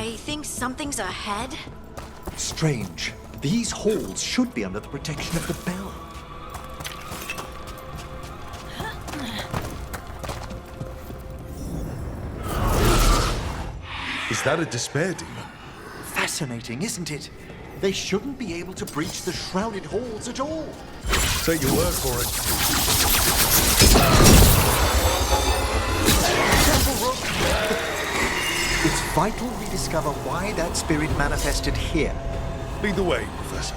I think something's ahead. Strange. These halls should be under the protection of the bell. Is that a despair demon? Fascinating, isn't it? They shouldn't be able to breach the shrouded halls at all. Take your word for it. Careful, Rook. It's vital we discover why that spirit manifested here. Lead the way, Professor.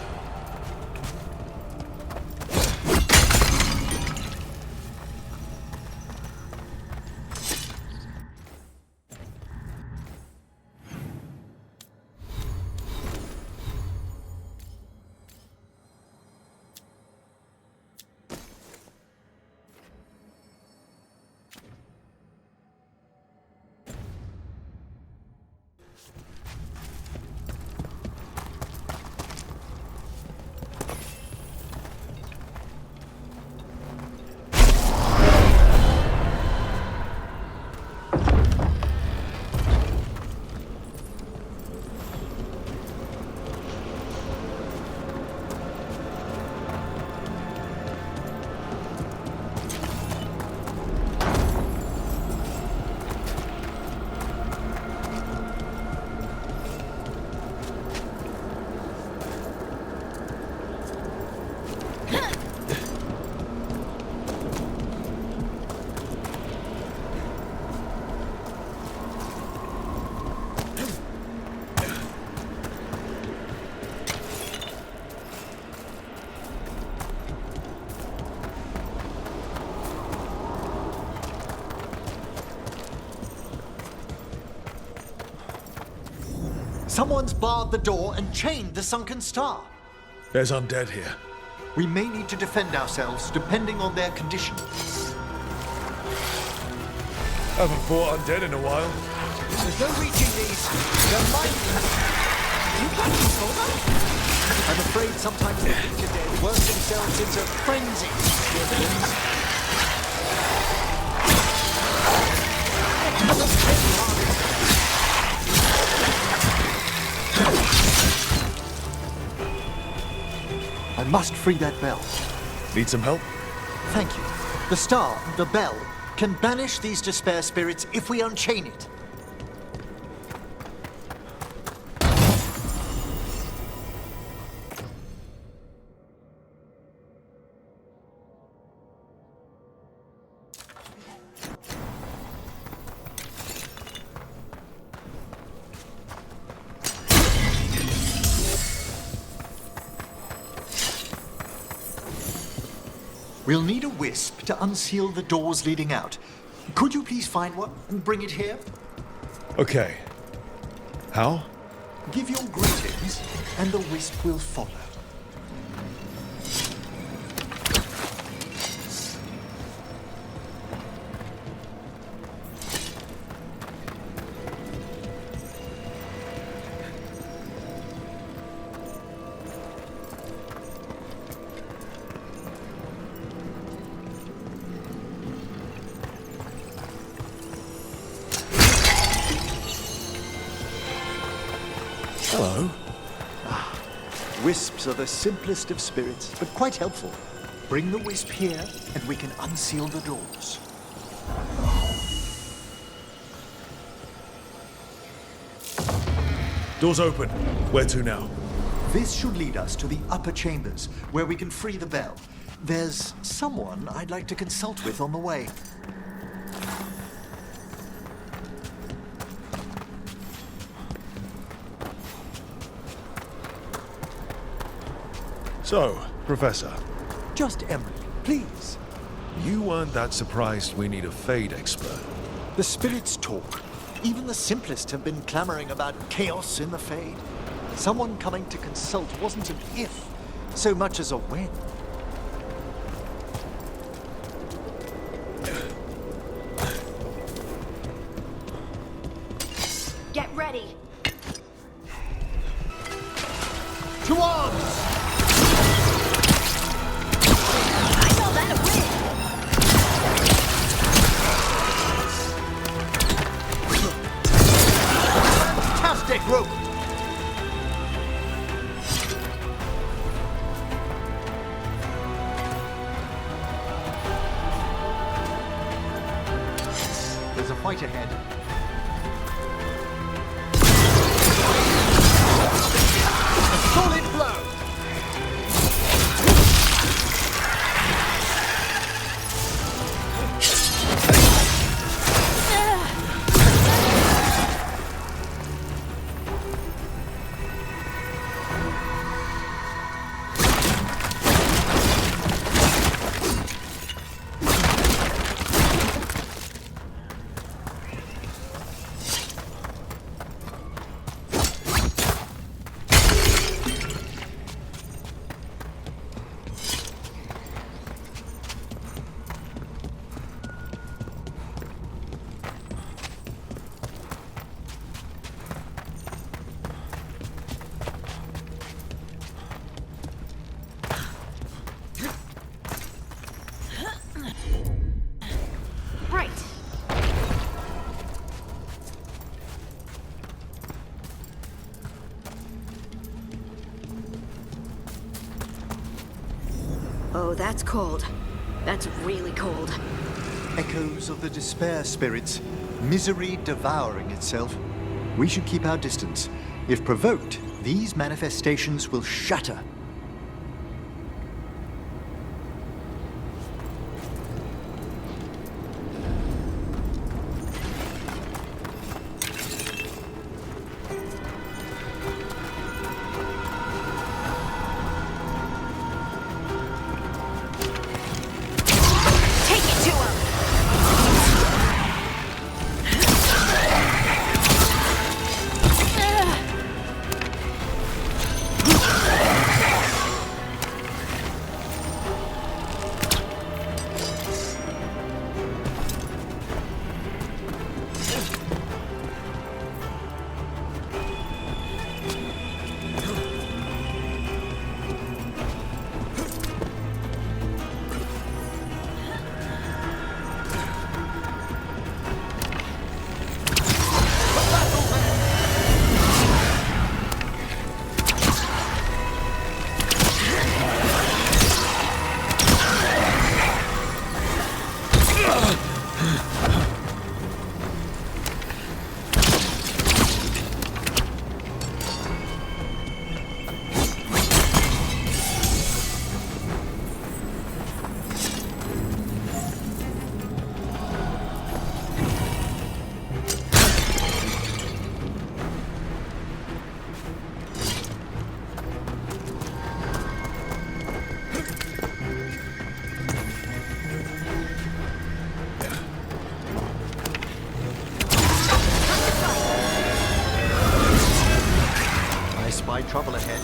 Someone's barred the door and chained the sunken star. There's undead here. We may need to defend ourselves depending on their condition. Haven't fought undead in a while. There's no reaching these. They're mighty. You can't control them? I'm afraid sometimes the weaker dead work themselves into frenzy. I must free that bell. Need some help? Thank you. The star, the bell, can banish these despair spirits if we unchain it. We'll need a wisp to unseal the doors leading out. Could you please find one and bring it here? Okay. How? Give your greetings, and the wisp will follow. Hello. Wisps are the simplest of spirits, but quite helpful. Bring the wisp here, and we can unseal the doors. Doors open. Where to now? This should lead us to the upper chambers, where we can free the bell. There's someone I'd like to consult with on the way. So, Professor, Just Emery, please. you weren't that surprised we need a Fade expert. The spirits talk. Even the simplest have been clamoring about chaos in the Fade. Someone coming to consult wasn't an if, so much as a when. Get ready. To arms! I call that a win. Fantastic! There's a fight ahead. A solid blow! Right. Oh, that's cold. That's really cold. Echoes of the despair spirits, misery devouring itself. We should keep our distance. If provoked, these manifestations will shatter. Take it to him! I spy trouble ahead.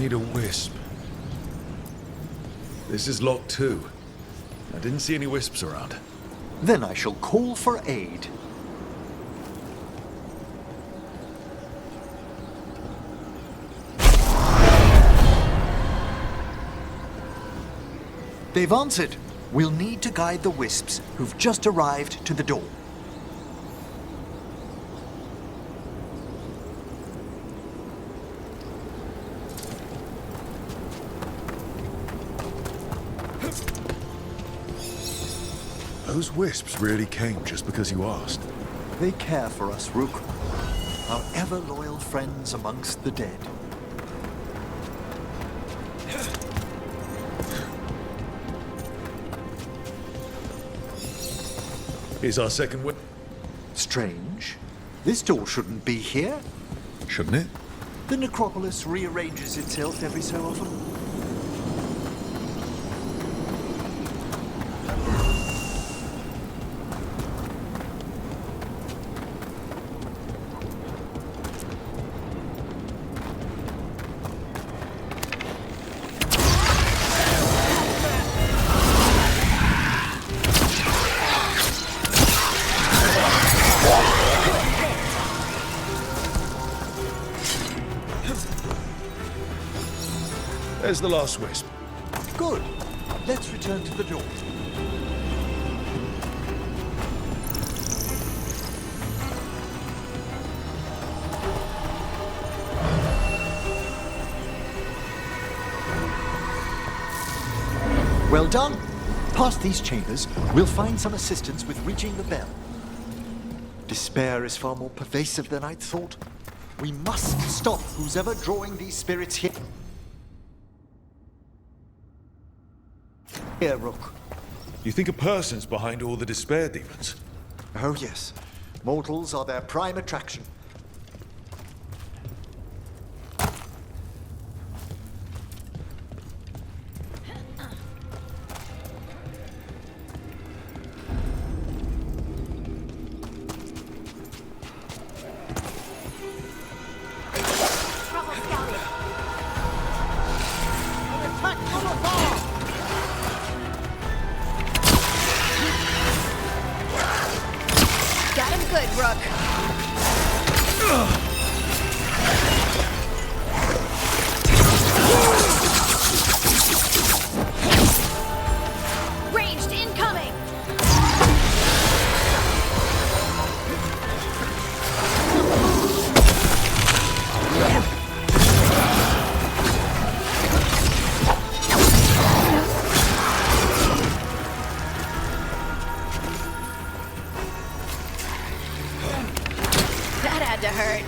need a wisp. This is locked too. I didn't see any wisps around. Then I shall call for aid. They've answered. We'll need to guide the wisps who've just arrived to the door. Those wisps really came just because you asked. They care for us, Rook. Our ever-loyal friends amongst the dead. Here's our second wisp. Strange. This door shouldn't be here. Shouldn't it? The necropolis rearranges itself every so often. There's the last wisp. Good. Let's return to the door. Well done. Past these chambers, we'll find some assistance with reaching the bell. Despair is far more pervasive than I'd thought. We must stop who's ever drawing these spirits here. Here, Rook. You think a person's behind all the despair demons? Oh, yes. Mortals are their prime attraction. Got him good, Rook. Ranged incoming! That had to hurt.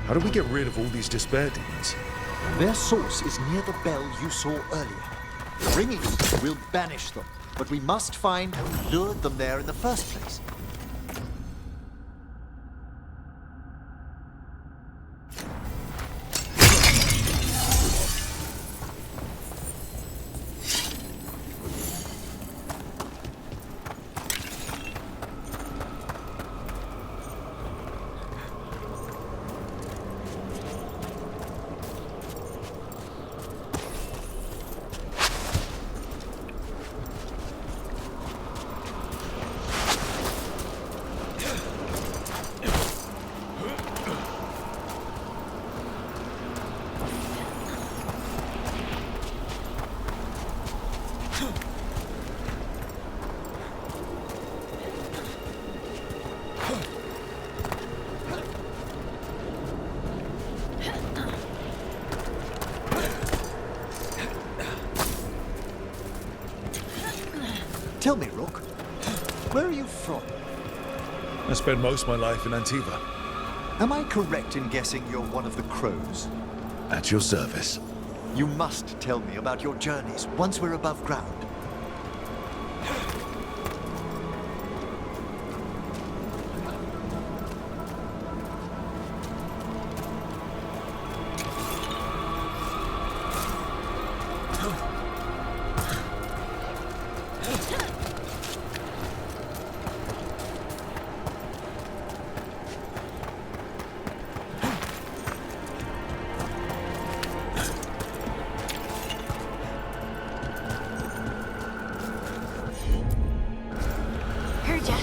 How do we get rid of all these despair demons? Their source is near the bell you saw earlier. Ringing it will banish them, but we must find who lured them there in the first place. Tell me, Rook, where are you from? I spent most of my life in Antiva. Am I correct in guessing you're one of the crows? At your service. You must tell me about your journeys once we're above ground. Heard ya.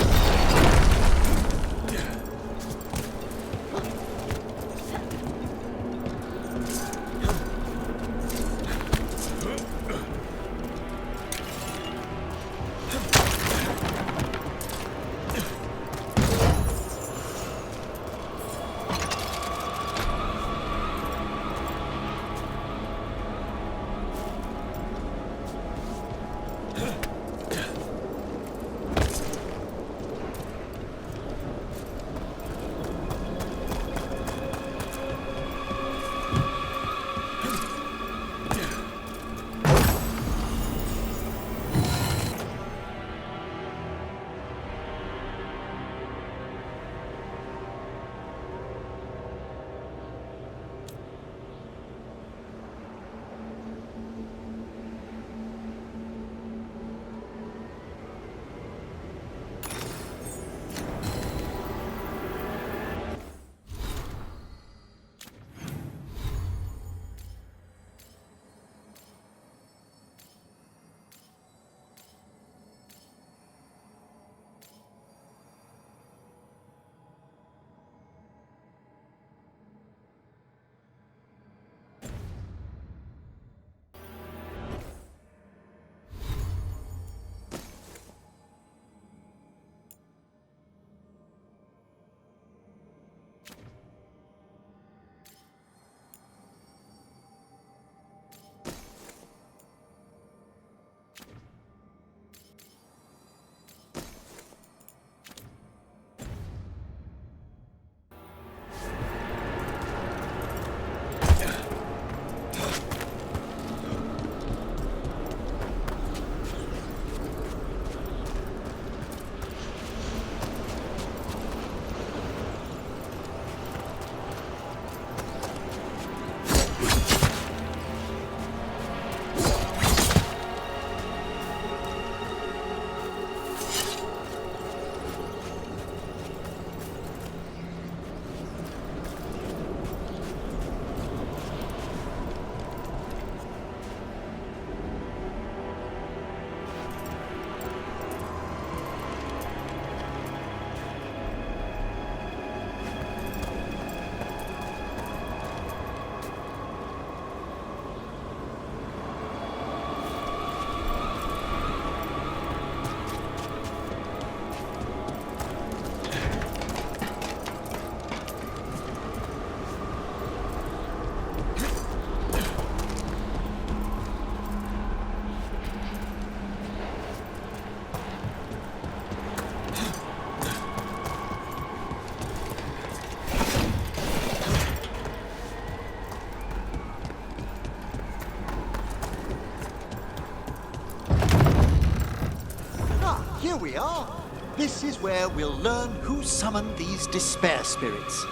Here we are. This is where we'll learn who summoned these despair spirits.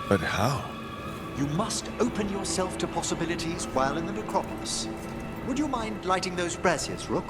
But how? You must open yourself to possibilities while in the necropolis. Would you mind lighting those braziers, Rook?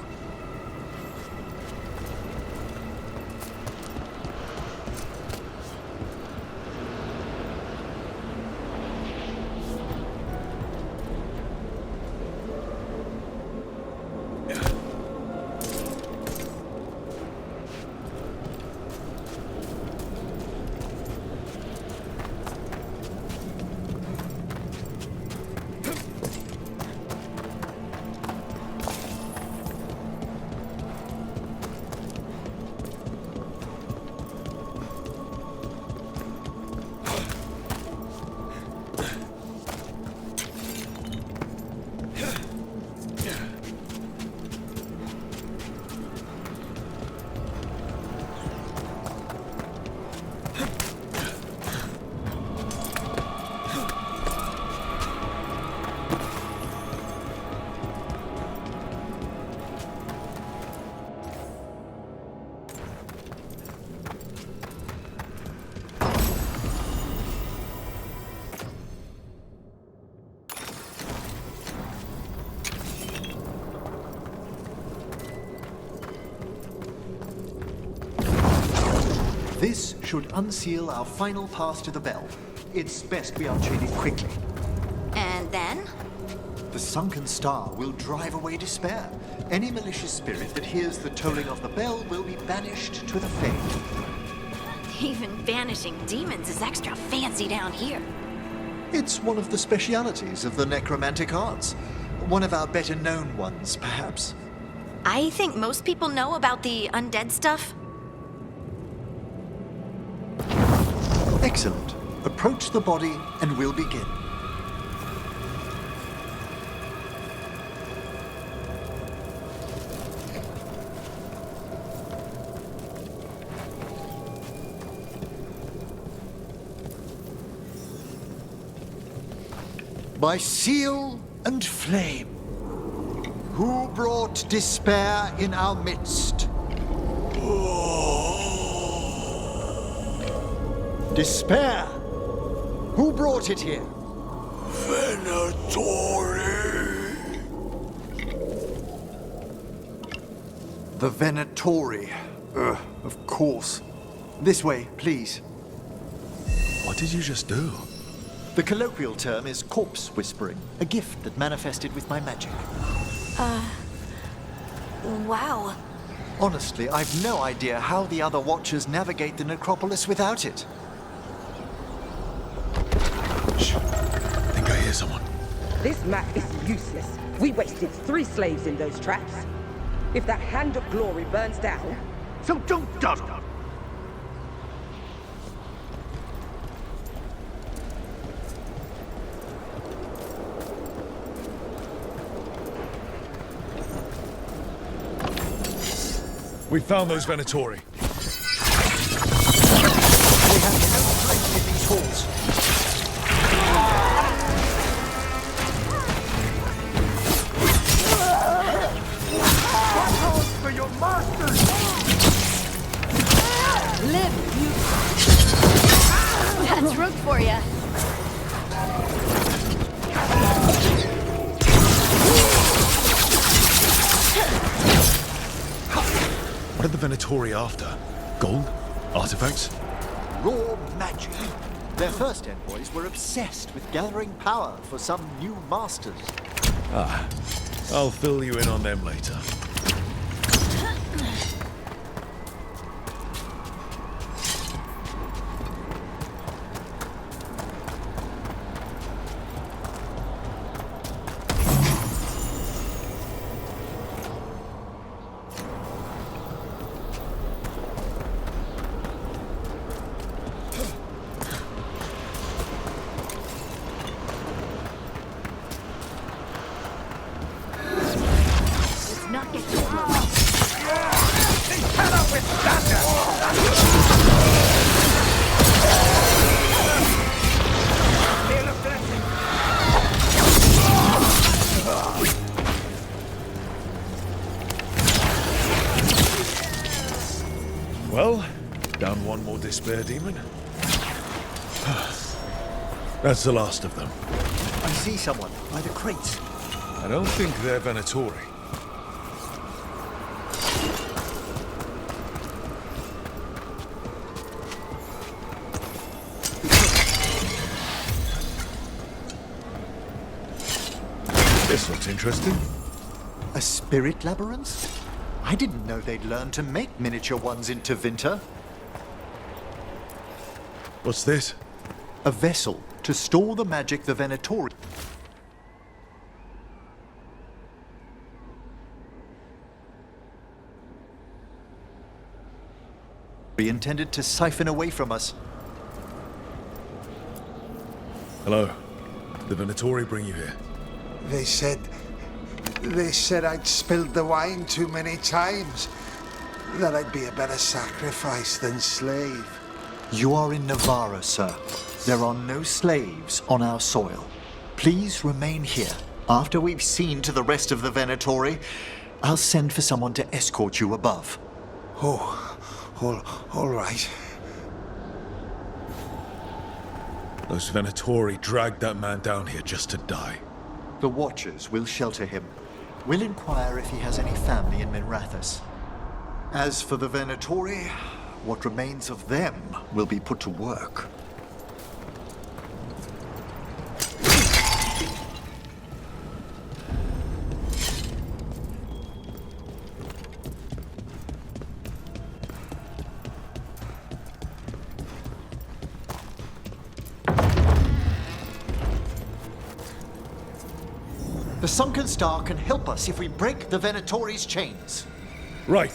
This should unseal our final pass to the bell. It's best we unchain it quickly. And then? The sunken star will drive away despair. Any malicious spirit that hears the tolling of the bell will be banished to the Fade. Even banishing demons is extra fancy down here. It's one of the specialities of the necromantic arts. One of our better known ones, perhaps. I think most people know about the undead stuff. Excellent. Approach the body and we'll begin. By seal and flame, who brought despair in our midst? Despair! Who brought it here? Venatori! The Venatori. Of course. This way, please. What did you just do? The colloquial term is corpse whispering, a gift that manifested with my magic. Wow. Honestly, I've no idea how the other Watchers navigate the necropolis without it. Shh. I think I hear someone. This map is useless. We wasted 3 slaves in those traps. If that Hand of Glory burns down... So don't dawdle! We found those Venatori. They have no place in these halls. For your masters! Live, you... That's rook for ya. What are the Venatori after? Gold? Artifacts? Raw magic. Their first envoys were obsessed with gathering power for some new masters. I'll fill you in on them later. Not get too close. They cannot withstand us! Hail of blessing! Well, down one more despair demon. That's the last of them. I see someone by the crates. I don't think they're Venatori. This looks interesting. A spirit labyrinth? I didn't know they'd learn to make miniature ones in Tevinter. What's this? A vessel to store the magic the Venatori intended to siphon away from us. Hello. The Venatori bring you here. They said I'd spilled the wine too many times. That I'd be a better sacrifice than slave. You are in Navarra, sir. There are no slaves on our soil. Please remain here. After we've seen to the rest of the Venatori, I'll send for someone to escort you above. All right. Those Venatori dragged that man down here just to die. The Watchers will shelter him. We'll inquire if he has any family in Minrathous. As for the Venatori, what remains of them will be put to work. The Sunken Star can help us if we break the Venatori's chains. Right.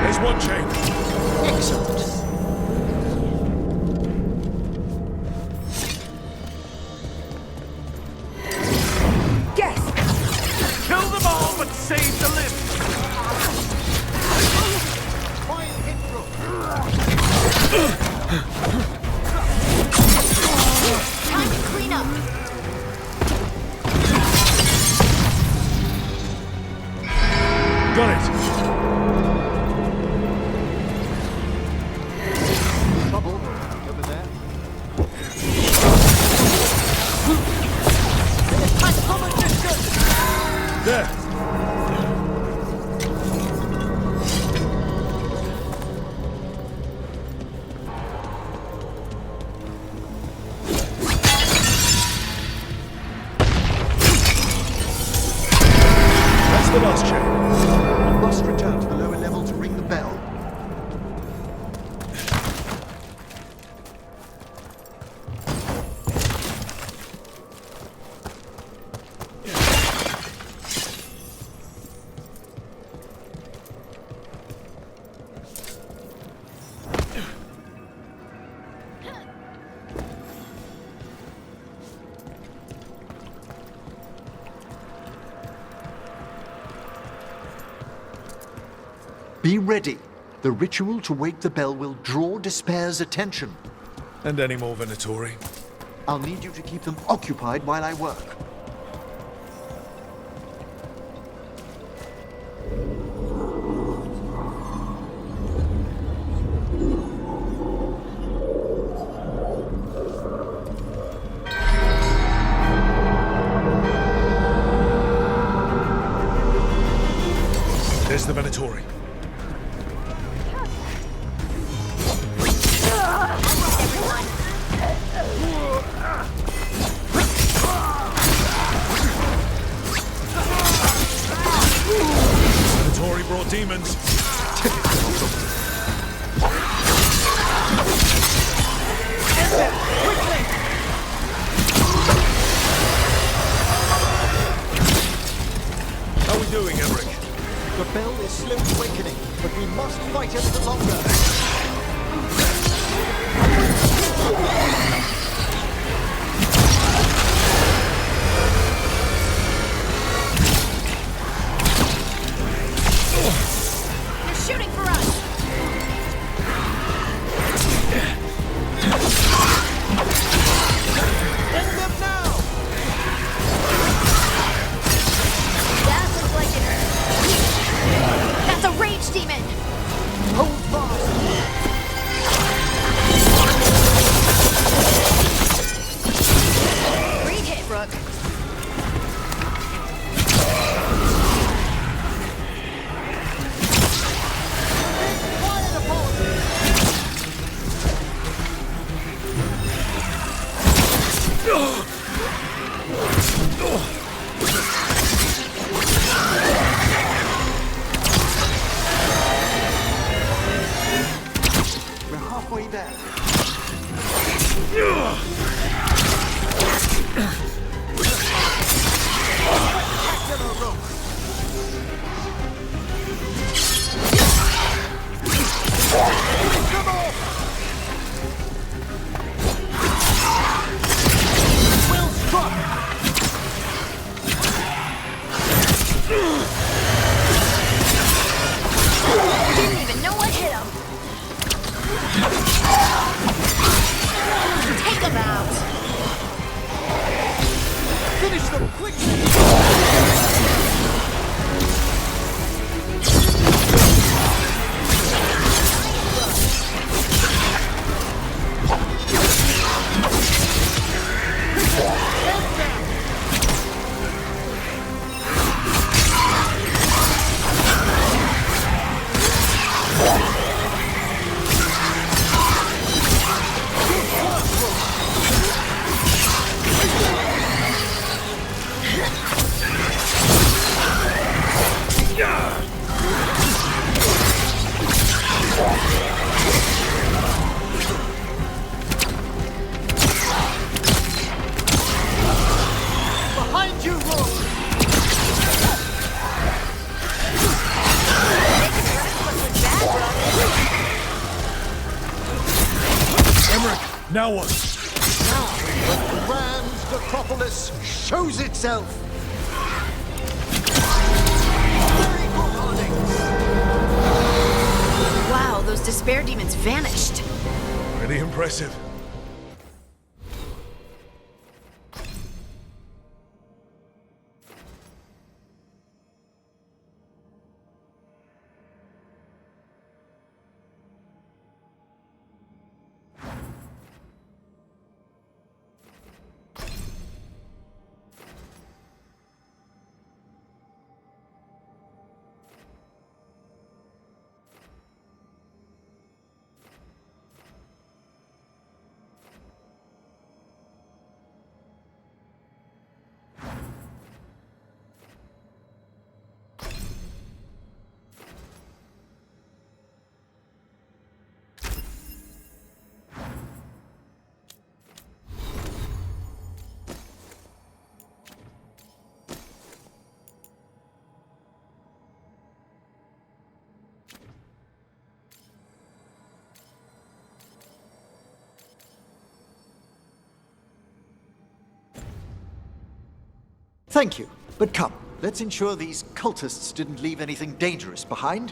There's one chain. Excellent. Kill them all, but save the lift! Fine hit, Rook. Time to clean up. Got it. Trouble over there. There. That's the last chain. We must return to the lower level to ring the bell. Be ready. The ritual to wake the bell will draw Despair's attention. And any more Venatori? I'll need you to keep them occupied while I work. There's the Venatori. Venatori brought demons. How are we doing, Emmerich? The bell is slowly awakening, but we must fight a little longer. They're shooting for us. End them now! That looks like it hurt. That's a rage demon. Hold fast! Great hit, Rook. We're halfway there. Didn't even know what hit him. Take him out. Finish them quickly! Now what? Now, the grand necropolis shows itself! Very good, Onyx! Wow, those despair demons vanished. Pretty impressive. Thank you, but come, let's ensure these cultists didn't leave anything dangerous behind.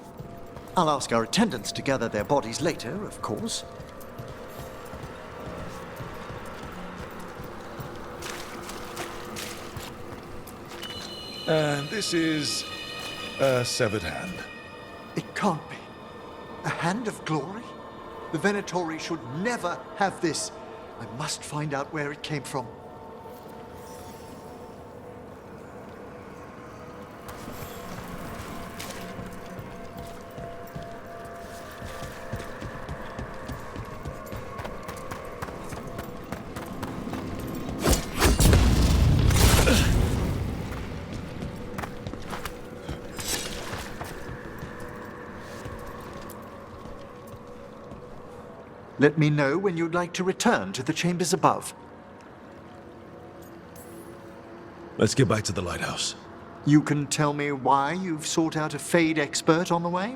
I'll ask our attendants to gather their bodies later, of course. And this is a severed hand. It can't be. A hand of glory? The Venatori should never have this. I must find out where it came from. Let me know when you'd like to return to the chambers above. Let's get back to the lighthouse. You can tell me why you've sought out a Fade expert on the way?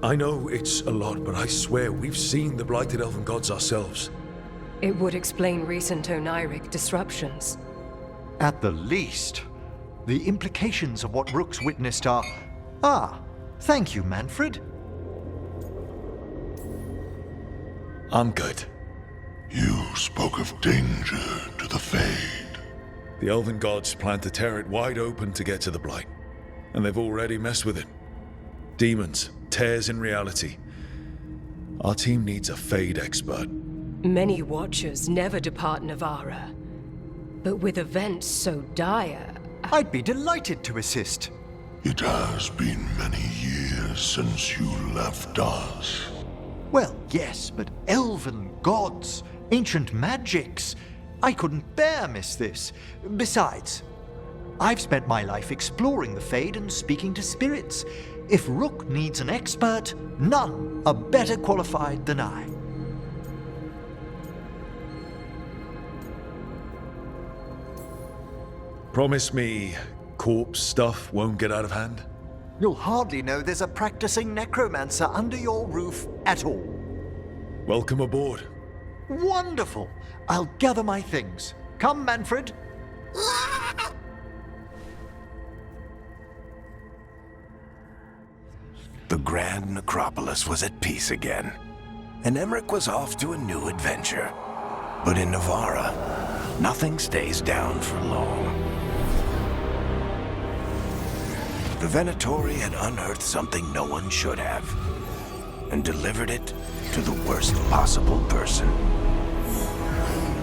I know it's a lot, but I swear we've seen the blighted elven gods ourselves. It would explain recent Oniric disruptions. At the least, the implications of what Rook's witnessed are... Ah, thank you, Manfred. I'm good. You spoke of danger to the Fade. The elven gods plan to tear it wide open to get to the blight, and they've already messed with it. Demons, tears in reality. Our team needs a Fade expert. Many Watchers never depart Navara. But with events so dire... I'd be delighted to assist. It has been many years since you left us. Well, yes, but elven gods, ancient magics. I couldn't bear miss this. Besides, I've spent my life exploring the Fade and speaking to spirits. If Rook needs an expert, none are better qualified than I. Promise me corpse stuff won't get out of hand? You'll hardly know there's a practicing necromancer under your roof at all. Welcome aboard. Wonderful! I'll gather my things. Come, Manfred. The Grand Necropolis was at peace again, and Emmerich was off to a new adventure. But in Navara, nothing stays down for long. The Venatori had unearthed something no one should have, and delivered it to the worst possible person.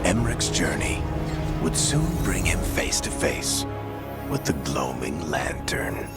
Emmerich's journey would soon bring him face to face with the gloaming lantern.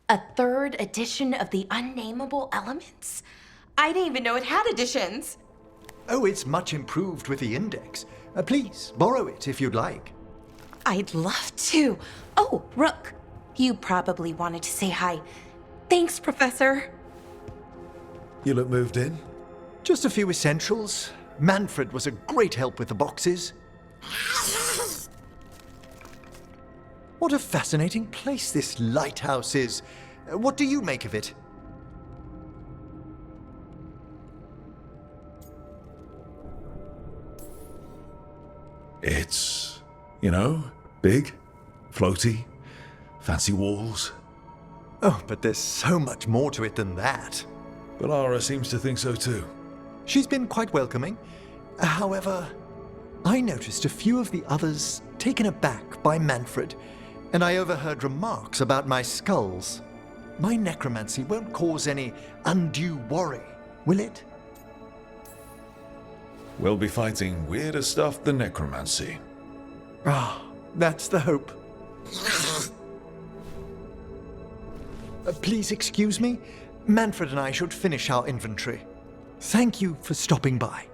A third edition of the Unnameable Elements? I didn't even know it had editions. Oh, it's much improved with the index. Please, borrow it if you'd like. I'd love to. Oh, Rook, you probably wanted to say hi. Thanks, Professor. You look moved in? Just a few essentials. Manfred was a great help with the boxes. What a fascinating place this lighthouse is. What do you make of it? It's, big, floaty, fancy walls. Oh, but there's so much more to it than that. But Ara seems to think so too. She's been quite welcoming. However, I noticed a few of the others taken aback by Manfred, and I overheard remarks about my skulls. My necromancy won't cause any undue worry, will it? We'll be fighting weirder stuff than necromancy. Ah, that's the hope. Please excuse me. Manfred and I should finish our inventory. Thank you for stopping by.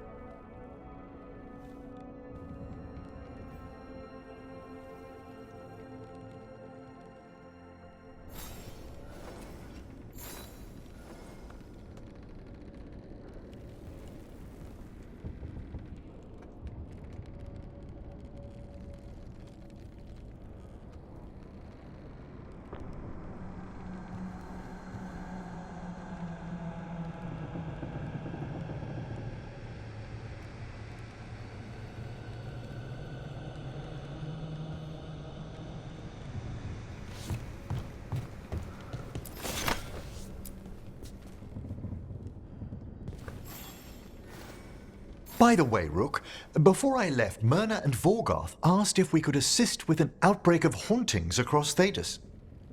By the way, Rook, before I left, Myrna and Veilguard asked if we could assist with an outbreak of hauntings across Thedas.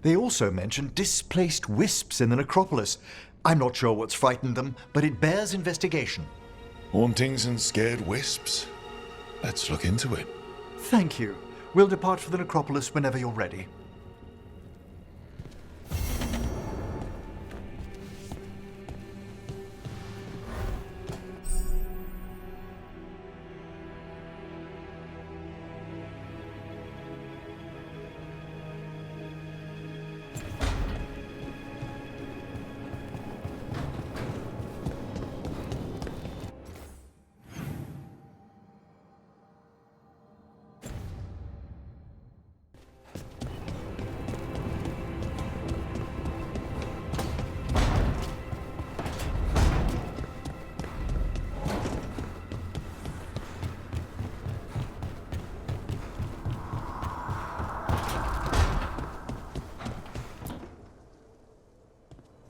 They also mentioned displaced wisps in the necropolis. I'm not sure what's frightened them, but it bears investigation. Hauntings and scared wisps? Let's look into it. Thank you. We'll depart for the necropolis whenever you're ready.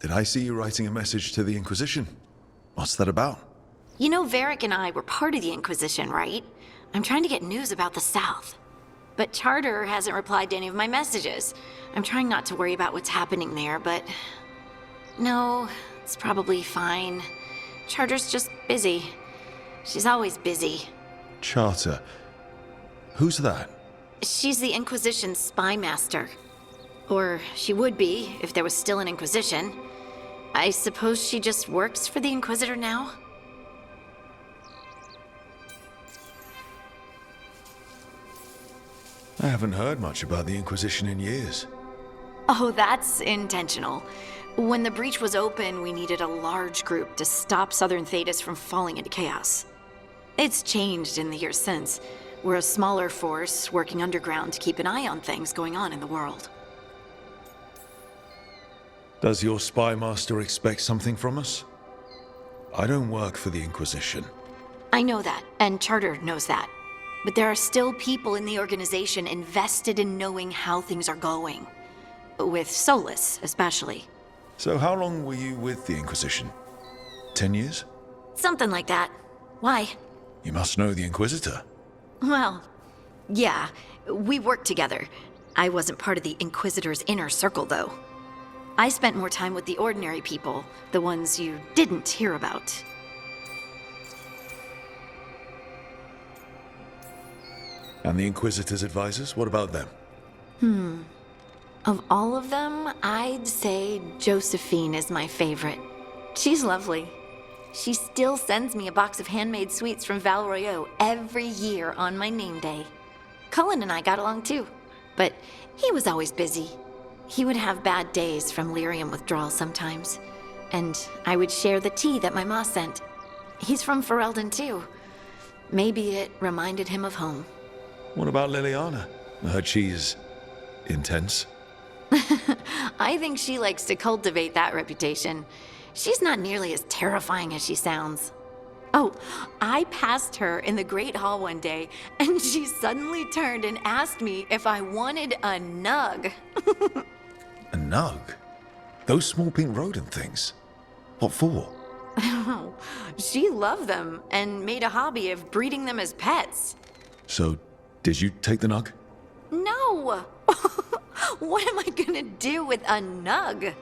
Did I see you writing a message to the Inquisition? What's that about? You know, Varric and I were part of the Inquisition, right? I'm trying to get news about the South. But Charter hasn't replied to any of my messages. I'm trying not to worry about what's happening there, but... No, it's probably fine. Charter's just busy. She's always busy. Charter? Who's that? She's the Inquisition's spy master. Or she would be, if there was still an Inquisition. I suppose she just works for the Inquisitor now? I haven't heard much about the Inquisition in years. Oh, that's intentional. When the breach was open, we needed a large group to stop Southern Thedas from falling into chaos. It's changed in the years since. We're a smaller force working underground to keep an eye on things going on in the world. Does your spy master expect something from us? I don't work for the Inquisition. I know that, and Charter knows that. But there are still people in the organization invested in knowing how things are going. With Solus, especially. So how long were you with the Inquisition? 10 years? Something like that. Why? You must know the Inquisitor. Well, yeah, we worked together. I wasn't part of the Inquisitor's inner circle, though. I spent more time with the ordinary people, the ones you didn't hear about. And the Inquisitor's advisors, what about them? Of all of them, I'd say Josephine is my favorite. She's lovely. She still sends me a box of handmade sweets from Val Royeaux every year on my name day. Cullen and I got along too, but he was always busy. He would have bad days from lyrium withdrawal sometimes, and I would share the tea that my ma sent. He's from Ferelden too. Maybe it reminded him of home. What about Liliana? I heard she's intense. I think she likes to cultivate that reputation. She's not nearly as terrifying as she sounds. Oh, I passed her in the Great Hall one day, and she suddenly turned and asked me if I wanted a nug. A nug? Those small pink rodent things? What for? She loved them and made a hobby of breeding them as pets. So, did you take the nug? No! What am I gonna do with a nug?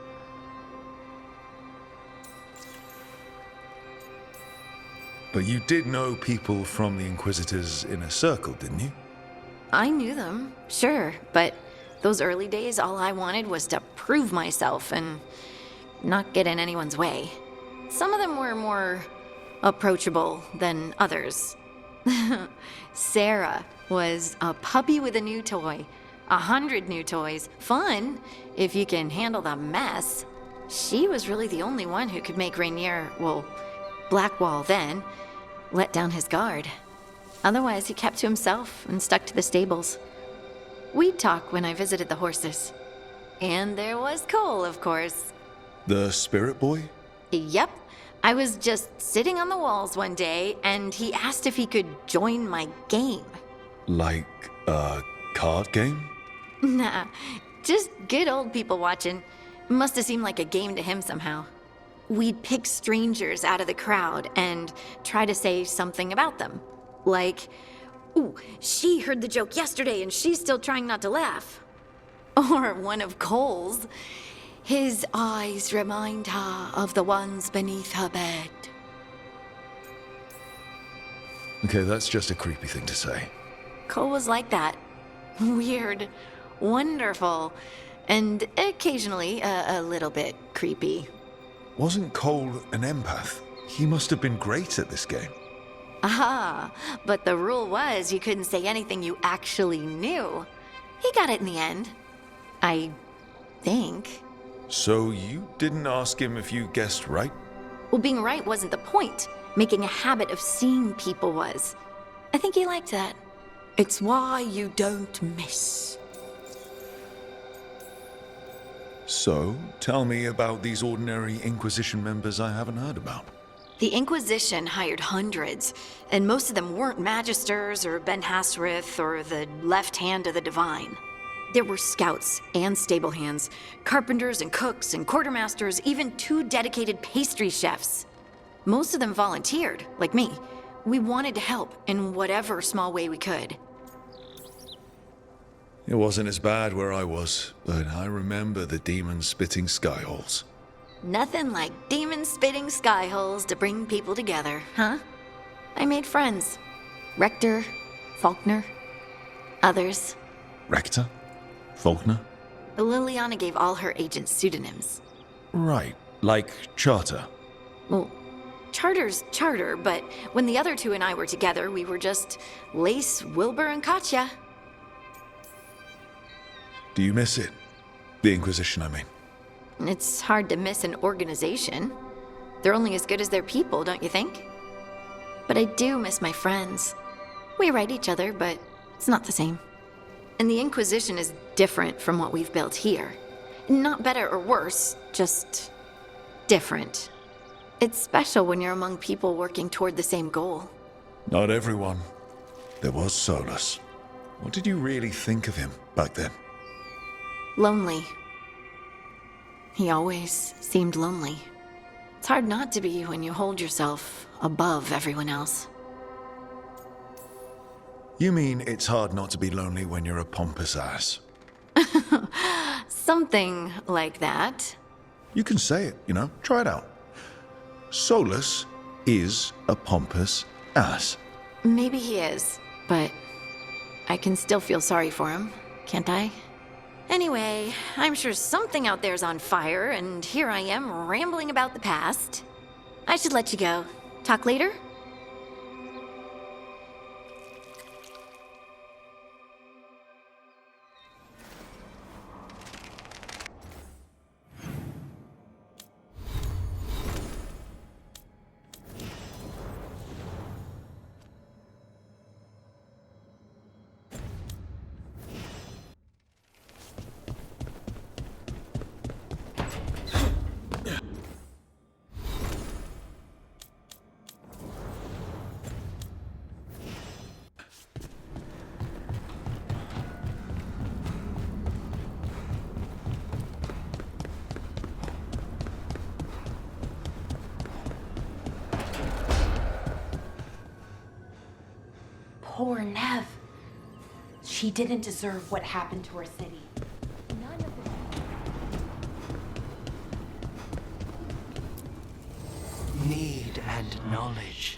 But you did know people from the Inquisitor's inner circle, didn't you? I knew them, sure, but those early days, all I wanted was to prove myself and not get in anyone's way. Some of them were more approachable than others. Sarah was a puppy with a new toy. 100 new toys. Fun, if you can handle the mess. She was really the only one who could make Rainier, well, Blackwall then, let down his guard. Otherwise, he kept to himself and stuck to the stables. We'd talk when I visited the horses. And there was Cole, of course. The spirit boy? Yep. I was just sitting on the walls one day, and he asked if he could join my game. Like a card game? Nah, just good old people watching. Must have seemed like a game to him somehow. We'd pick strangers out of the crowd and try to say something about them. Like, ooh, she heard the joke yesterday and she's still trying not to laugh. Or one of Cole's. His eyes remind her of the ones beneath her bed. Okay, that's just a creepy thing to say. Cole was like that. Weird, wonderful, and occasionally a little bit creepy. Wasn't Cole an empath? He must have been great at this game. Aha, but the rule was you couldn't say anything you actually knew. He got it in the end. I think. So you didn't ask him if you guessed right? Well, being right wasn't the point. Making a habit of seeing people was. I think he liked that. It's why you don't miss. So, tell me about these ordinary Inquisition members I haven't heard about. The Inquisition hired hundreds, and most of them weren't Magisters or Ben Hasrith or the left hand of the Divine. There were scouts and stable hands, carpenters and cooks and quartermasters, even 2 dedicated pastry chefs. Most of them volunteered, like me. We wanted to help in whatever small way we could. It wasn't as bad where I was, but I remember the demons spitting skyholes. Nothing like demon-spitting skyholes to bring people together, huh? I made friends. Rector, Faulkner, others. Rector? Faulkner? Liliana gave all her agents pseudonyms. Right, like Charter. Well, Charter's Charter, but when the other 2 and I were together, we were just Lace, Wilbur, and Katya. Do you miss it? The Inquisition, I mean. It's hard to miss an organization. They're only as good as their people, don't you think? But I do miss my friends. We write each other, but it's not the same. And the Inquisition is different from what we've built here. Not better or worse, just different. It's special when you're among people working toward the same goal. Not everyone. There was Solus. What did you really think of him back then? Lonely. He always seemed lonely. It's hard not to be when you hold yourself above everyone else. You mean it's hard not to be lonely when you're a pompous ass? Something like that. You can say it, you know, try it out. Solus is a pompous ass. Maybe he is, but I can still feel sorry for him, can't I? Anyway, I'm sure something out there's on fire, and here I am rambling about the past. I should let you go. Talk later? Poor Nev. She didn't deserve what happened to her city. None of the... Need and knowledge.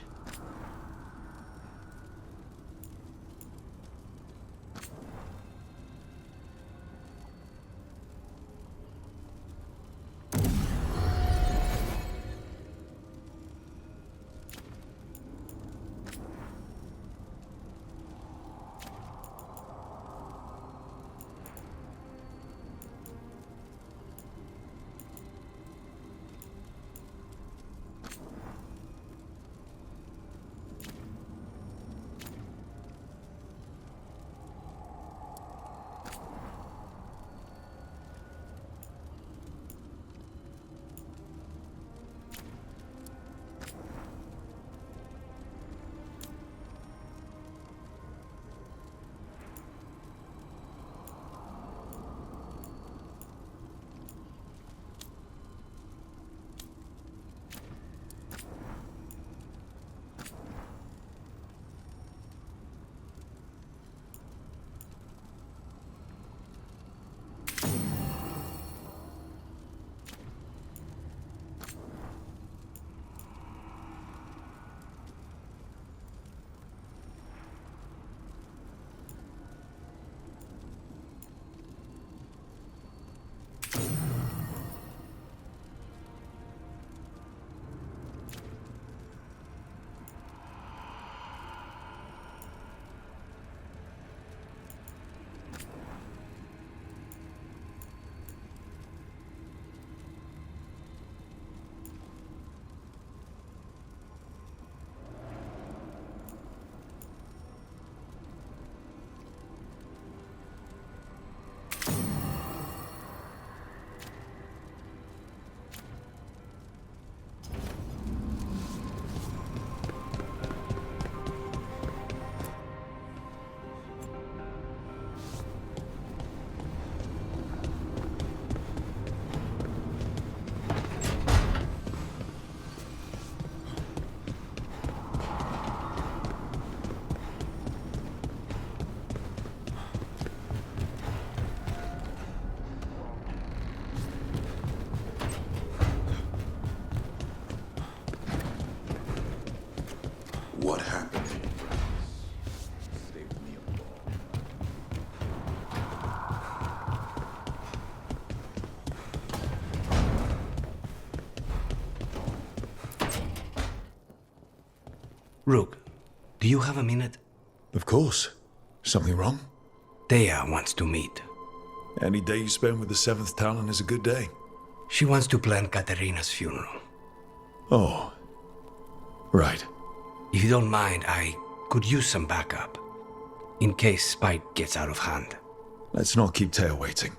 What happened? Rook, do you have a minute? Of course. Something wrong? Thea wants to meet. Any day you spend with the 7th Talon is a good day. She wants to plan Katerina's funeral. Oh. Right. If you don't mind, I could use some backup. In case Spike gets out of hand. Let's not keep Taya waiting.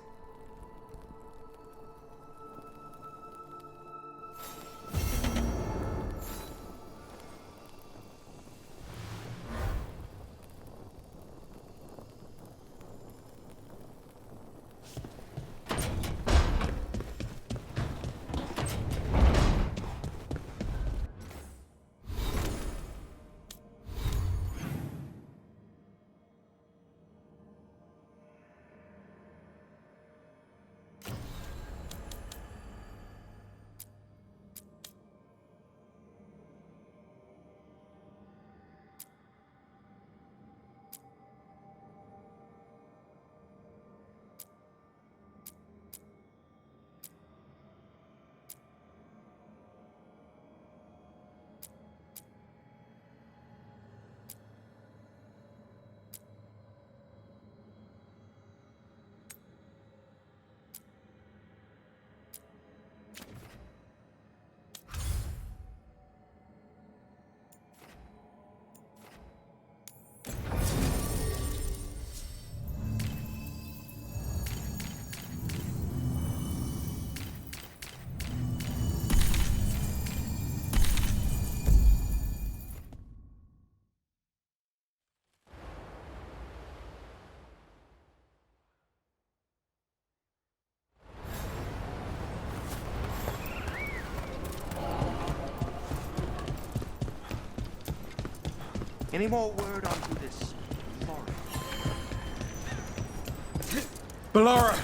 Any more word on who this foreign? Bellara!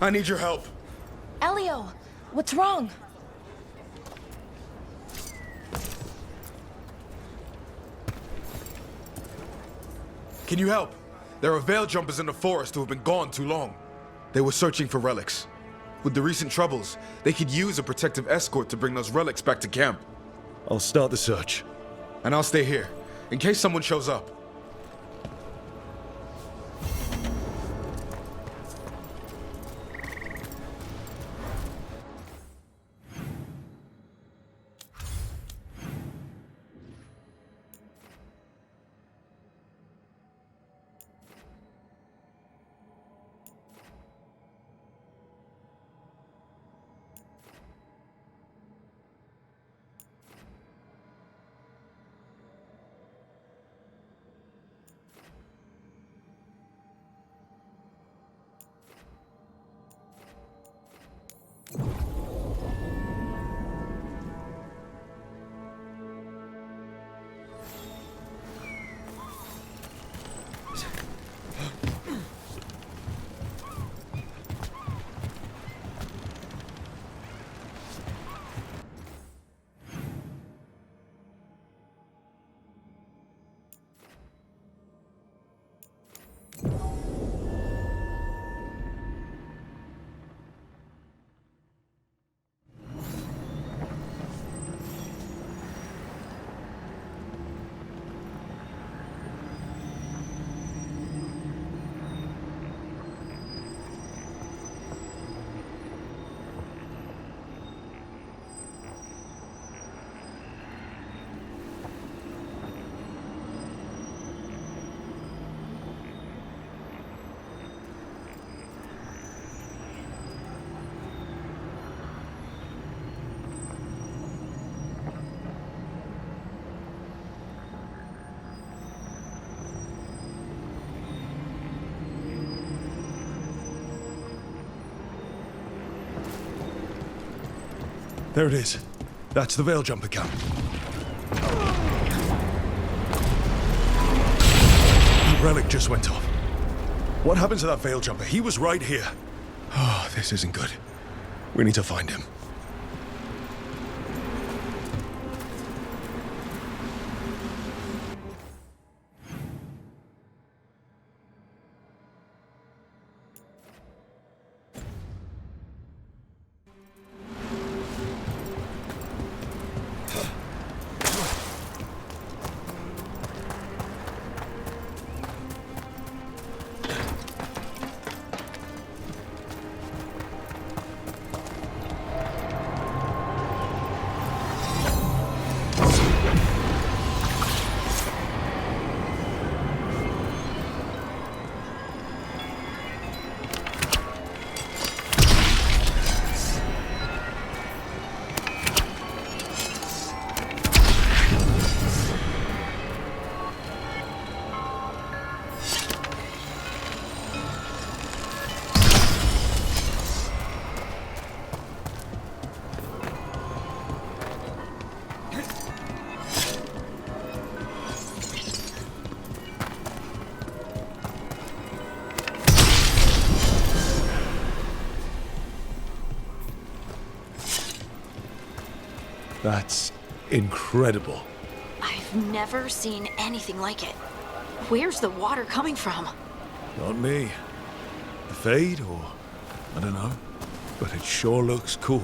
I need your help. Elio, what's wrong? Can you help? There are veil jumpers in the forest who have been gone too long. They were searching for relics. With the recent troubles, they could use a protective escort to bring those relics back to camp. I'll start the search. And I'll stay here, in case someone shows up. There it is. That's the Veil Jumper camp. The relic just went off. What happened to that Veil Jumper? He was right here. Oh, this isn't good. We need to find him. That's incredible. I've never seen anything like it. Where's the water coming from? Not me. The Fade, or I don't know. But it sure looks cool.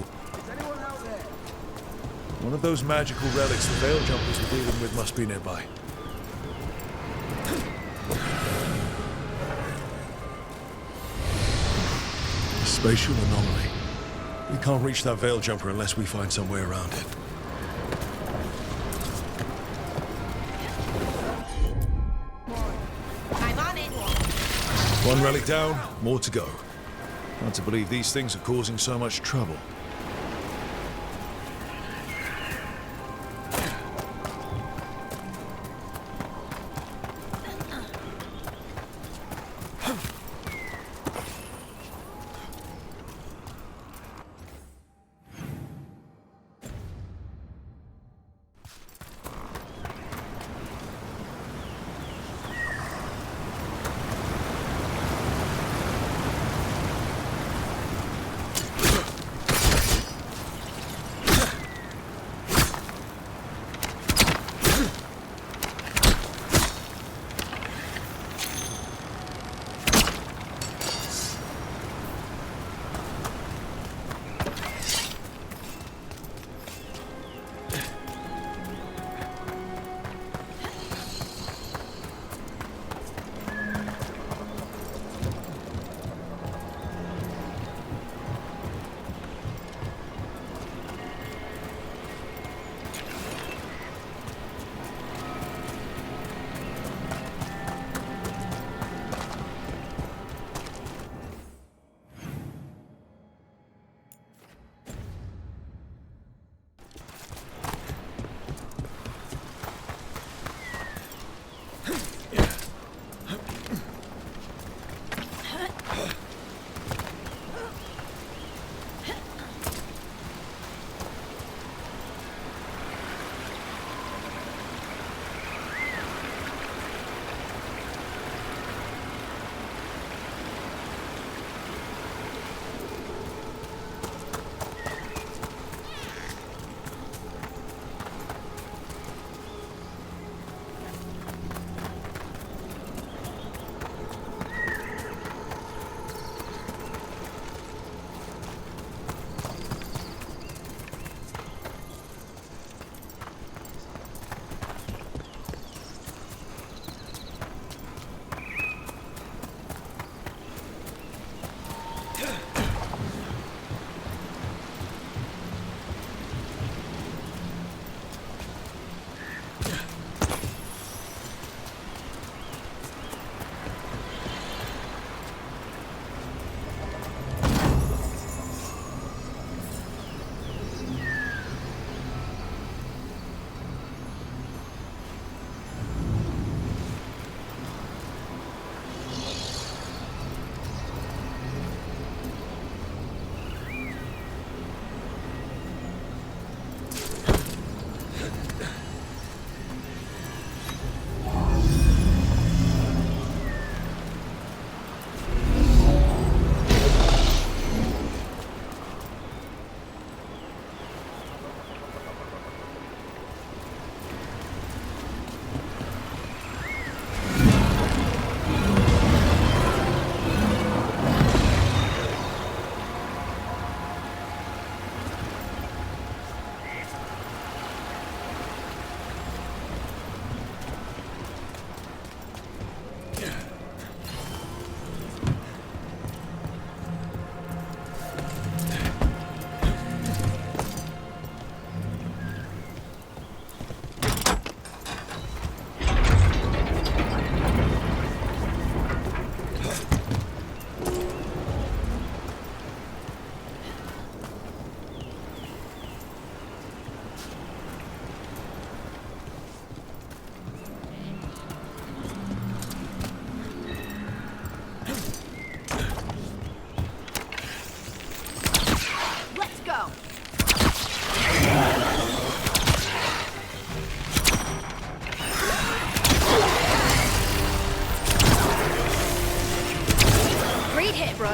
One of those magical relics the Veil Jumpers were dealing with must be nearby. A spatial anomaly. We can't reach that Veil Jumper unless we find some way around it. I'm on it. One relic down, more to go. Hard to believe these things are causing so much trouble.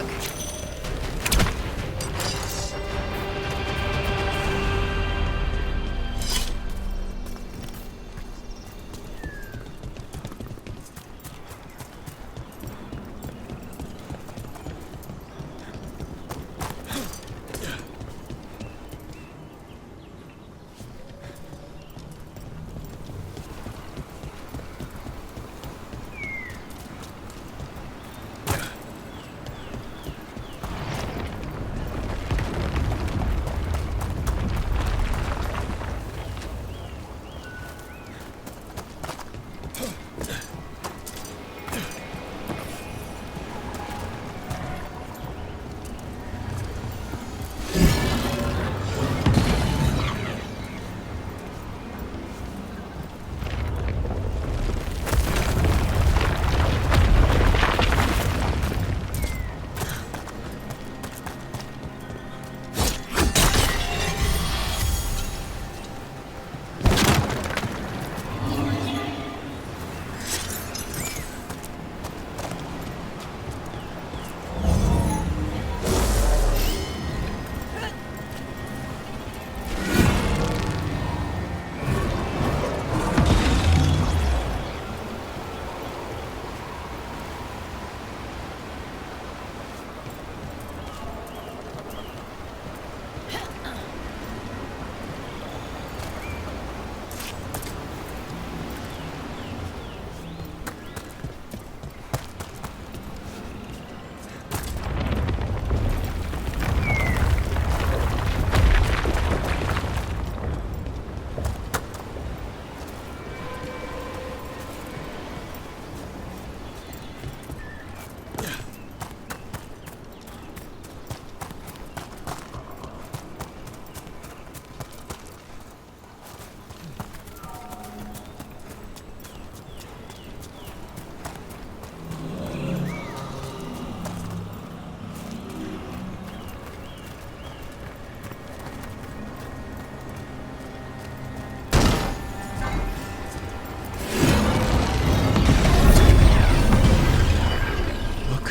Rook.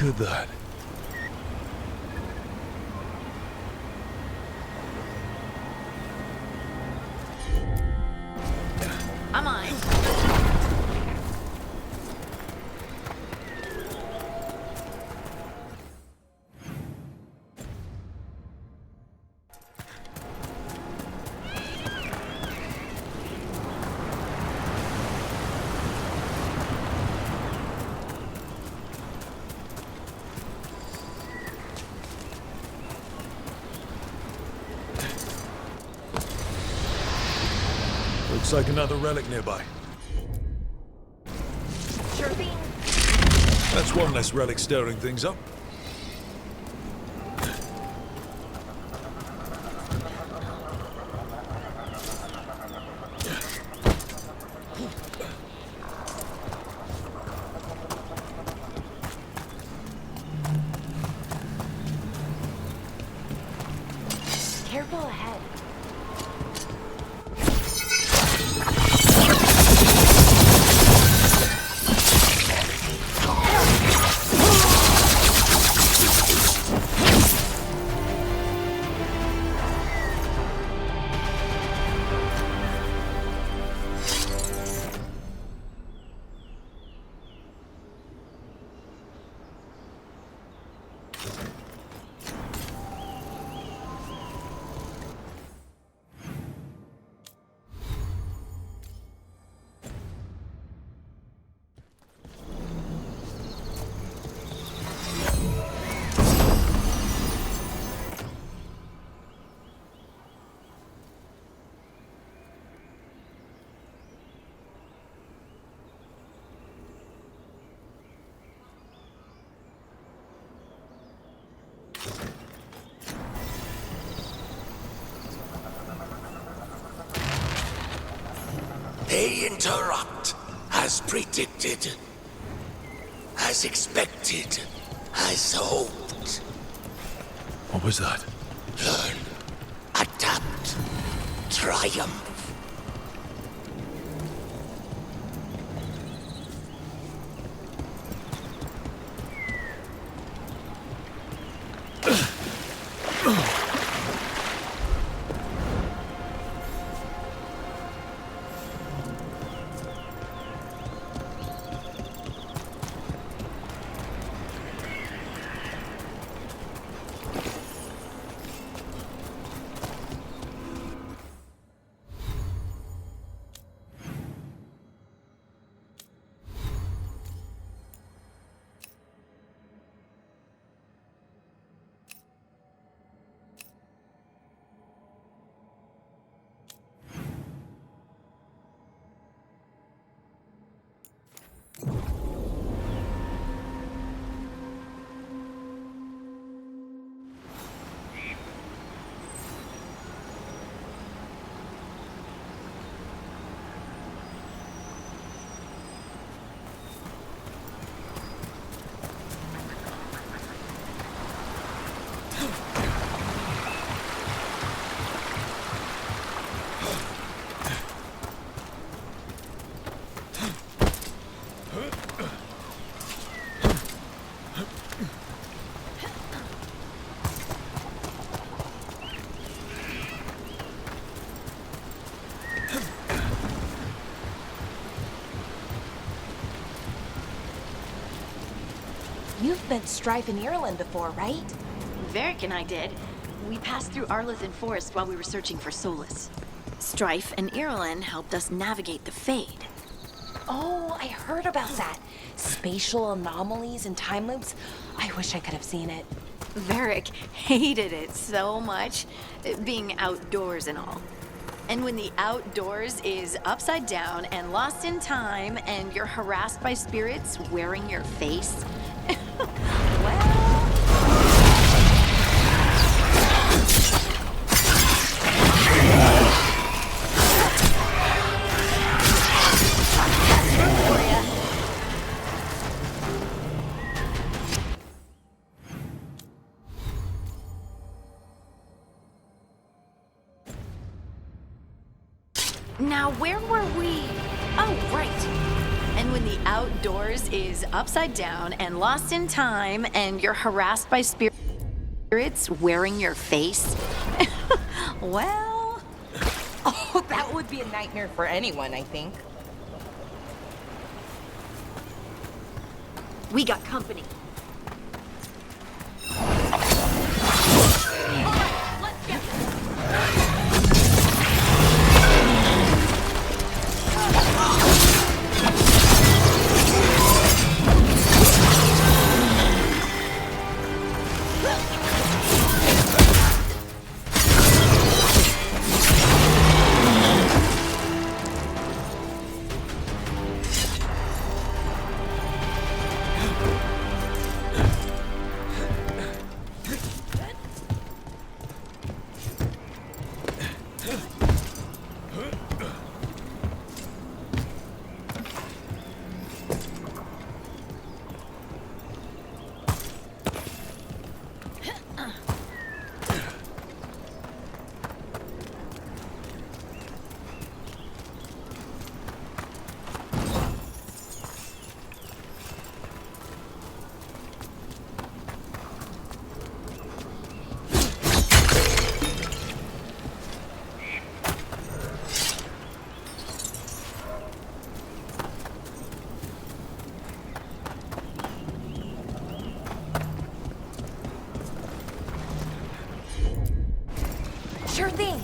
Look at that. I'm on. Looks like another relic nearby. Sure thing. That's one less relic stirring things up. Careful ahead. They interrupt, as predicted, as expected, as hoped. What was that? Learn, adapt, triumph. You've been Strife in Ireland before, right? Varric and I did. We passed through Arlethan Forest while we were searching for Solus. Strife and Irulan helped us navigate the Fade. Oh, I heard about that. Spatial anomalies and time loops. I wish I could have seen it. Varric hated it so much, being outdoors and all. And when the outdoors is upside down and lost in time and you're harassed by spirits wearing your face, well... Now, where were we? Oh, right. And when the outdoors is upside down and lost in time and you're harassed by spirits wearing your face, well... Oh, that would be a nightmare for anyone, I think. We got company. Sure thing.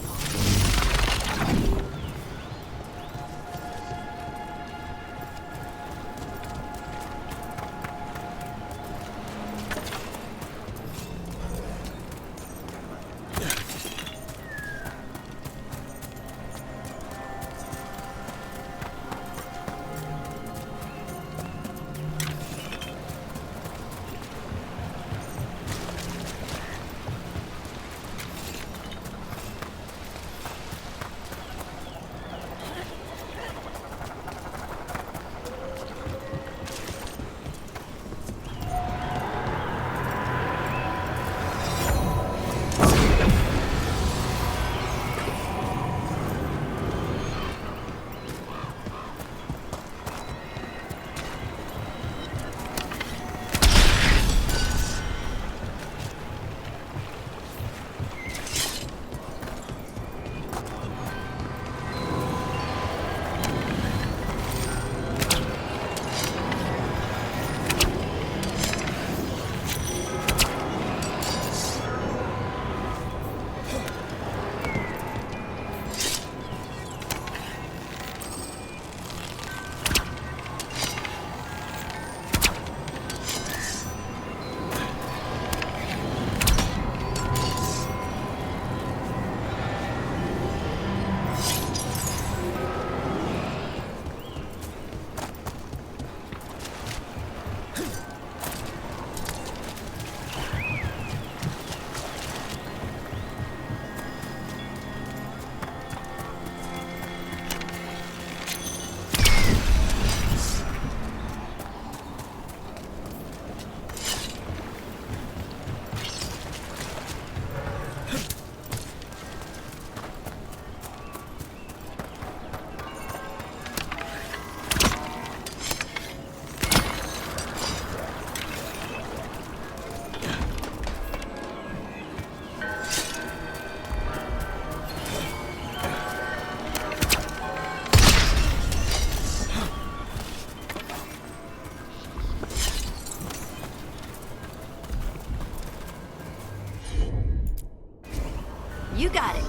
You got it.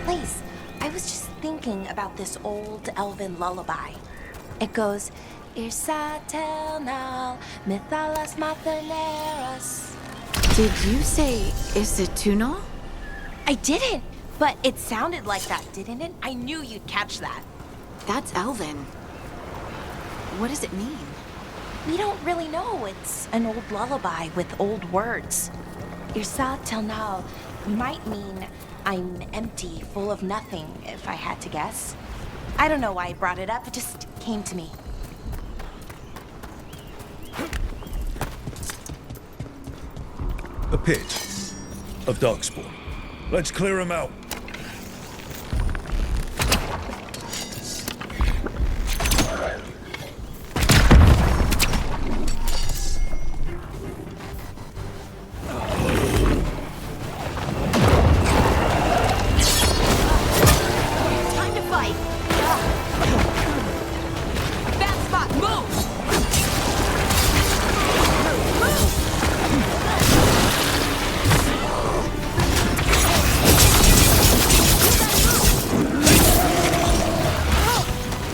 Please, I was just thinking about this old elven lullaby. It goes, Irsa telnal, mithalas matheneras. Did you say Isatunal? I didn't, but it sounded like that, didn't it? I knew you'd catch that. That's Elven. What does it mean? We don't really know. It's an old lullaby with old words. Irsa telnal might mean I'm empty, full of nothing, if I had to guess. I don't know why I brought it up, it just came to me. A pit of darkspawn. Let's clear them out. Time to fight. Bad spot, move!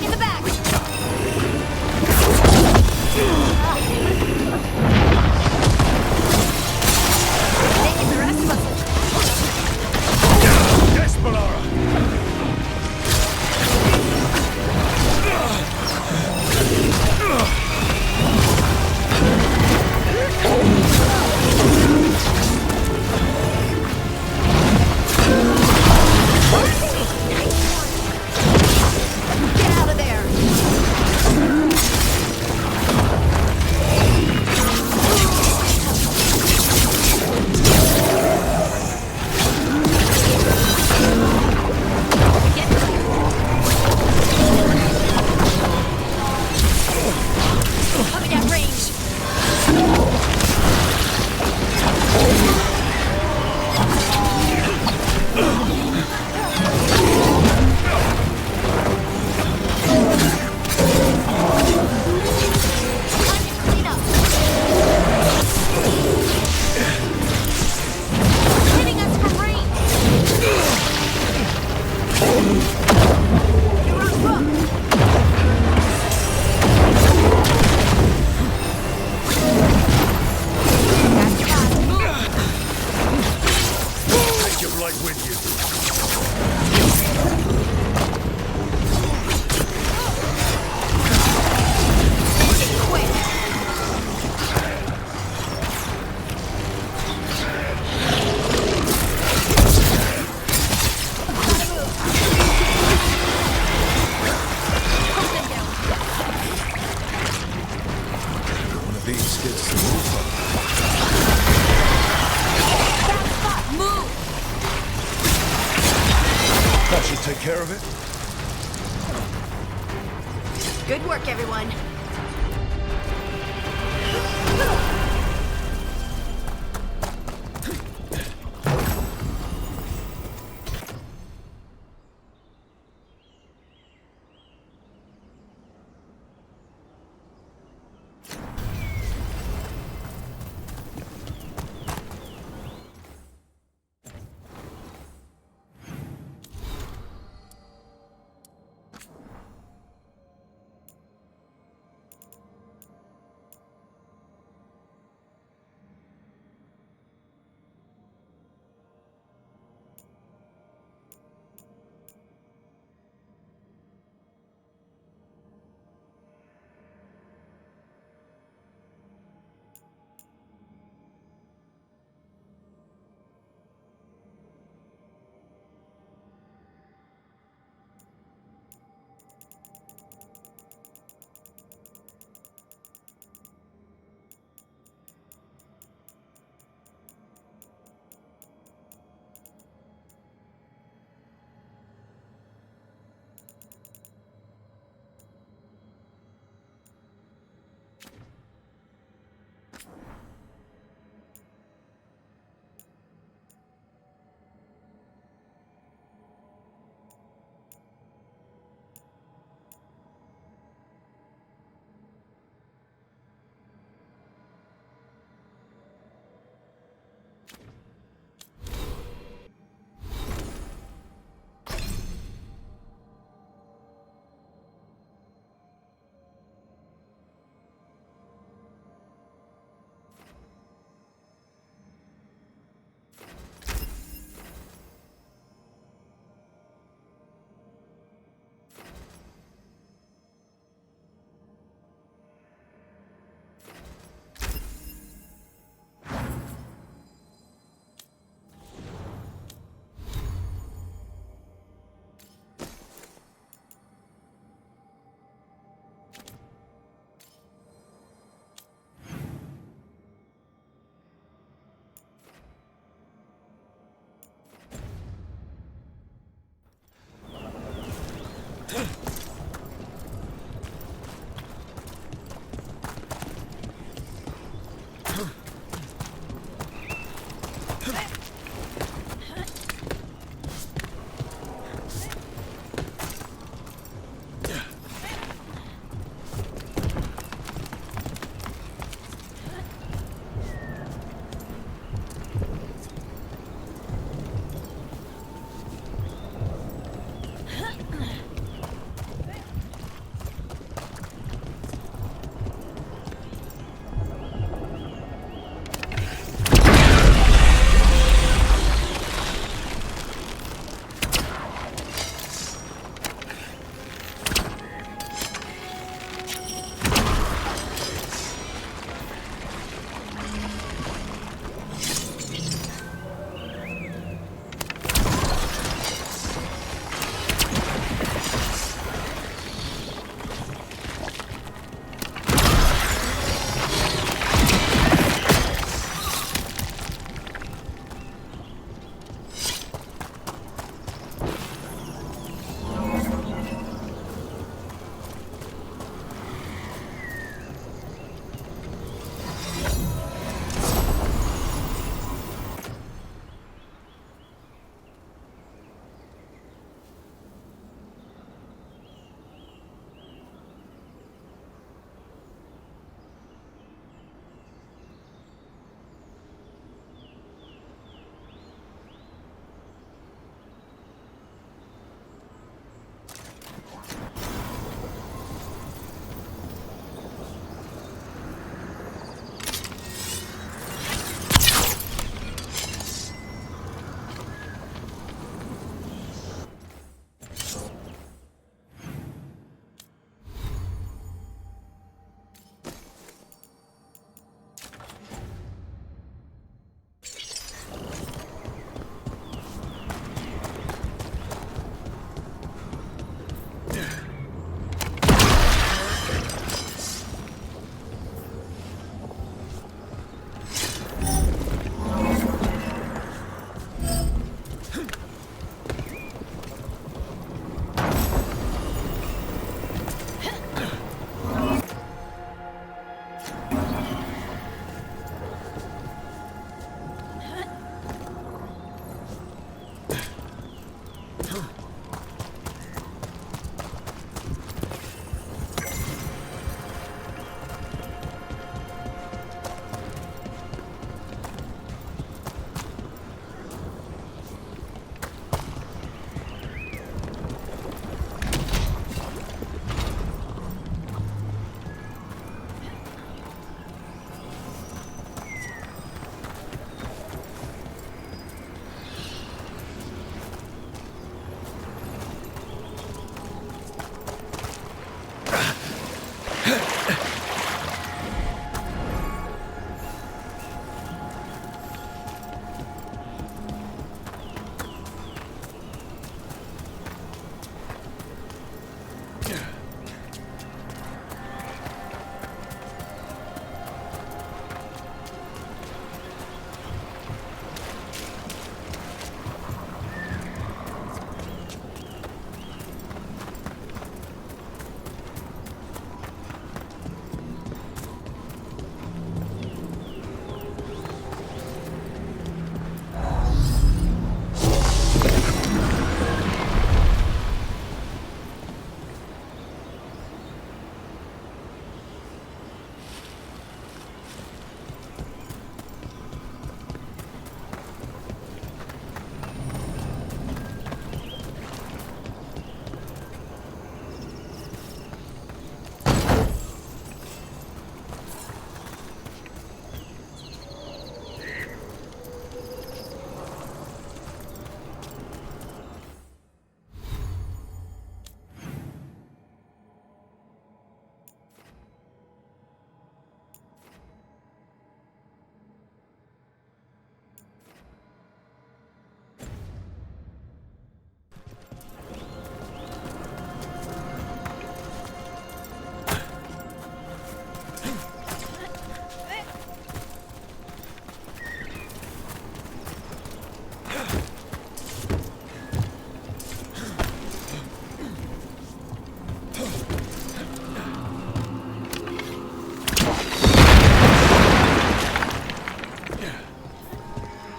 In the back. Taking the rest of us. Yes, Balara! Get out of there. Coming at range. Time to clean up. Hitting us from range. You're on hook. That's fast. Move. Take your blade with you. Quick. Gotta move. Put them down. One of these gets the roof up. Bad spot. Move. That should take care of it. Good work, everyone.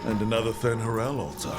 And another Fen'Harel altar.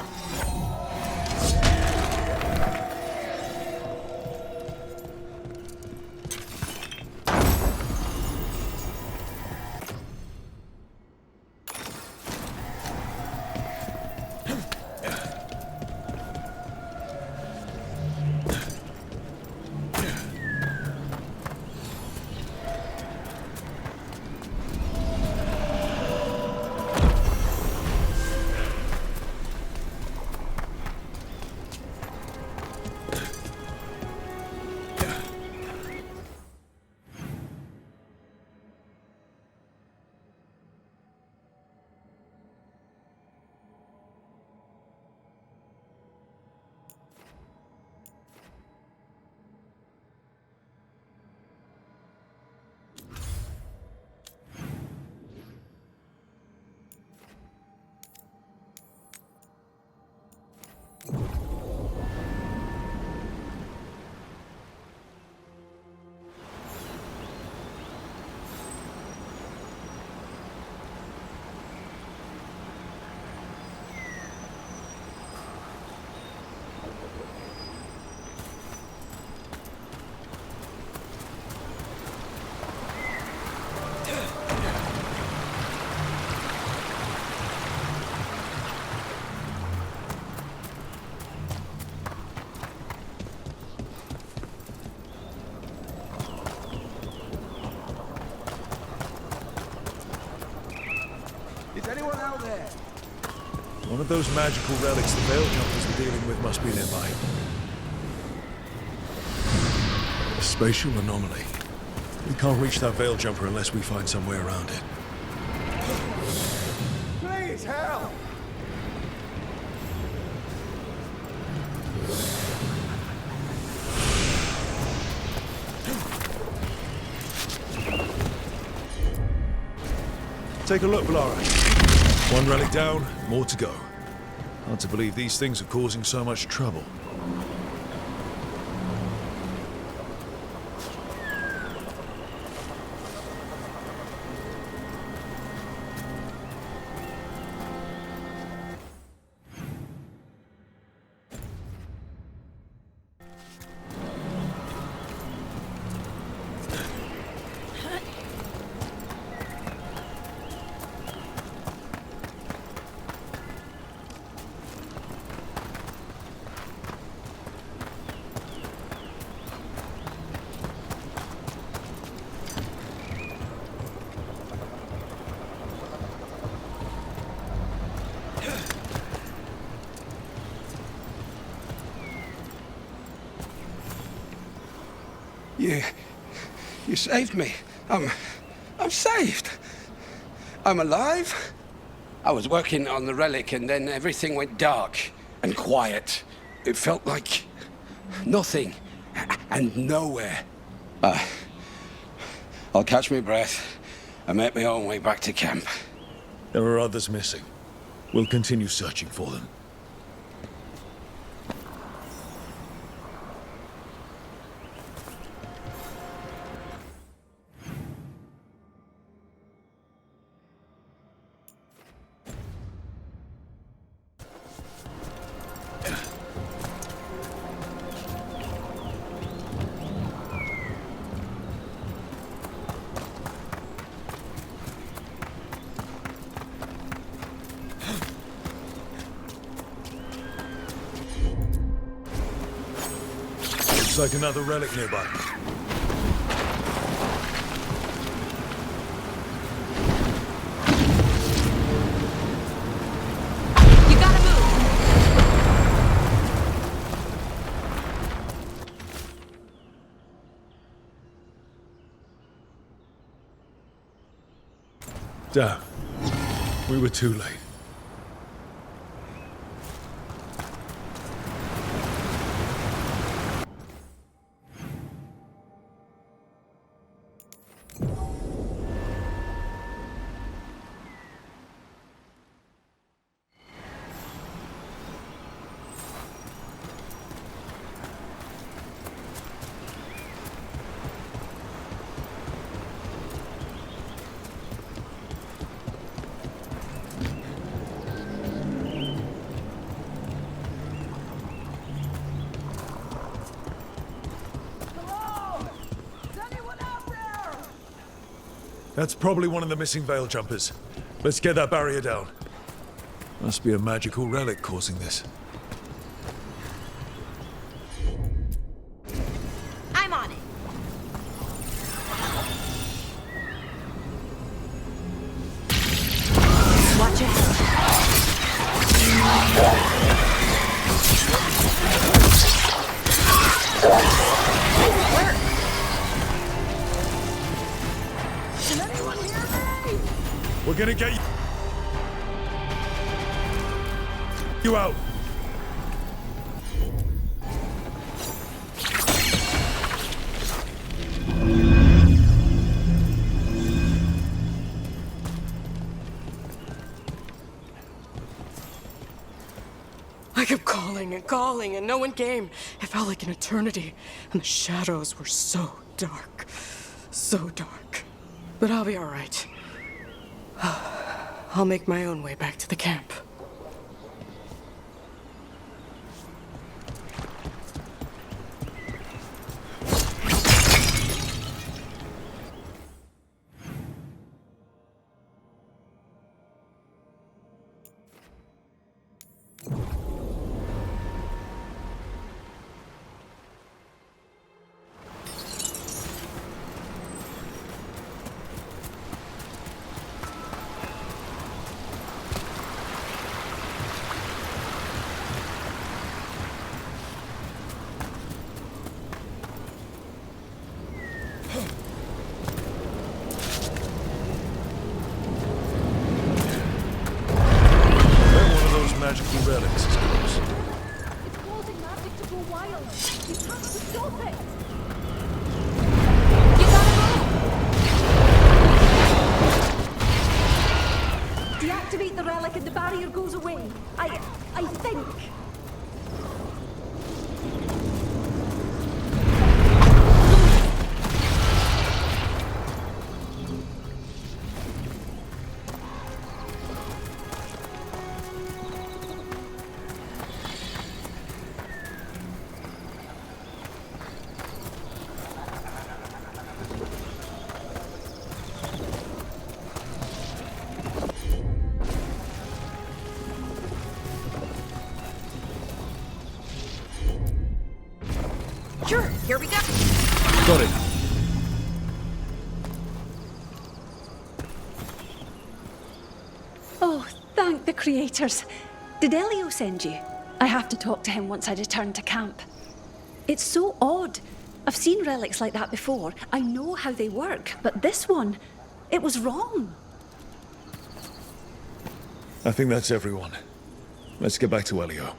One of those magical relics the Veiljumpers were dealing with must be nearby. A spatial anomaly. We can't reach that Veiljumper unless we find some way around it. Please, help! Take a look, Lara. One relic down, more to go. Hard to believe these things are causing so much trouble. You saved me. I'm saved. I'm alive. I was working on the relic and then everything went dark and quiet. It felt like nothing and nowhere. I'll catch my breath and make my own way back to camp. There are others missing. We'll continue searching for them. Looks like another relic nearby. You gotta move! Damn. We were too late. That's probably one of the missing veil jumpers. Let's get that barrier down. Must be a magical relic causing this. I'm on it. Watch it. We're gonna get you out. I kept calling and no one came. It felt like an eternity, and the shadows were so dark. So dark. But I'll be all right. I'll make my own way back to the camp. Magical relics is close. It's causing magic to go wild. You have to stop it. You gotta go. Deactivate the relic and the barrier goes away. I think. Sure, here we go. Got it. Oh, thank the creators. Did Elio send you? I have to talk to him once I return to camp. It's so odd. I've seen relics like that before. I know how they work, but this one, it was wrong. I think that's everyone. Let's get back to Elio.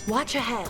Watch ahead.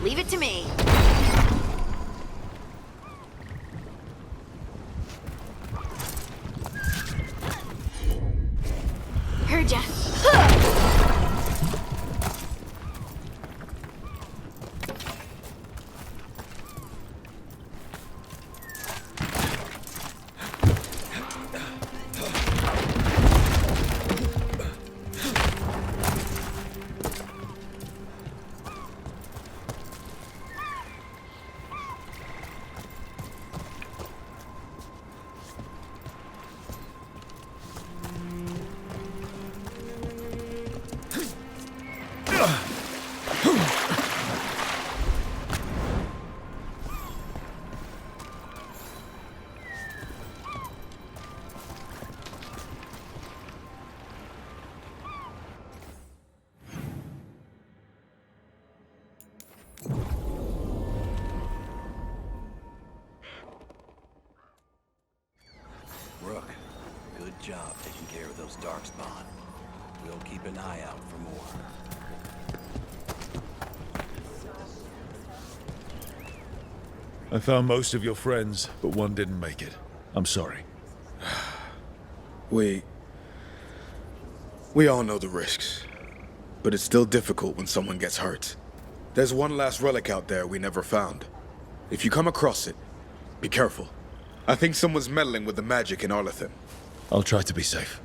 Leave it to me. Heard ya. Rook, good job taking care of those darkspawn. We'll keep an eye out for more. I found most of your friends, but one didn't make it. I'm sorry. We all know the risks, but it's still difficult when someone gets hurt. There's one last relic out there we never found. If you come across it, be careful. I think someone's meddling with the magic in Arlethan. I'll try to be safe.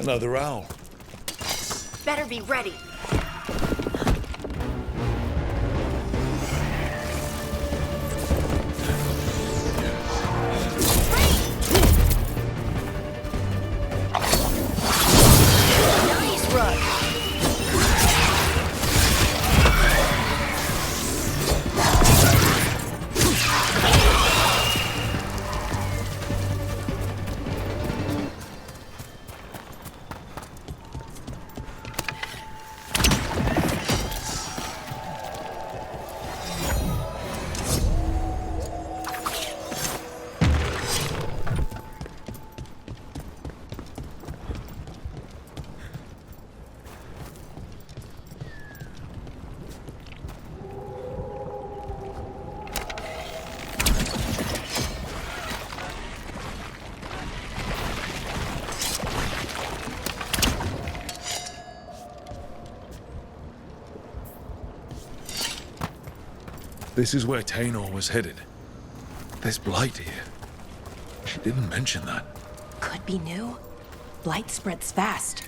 Another owl. better be ready. Nice rug. This is where Tainor was headed. There's blight here. She didn't mention that. Could be new. Blight spreads fast.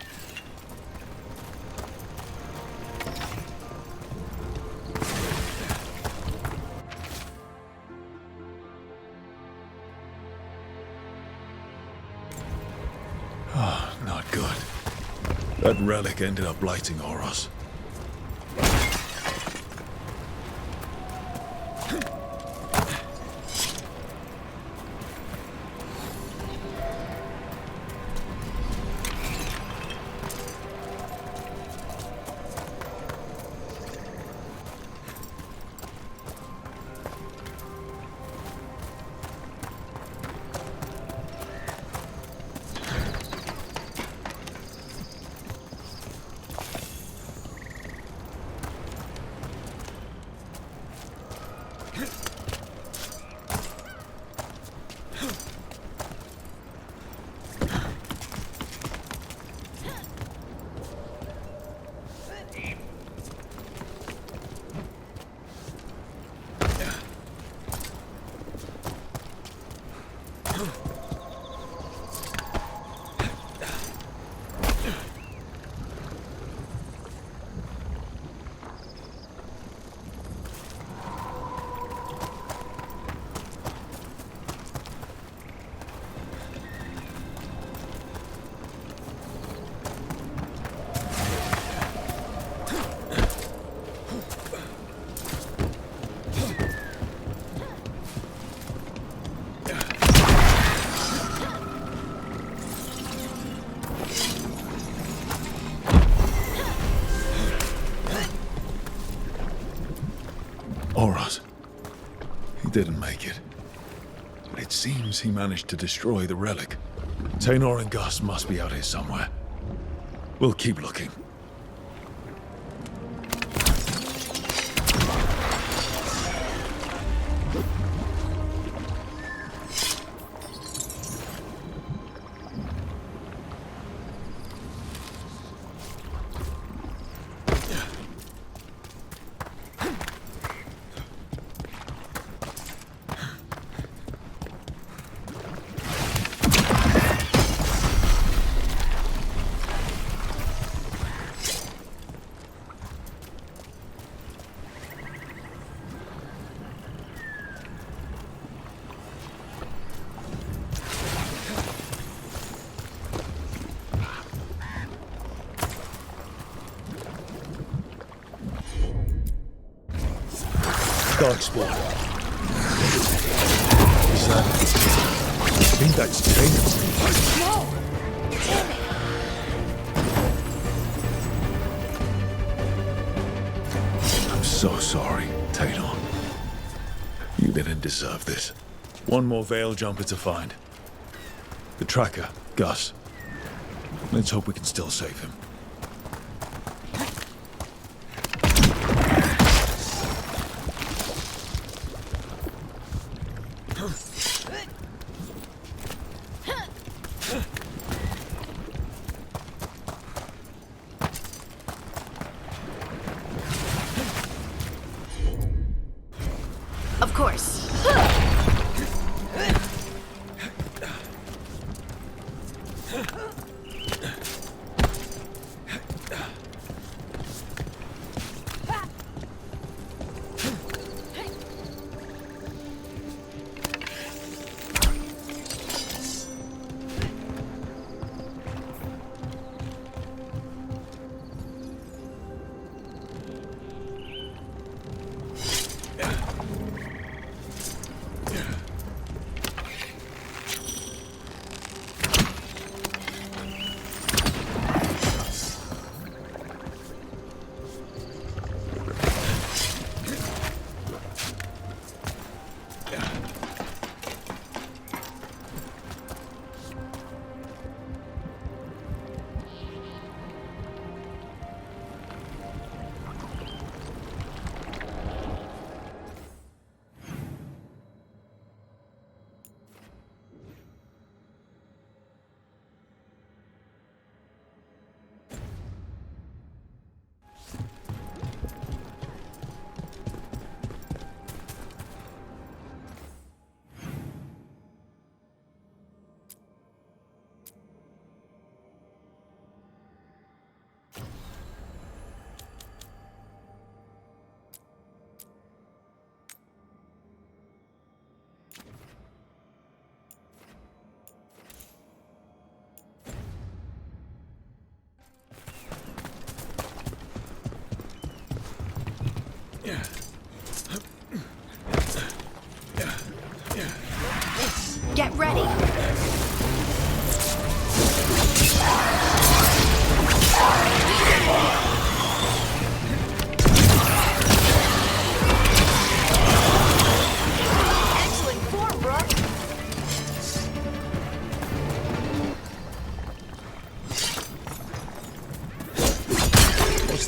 Oh, not good. That relic ended up blighting Oros. Oros. He didn't make it. But it seems he managed to destroy the relic. Tainor and Gus must be out here somewhere. We'll keep looking. Dark spot. Is that... I think that's Tainor. No! Damn it! I'm so sorry, Tainor. You didn't deserve this. One more Veil jumper to find. The tracker, Gus. Let's hope we can still save him. Of course.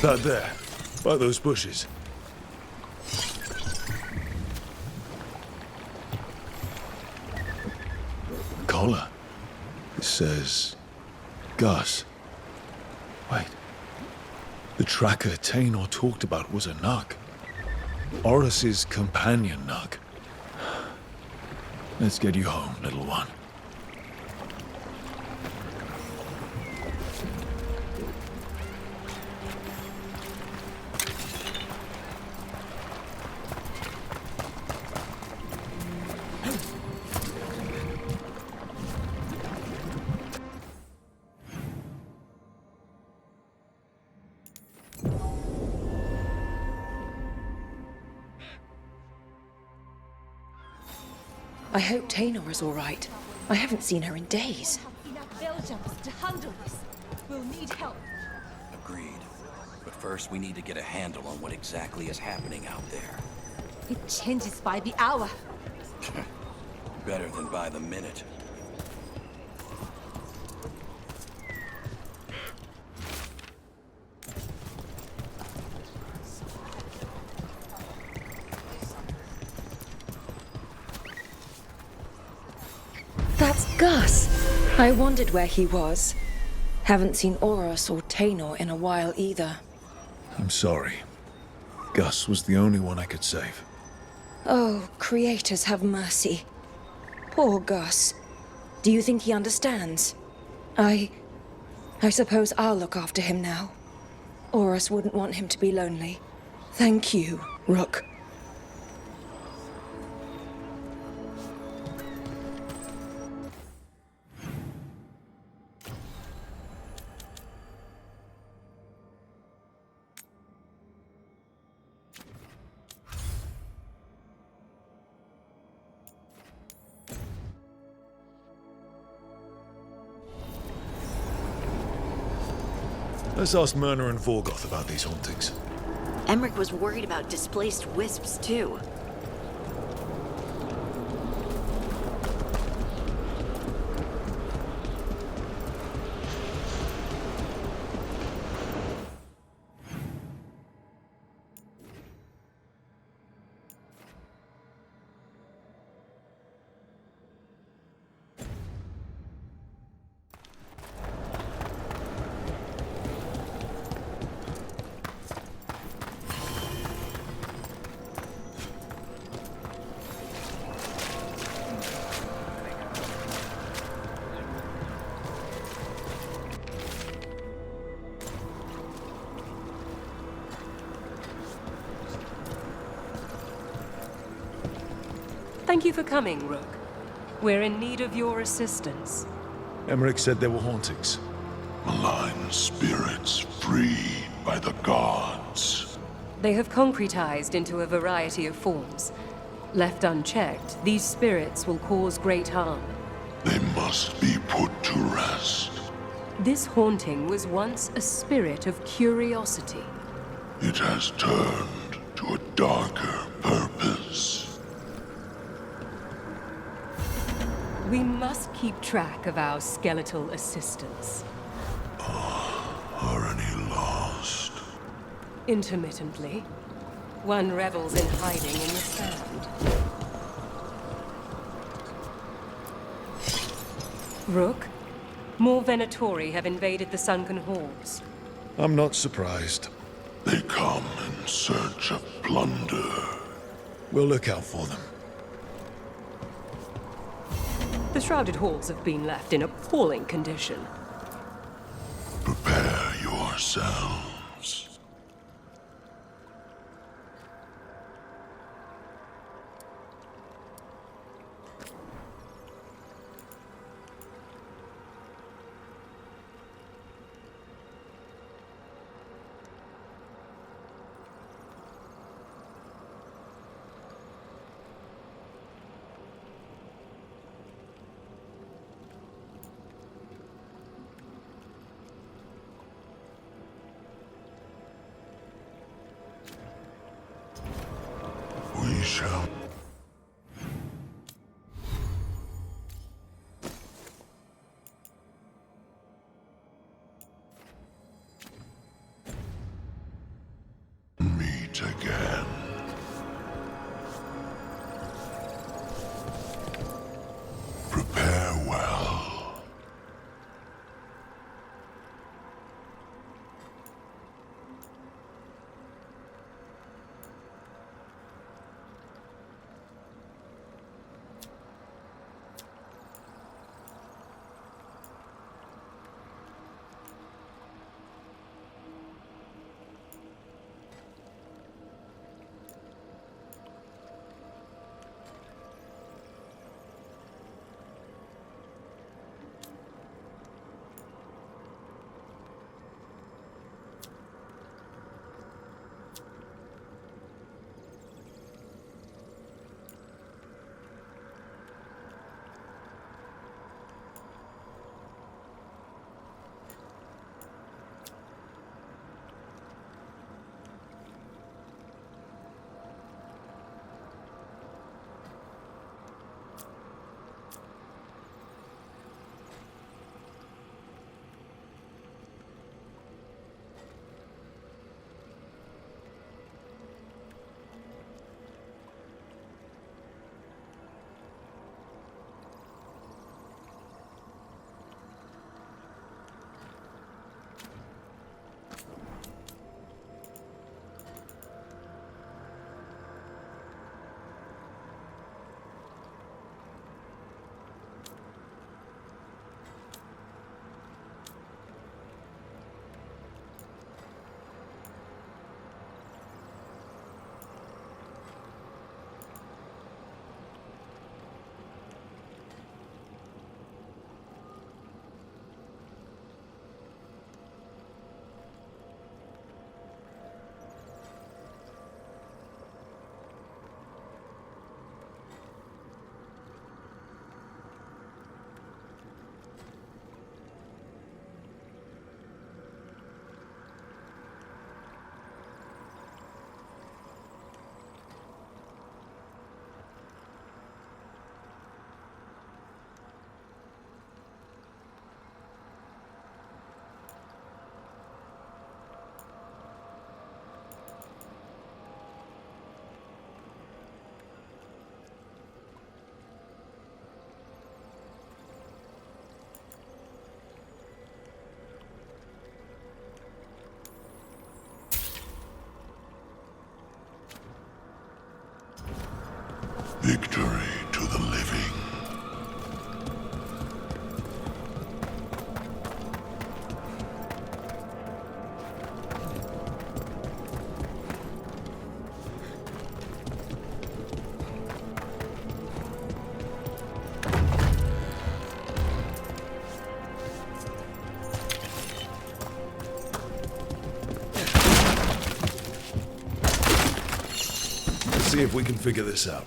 that there? By those bushes? Collar. It says... Gus. Wait. The tracker Tainor talked about was a Nug. Horus's companion Nug. Let's get you home, little one. I hope Tainor is all right. I haven't seen her in days. Enough Veiljumpers to handle this. We'll need help. Agreed. But first, we need to get a handle on what exactly is happening out there. It changes by the hour. Better than by the minute. That's Gus! I wondered where he was. Haven't seen Horus or Tainor in a while either. I'm sorry. Gus was the only one I could save. Oh, creators have mercy. Poor Gus. Do you think he understands? I suppose I'll look after him now. Horus wouldn't want him to be lonely. Thank you, Rook. Let's ask Myrna and Vorgoth about these hauntings. Emmerich was worried about displaced wisps, too. Thank you for coming, Rook. We're in need of your assistance. Emmerich said there were hauntings. Malign spirits freed by the gods. They have concretized into a variety of forms. Left unchecked, these spirits will cause great harm. They must be put to rest. This haunting was once a spirit of curiosity. It has turned to a darker purpose. We must keep track of our skeletal assistants. Are any lost? Intermittently. One revels in hiding in the sand. Rook, more Venatori have invaded the sunken halls. I'm not surprised. They come in search of plunder. We'll look out for them. The shrouded halls have been left in appalling condition. Prepare yourselves. We shall. Victory to the living. Let's see if we can figure this out.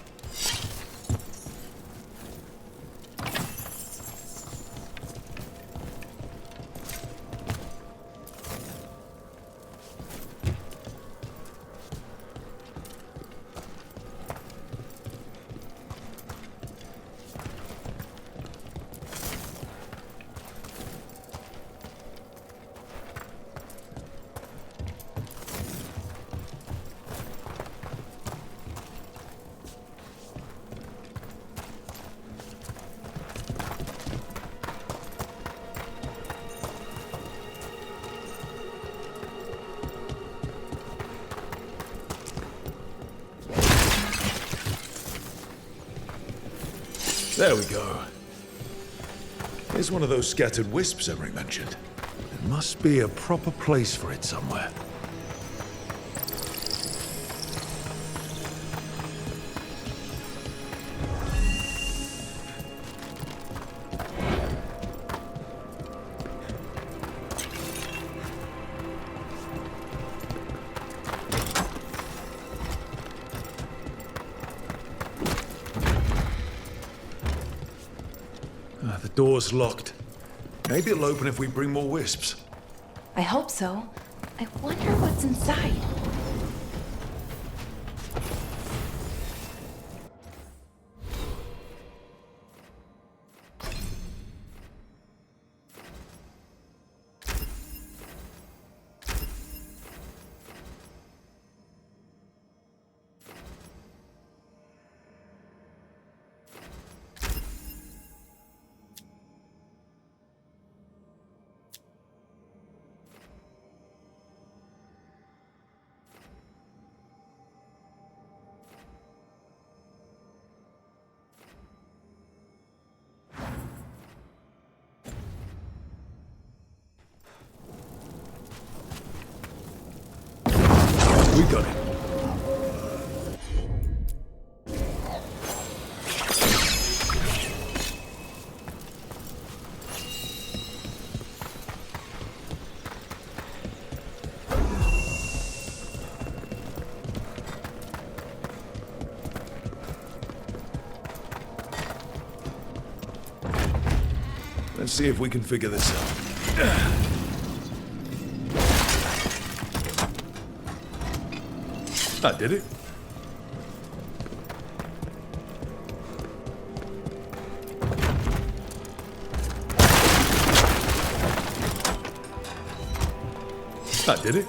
There we go. Here's one of those scattered wisps Emmerich mentioned. There must be a proper place for it somewhere. The door's locked. Maybe it'll open if we bring more wisps. I hope so. I wonder what's inside. We got it. Let's see if we can figure this out. That did it. That did it.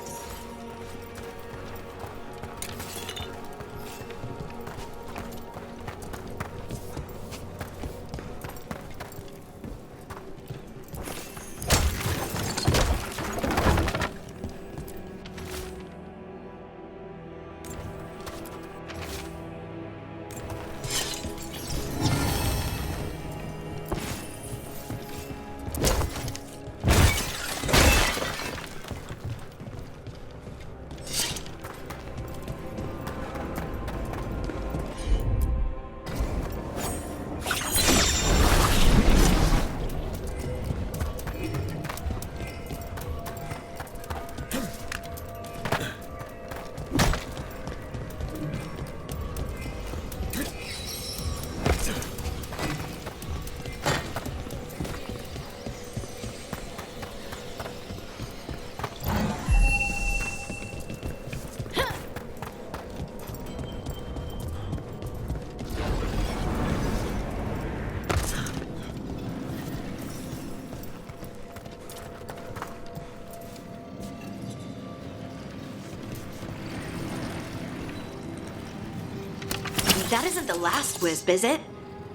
That isn't the last wisp, is it?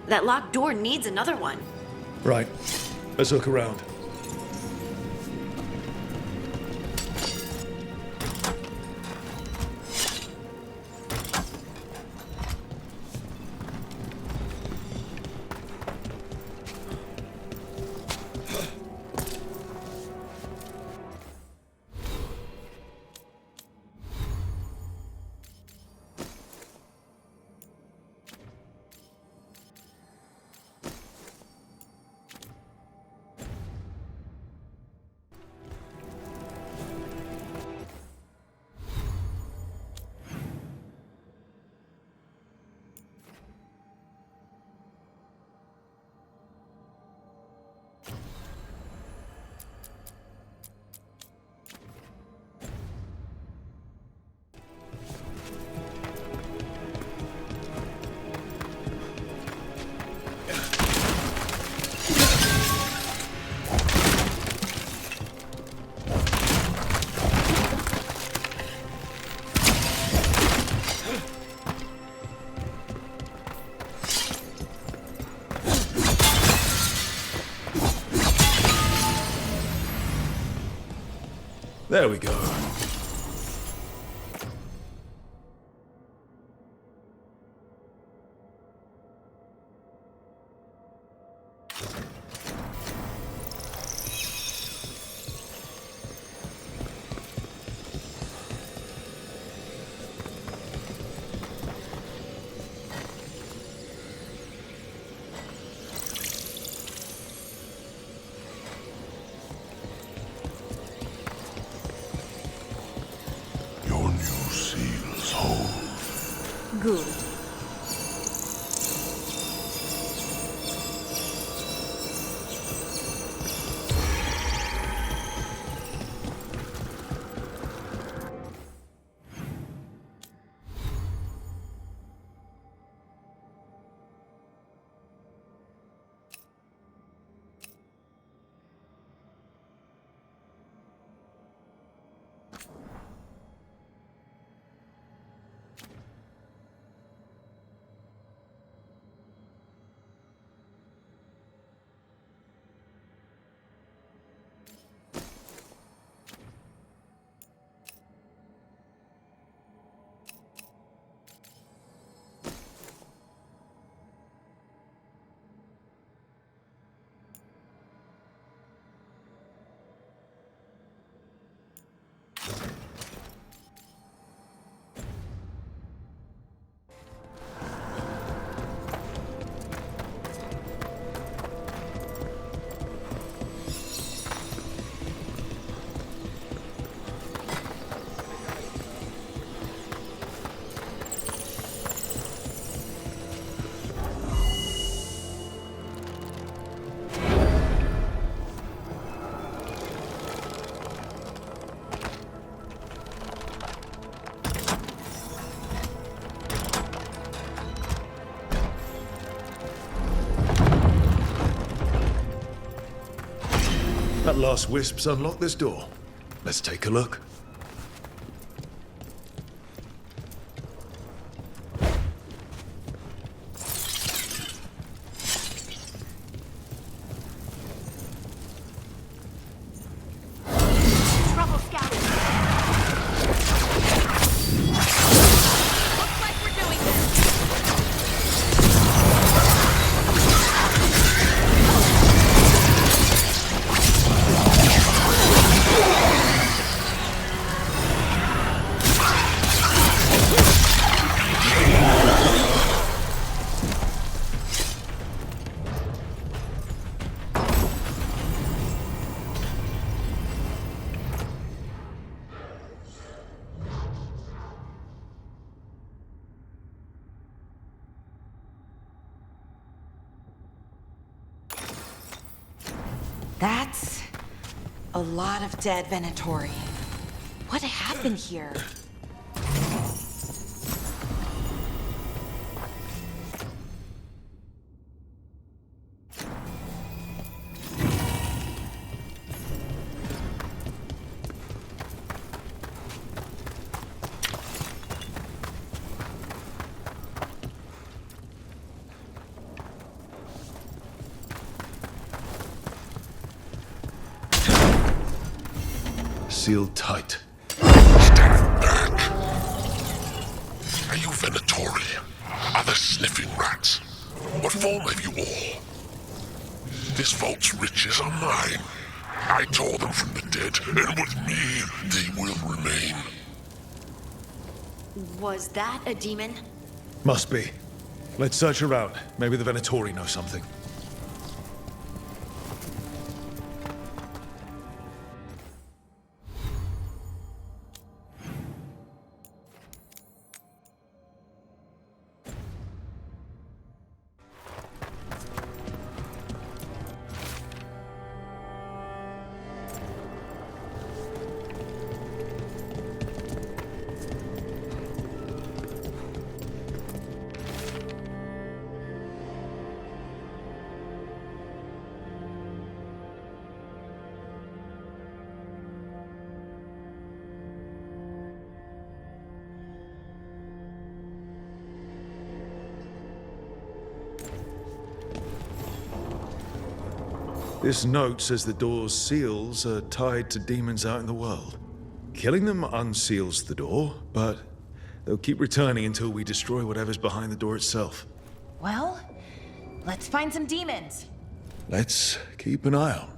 That locked door needs another one. Right. Let's look around. There we go. Your new seals hold. Good. That last wisp's unlocked this door. Let's take a look. Trouble scouting. Looks like we're doing this. That's a lot of dead Venatori. What happened here? Sealed tight. Stand back. Are you Venatori? Are there sniffing rats? What form have you all? This vault's riches are mine. I tore them from the dead, and with me, they will remain. Was that a demon? Must be. Let's search around. Maybe the Venatori know something. This note says the door's seals are tied to demons out in the world. Killing them unseals the door, but they'll keep returning until we destroy whatever's behind the door itself. Well, let's find some demons. Let's keep an eye out.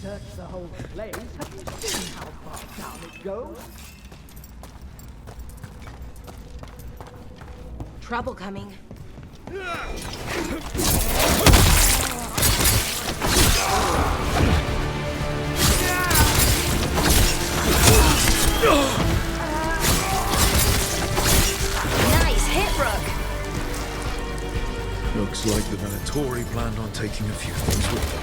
Search the whole place. Have you seen how far down it goes? Trouble coming. Nice hit, Rook. Looks like the Venatori planned on taking a few things with them.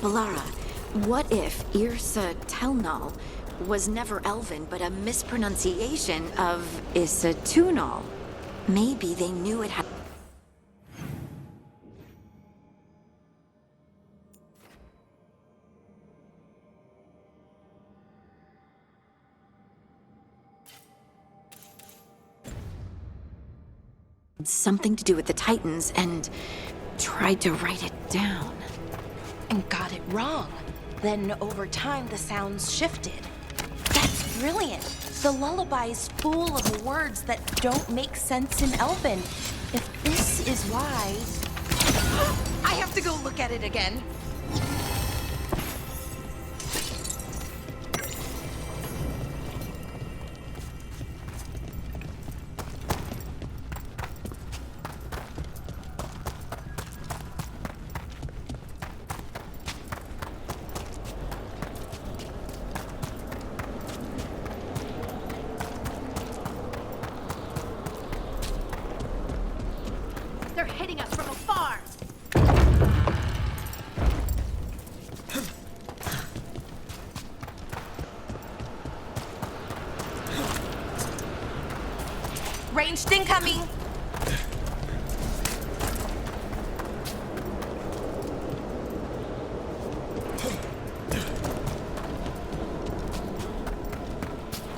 Balara, what if Irsa Telnal was never Elven, but a mispronunciation of Isatunal? Maybe they knew it had... something to do with the Titans and tried to write it down. And got it wrong. Then over time, the sounds shifted. That's brilliant. The lullaby's full of words that don't make sense in Elven. If this is why... I have to go look at it again. They're hitting us from afar! Ranged incoming!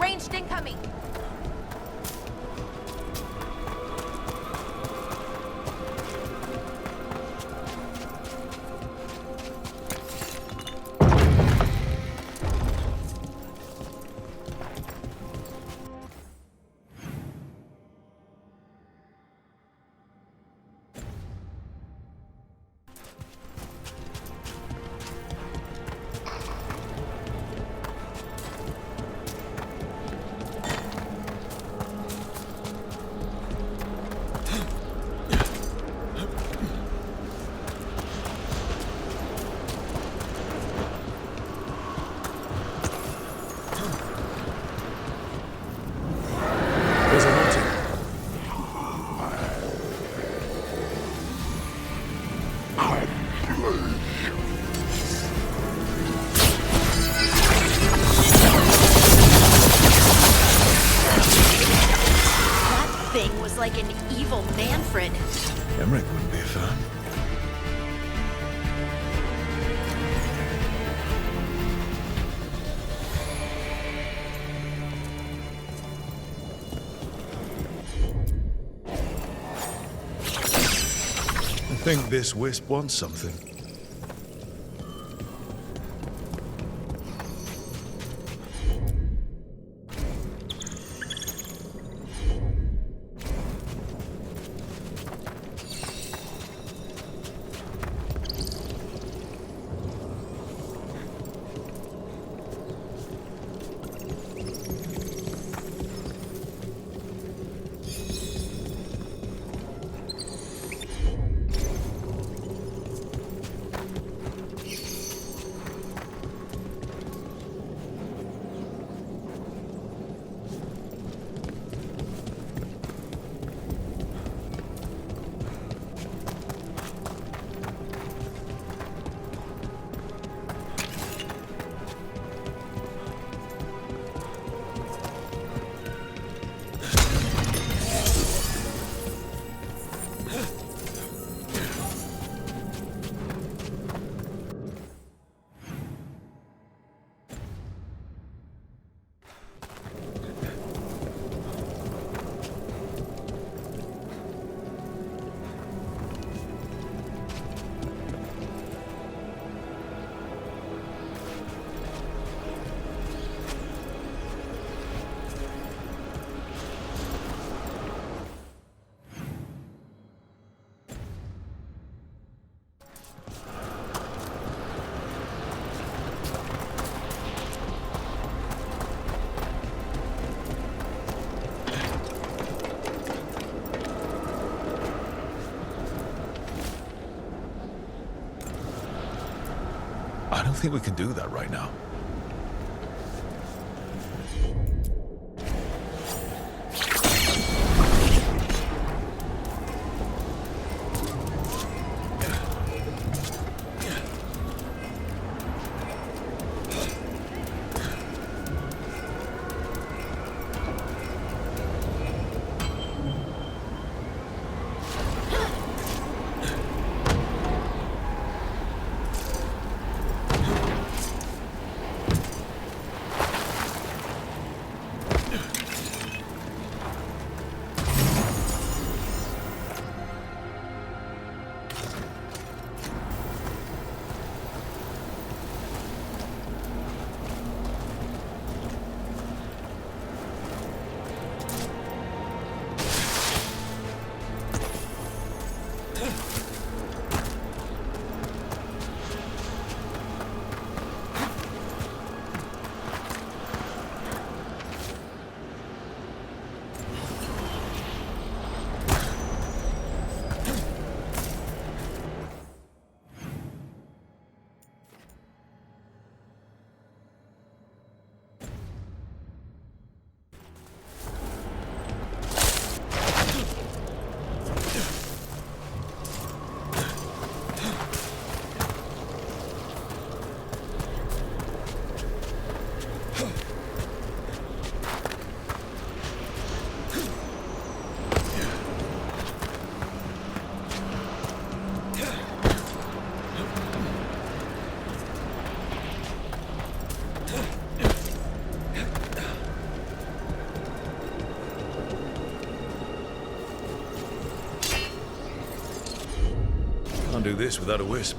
Ranged incoming! There's a haunting. That thing was like an evil Manfred. Emmerich wouldn't be a fan. I think this wisp wants something. I don't think we can do that right now. Can't do this without a wisp.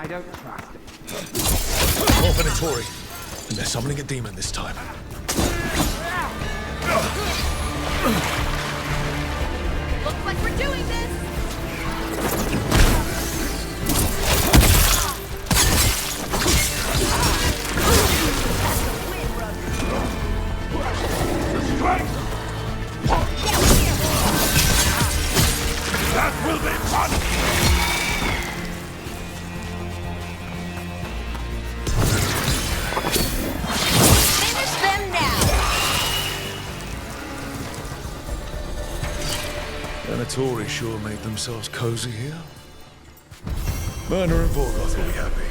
I don't trust it. More Venatori, and they're summoning a demon this time. Looks like we're doing this! The strength! That will be fun! Finish them now! Venatori sure made themselves cozy here. Myrna and Veilguard will be happy.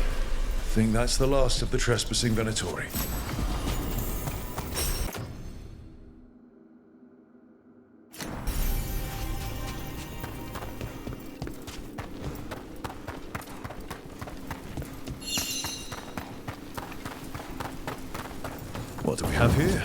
Think that's the last of the trespassing Venatori. What do we have here?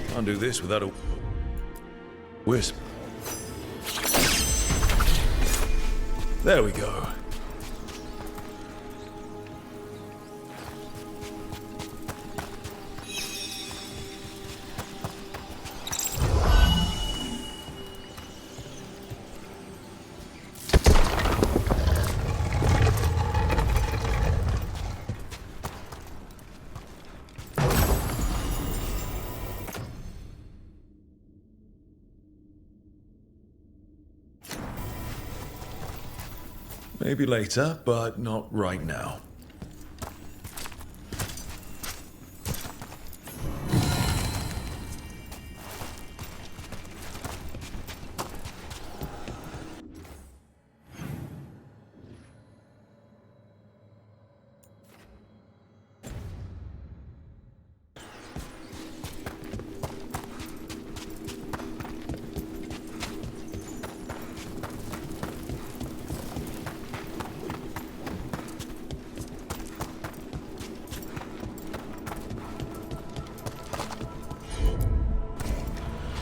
Can't do this without a wisp. There we go. Maybe later, but not right now.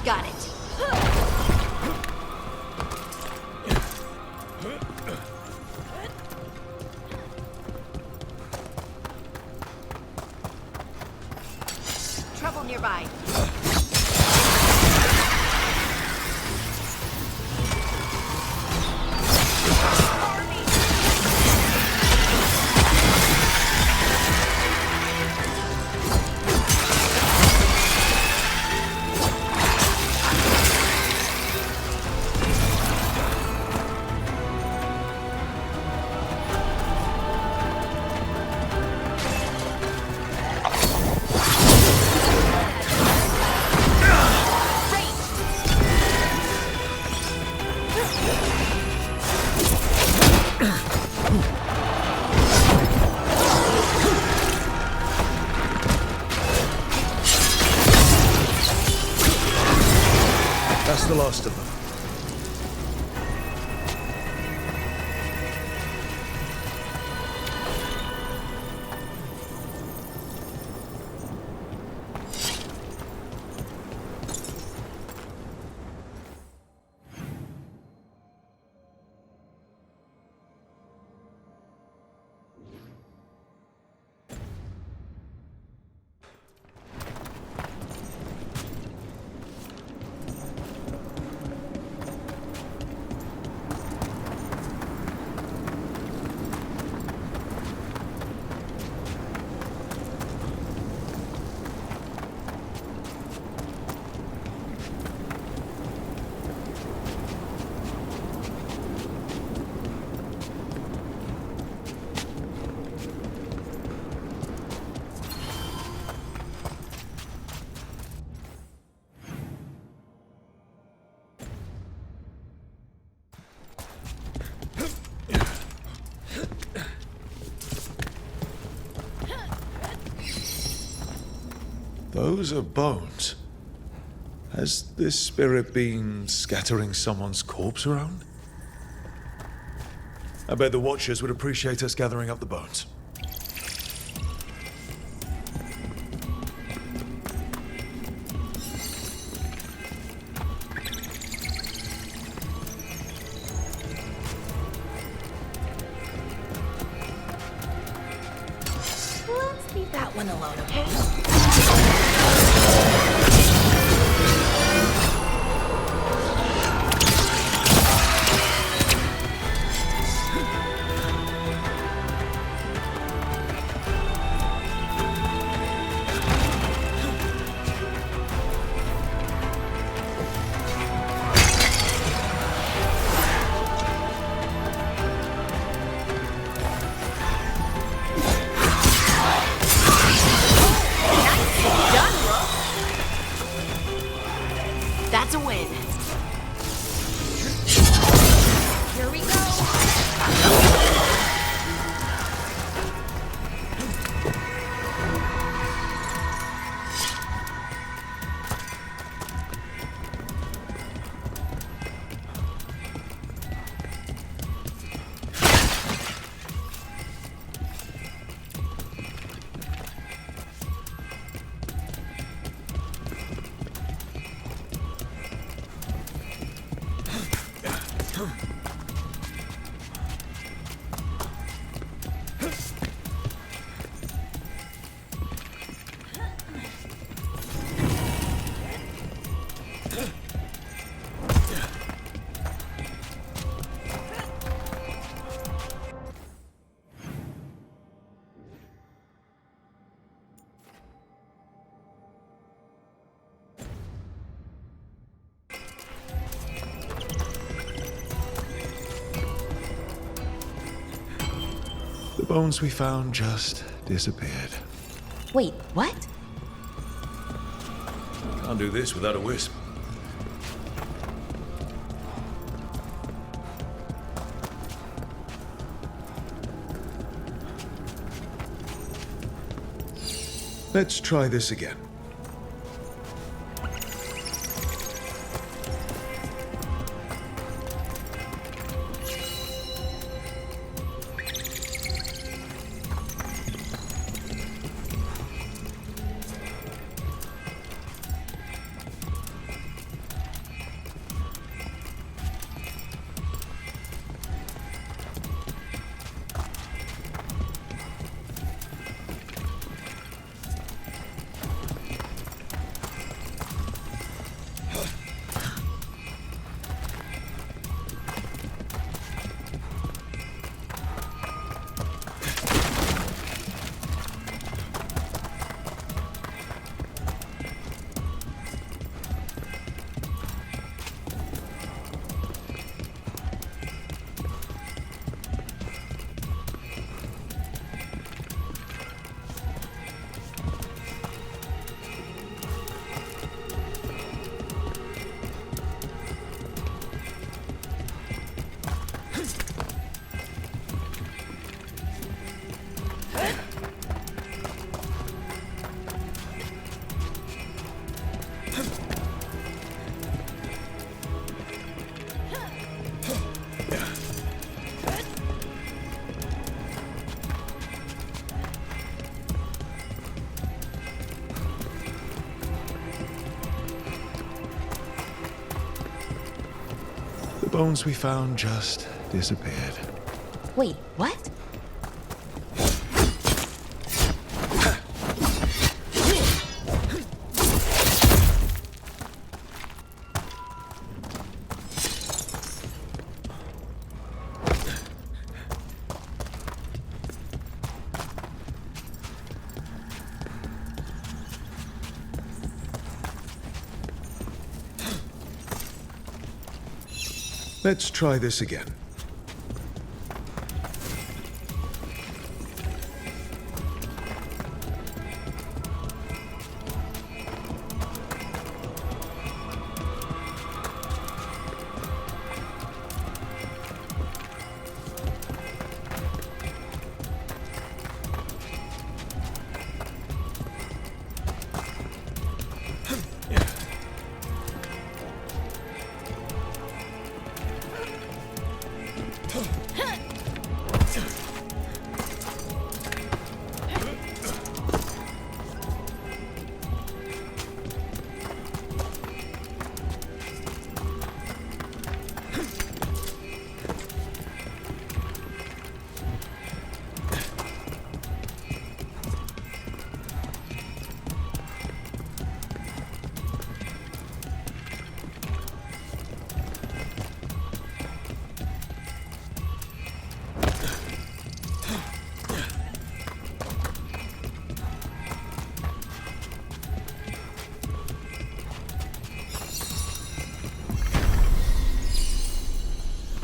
Got it. Trouble nearby. That's the last of them. Those are bones. Has this spirit been scattering someone's corpse around? I bet the Watchers would appreciate us gathering up the bones. Let's leave that one alone, okay? That's a win. Here we go. The bones we found just disappeared. Wait, what? Can't do this without a wisp. Let's try this again. The bones we found just disappeared. Wait, what? Let's try this again.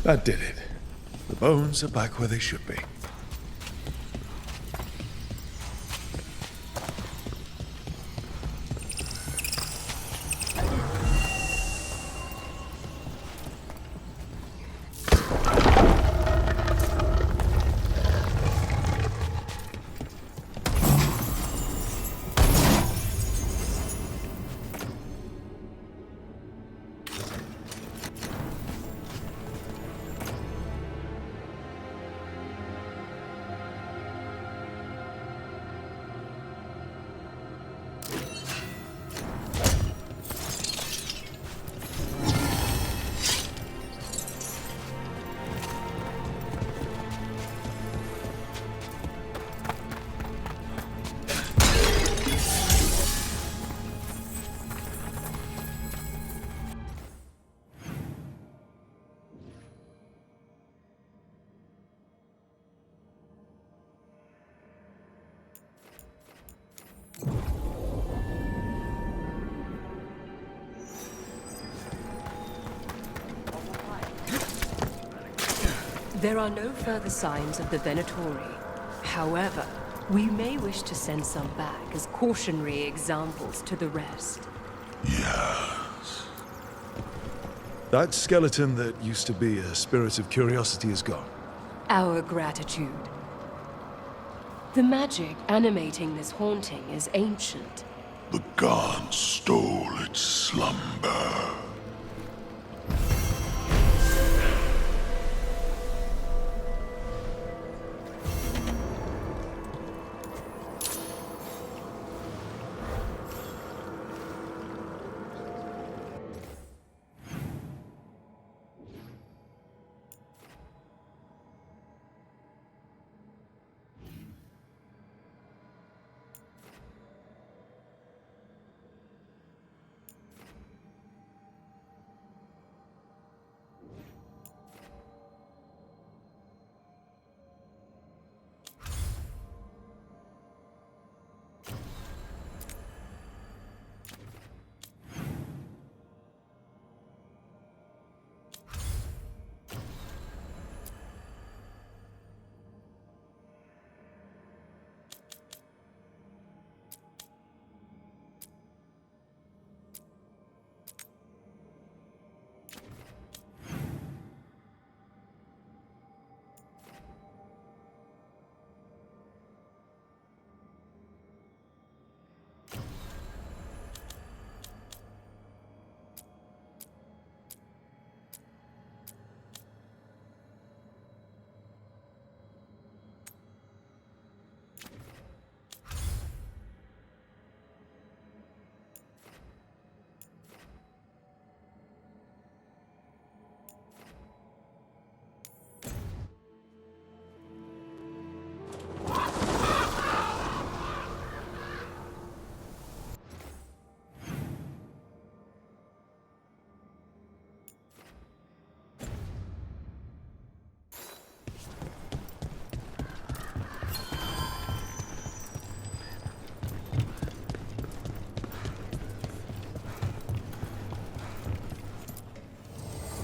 That did it. The bones are back where they should be. There are no further signs of the Venatori. However, we may wish to send some back as cautionary examples to the rest. Yes. That skeleton that used to be a spirit of curiosity is gone. Our gratitude. The magic animating this haunting is ancient. The gods stole its slumber.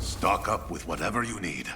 Stock up with whatever you need.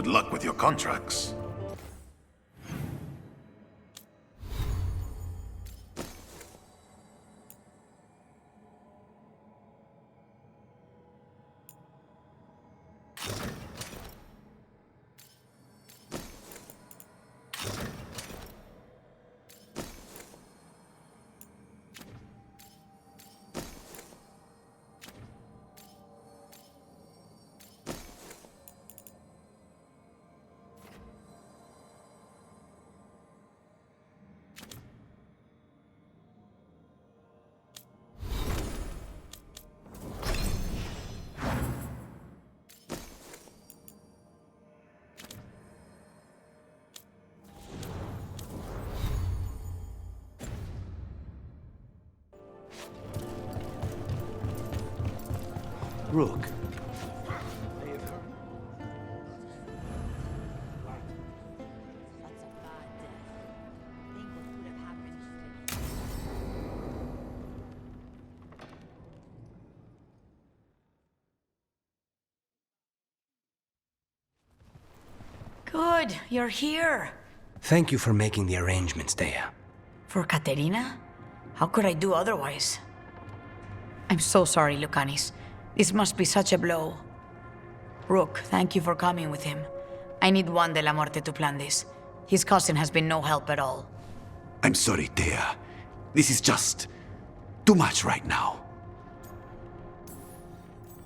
Good luck with your contracts. Rook. Good, you're here. Thank you for making the arrangements, Dea. For Katerina? How could I do otherwise? I'm so sorry, Lucanis. This must be such a blow. Rook, thank you for coming with him. I need Juan de la Muerte to plan this. His cousin has been no help at all. I'm sorry, Dea. This is just too much right now.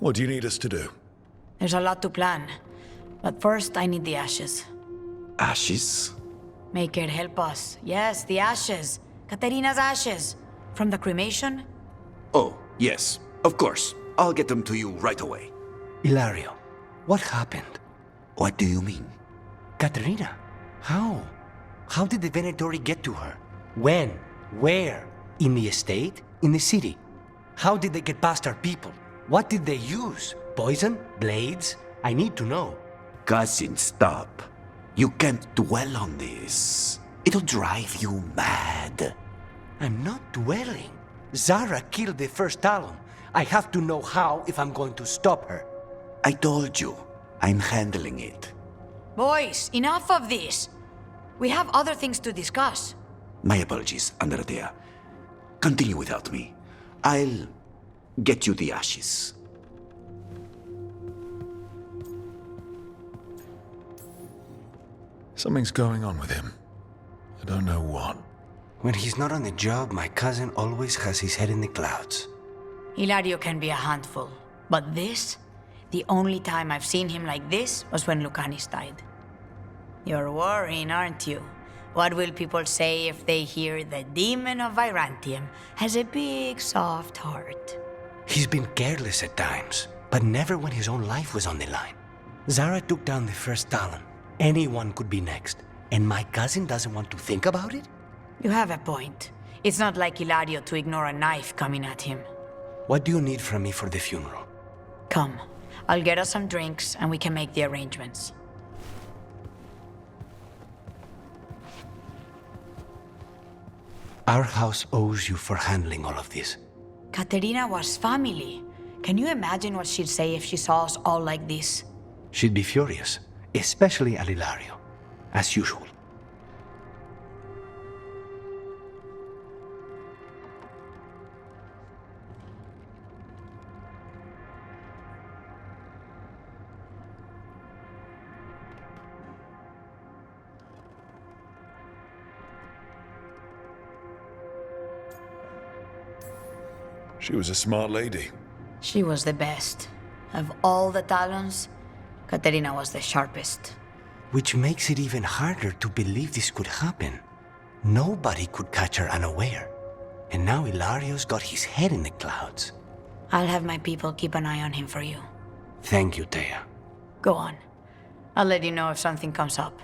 What do you need us to do? There's a lot to plan. But first, I need the ashes. Ashes? Make it help us. Yes, the ashes. Katerina's ashes. From the cremation? Oh, yes, of course. I'll get them to you right away. Ilario, what happened? What do you mean? Katerina, how? How did the Venatori get to her? When? Where? In the estate? In the city? How did they get past our people? What did they use? Poison? Blades? I need to know. Cousin, stop. You can't dwell on this. It'll drive you mad. I'm not dwelling. Zara killed the first Talon. I have to know how if I'm going to stop her. I told you, I'm handling it. Boys, enough of this. We have other things to discuss. My apologies, Andradea. Continue without me. I'll get you the ashes. Something's going on with him. I don't know what. When he's not on the job, my cousin always has his head in the clouds. Hilario can be a handful. But this? The only time I've seen him like this was when Lucanis died. You're worrying, aren't you? What will people say if they hear the demon of Virantium has a big, soft heart? He's been careless at times, but never when his own life was on the line. Zara took down the first Talon. Anyone could be next, and my cousin doesn't want to think about it? You have a point. It's not like Hilario to ignore a knife coming at him. What do you need from me for the funeral? Come. I'll get us some drinks, and we can make the arrangements. Our house owes you for handling all of this. Katerina was family. Can you imagine what she'd say if she saw us all like this? She'd be furious, especially at Hilario, as usual. She was a smart lady. She was the best. Of all the Talons, Katerina was the sharpest. Which makes it even harder to believe this could happen. Nobody could catch her unaware. And now Hilario's got his head in the clouds. I'll have my people keep an eye on him for you. Thank you, Dea. Go on. I'll let you know if something comes up.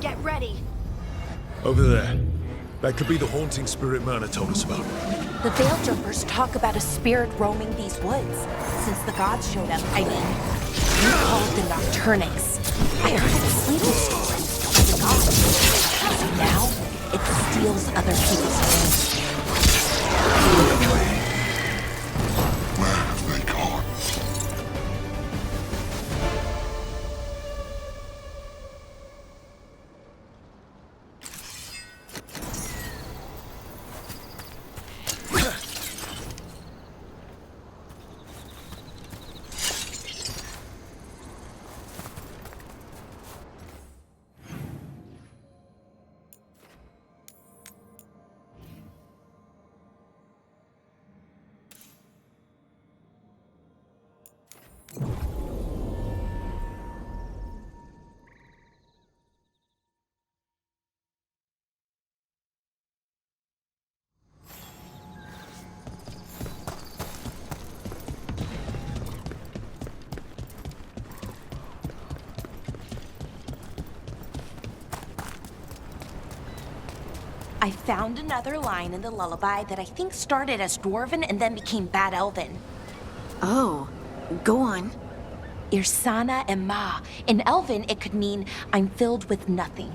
get ready. Over there. That could be the haunting spirit Myrna told us about. The Veil Jumpers talk about a spirit roaming these woods. Since the gods showed up, I mean, they're called the Nocturnix. I heard it was sleeping stolen by the gods. So now, it steals other people's dreams. Which way? Where have they gone? I found another line in the lullaby that I think started as Dwarven and then became Bad Elven. Oh, go on. Irsana Emma. In Elven, it could mean I'm filled with nothing.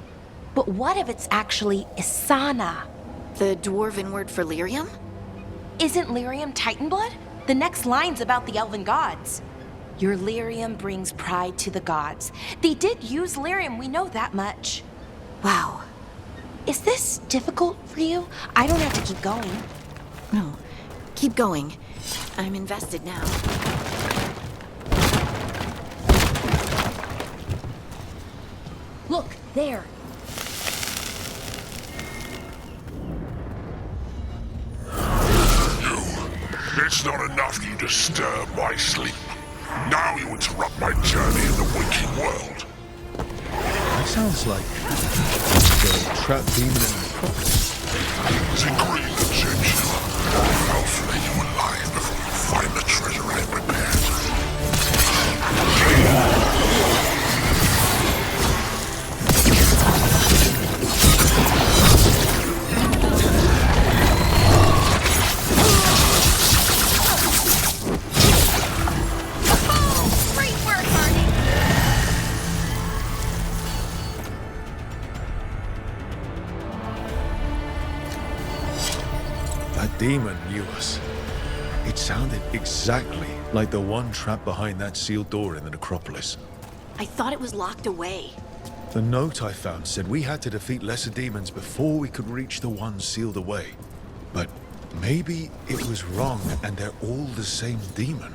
But what if it's actually Isana? The Dwarven word for lyrium? Isn't lyrium Titan blood? The next line's about the Elven gods. Your lyrium brings pride to the gods. They did use lyrium, we know that much. Wow. Is this difficult for you? I don't have to keep going. No, keep going. I'm invested now. Look, there. It's not enough you disturb my sleep. Now you interrupt my journey in the waking world. That sounds like the trapped demon in the Acropolis. The green objection. I'll flay you alive before you find the treasure I have prepared. Demon knew us. It sounded exactly like the one trapped behind that sealed door in the necropolis. I thought it was locked away. The note I found said we had to defeat lesser demons before we could reach the one sealed away. But maybe it was wrong and they're all the same demon.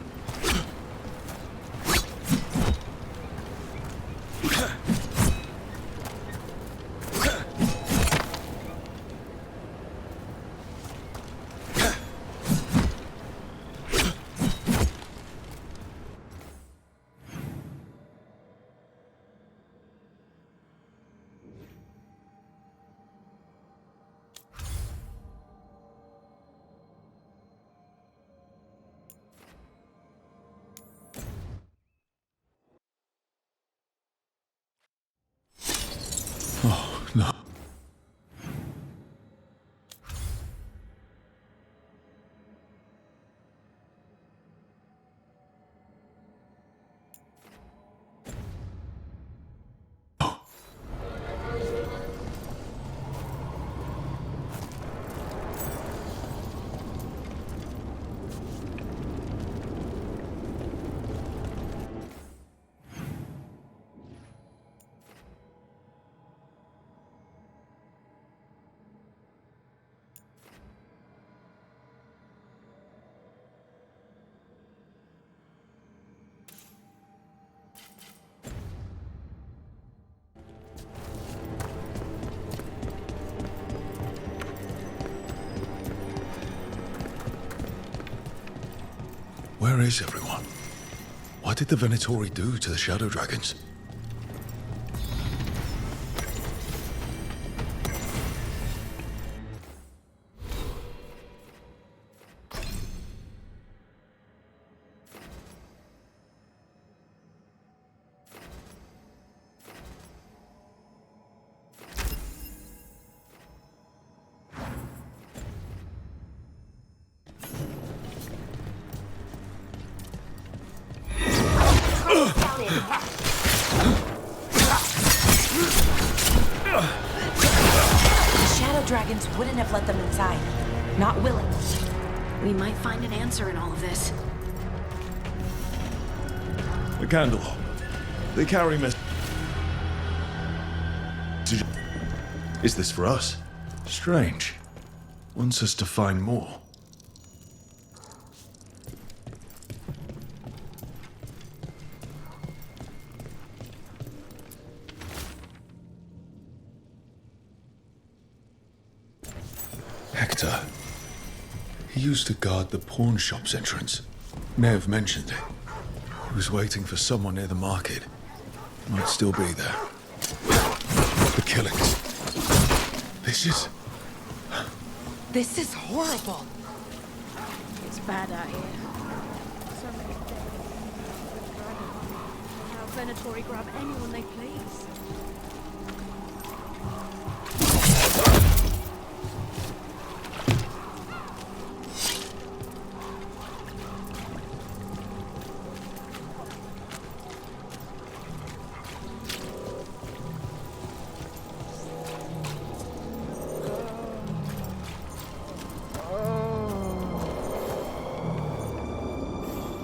Oh, no. Where is everyone? What did the Venatori do to the Shadow Dragons? The Shadow Dragons wouldn't have let them inside. Not willingly. We might find an answer in all of this. The candle. They carry messages. Is this for us? Strange. Wants us to find more. Hector. He used to guard the pawn shop's entrance. Nev mentioned it. He was waiting for someone near the market. Might still be there. The killings. This is horrible. It's bad out here. So many things. How Venatori grab anyone they please.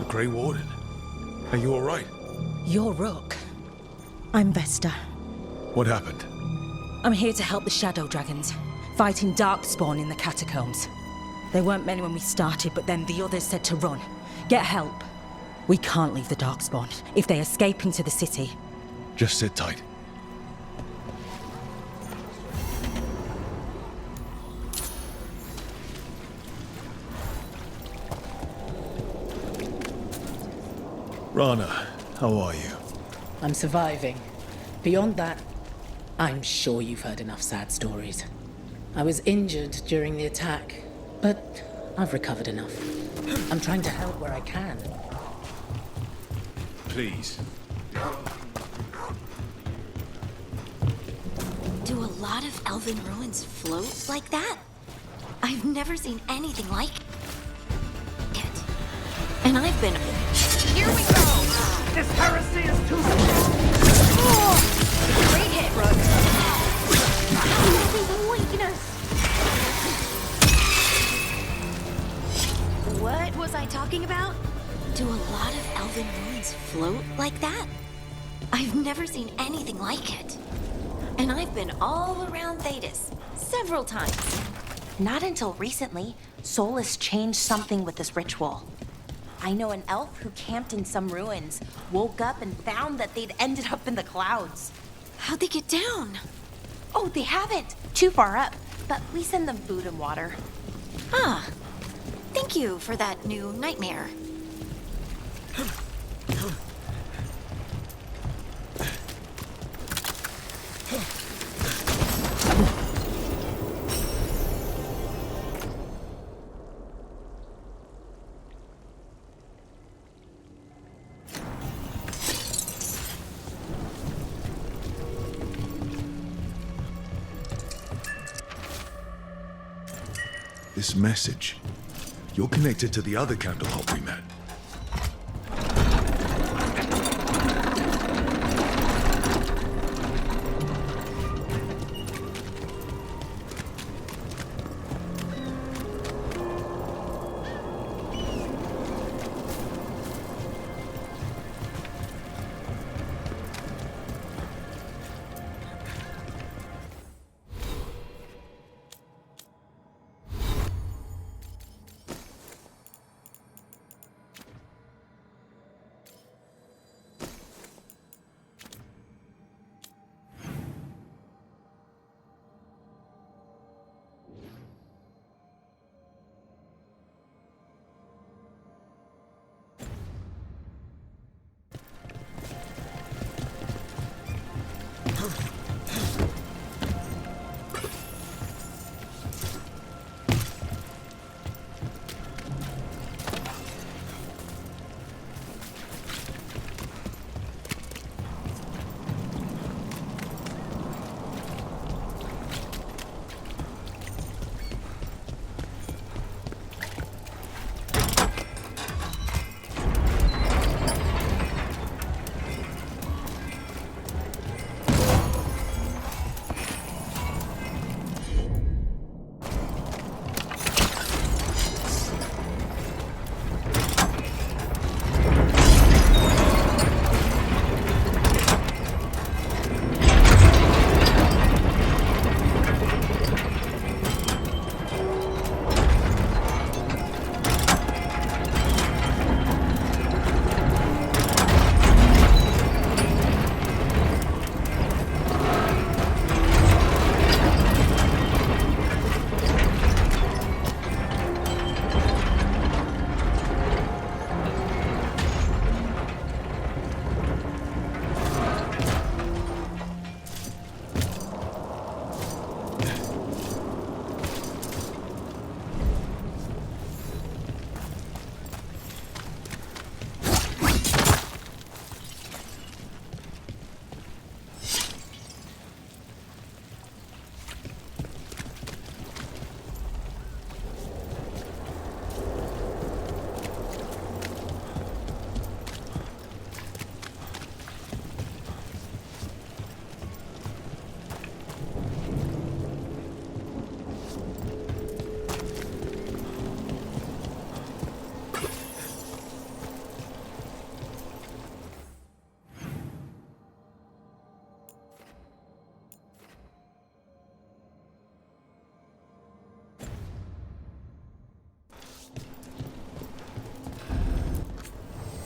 Grey Warden. Are you all right? You're Rook. I'm Vesta. What happened? I'm here to help the Shadow Dragons, fighting Darkspawn in the catacombs. There weren't many when we started, but then the others said to run. Get help. We can't leave the Darkspawn if they escape into the city. Just sit tight. Rana, how are you? I'm surviving. Beyond that, I'm sure you've heard enough sad stories. I was injured during the attack, but I've recovered enough. I'm trying to help where I can. Please. Do a lot of elven ruins float like that? I've never seen anything like it. And I've been... Here we go! This heresy is too strong! Great hit, Rook. Weakness. What was I talking about? Do a lot of elven ruins float like that? I've never seen anything like it. And I've been all around Thedas several times. Not until recently, Solus changed something with this ritual. I know an elf who camped in some ruins, woke up and found that they'd ended up in the clouds. How'd they get down? Oh, they haven't. Too far up, but we send them food and water. Ah, thank you for that new nightmare. This message. You're connected to the other Candlehop we met.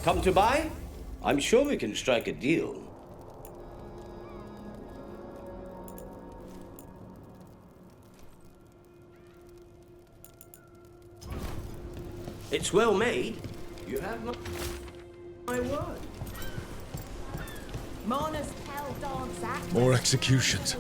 Come to buy? I'm sure we can strike a deal. It's well made. You have my word. Mona's hell dog's act. More executions.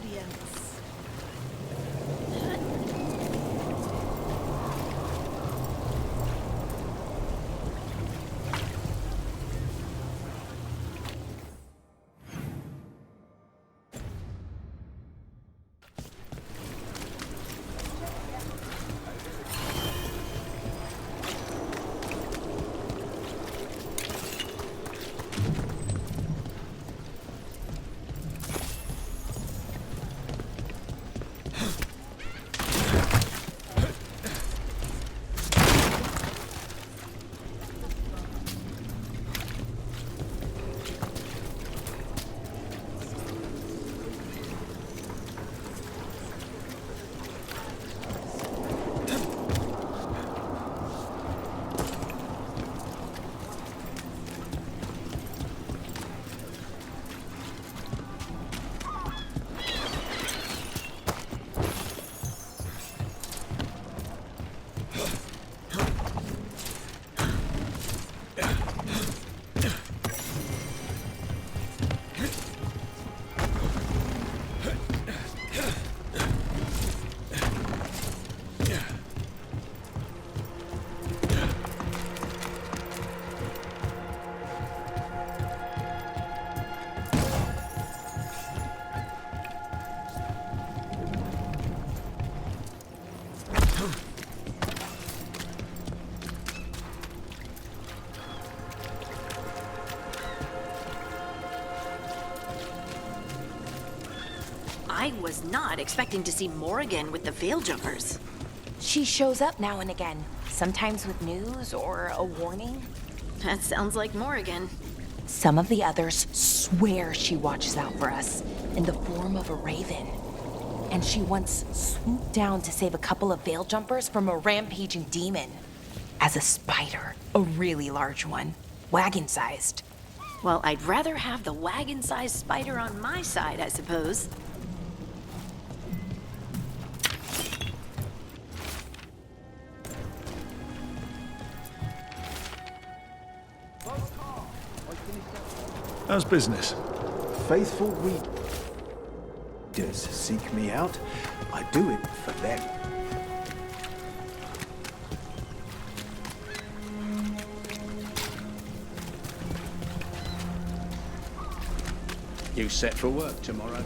I was not expecting to see Morrigan with the Veil Jumpers. She shows up now and again, sometimes with news or a warning. That sounds like Morrigan. Some of the others swear she watches out for us in the form of a raven. And she once swooped down to save a couple of Veil Jumpers from a rampaging demon. As a spider, a really large one, wagon-sized. Well, I'd rather have the wagon-sized spider on my side, I suppose. How's business? Faithful readers seek me out. I do it for them. You set for work tomorrow?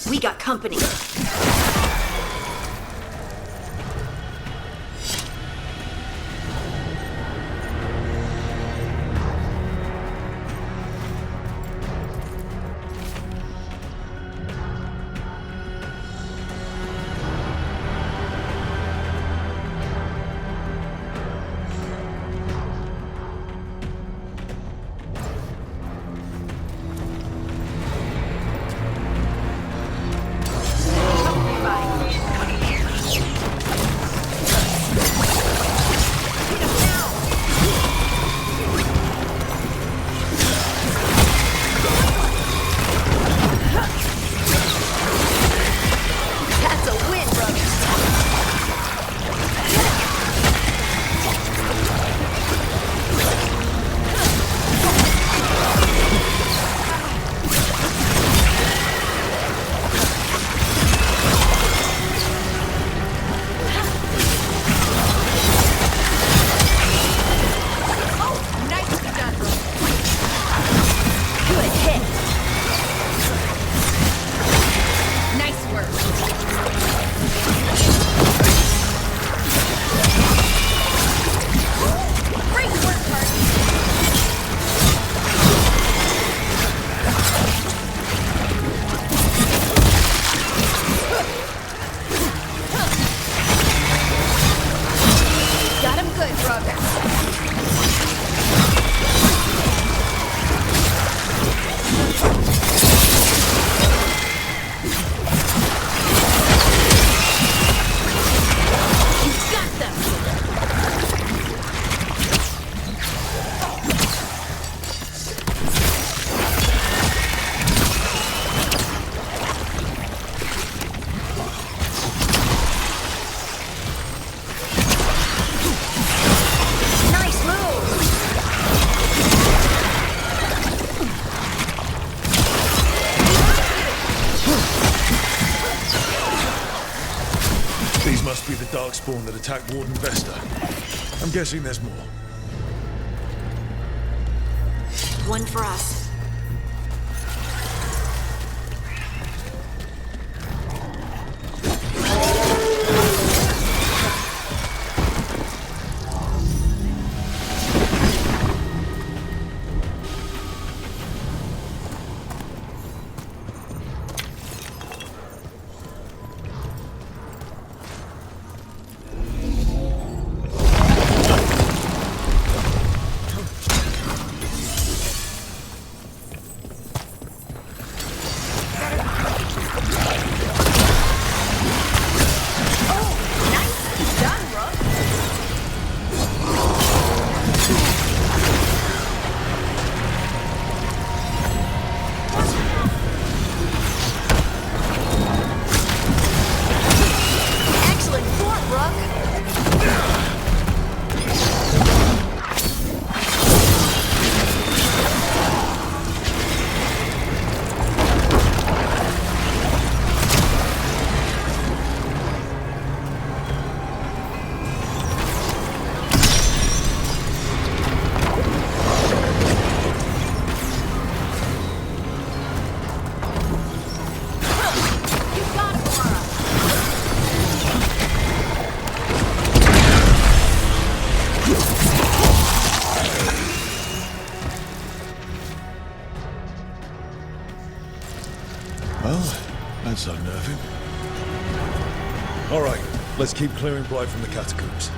We got company. must be the Darkspawn that attacked Warden Vesta. I'm guessing there's more. One for us. Well, that's unnerving. All right, let's keep clearing Blight from the catacombs.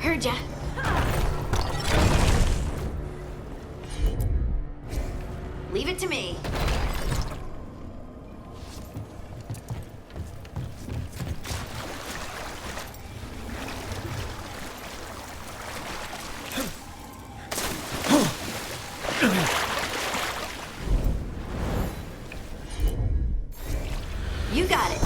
Heard ya. Leave it to me. You got it.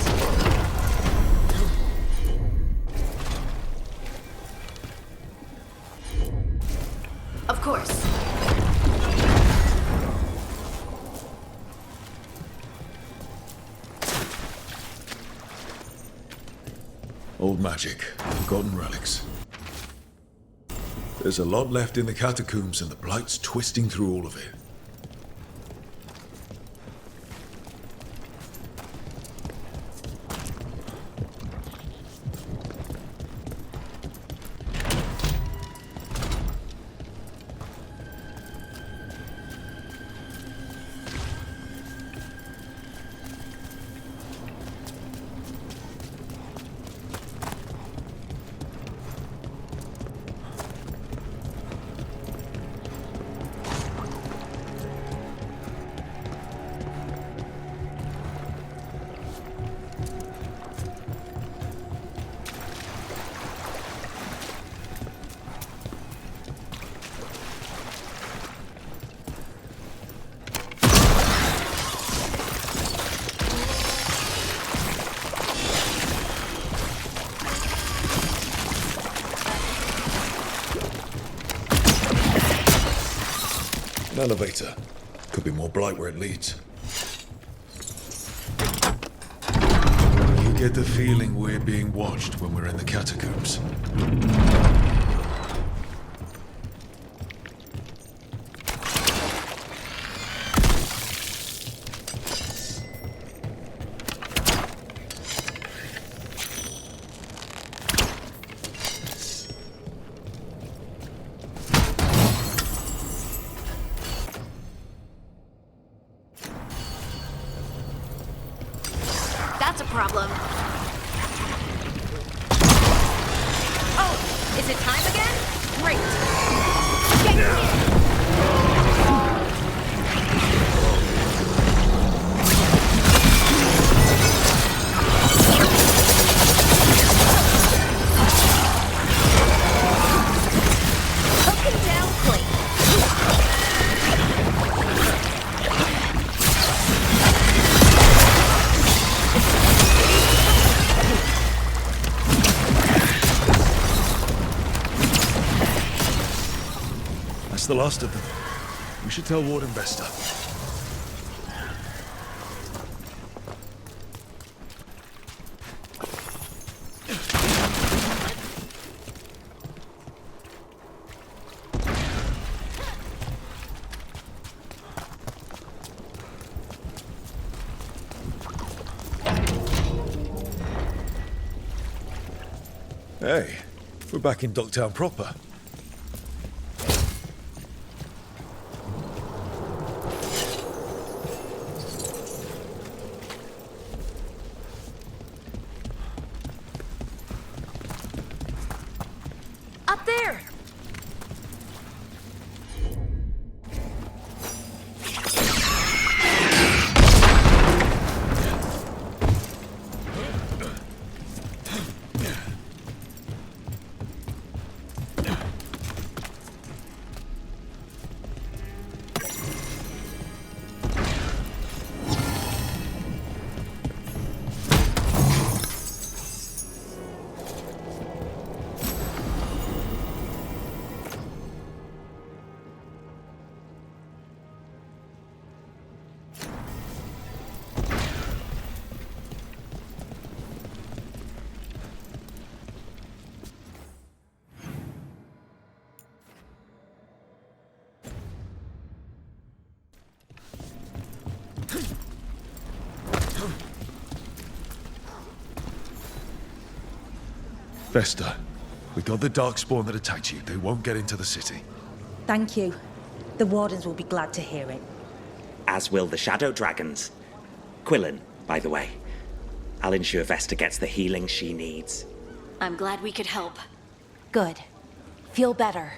Old magic, forgotten relics. There's a lot left in the catacombs and the Blight's twisting through all of it. An elevator. Could be more Blight where it leads. You get the feeling we're being watched when we're in the catacombs. That's a problem. Oh, is it time again? Great. Get clear. Hook him down quick. That's the last of them. We should tell Warden Vesta. Hey, we're back in Docktown proper. Up there! Vesta, we got the Darkspawn that attacked you. They won't get into the city. Thank you. The Wardens will be glad to hear it. As will the Shadow Dragons. Quillen, by the way. I'll ensure Vesta gets the healing she needs. I'm glad we could help. Good. Feel better.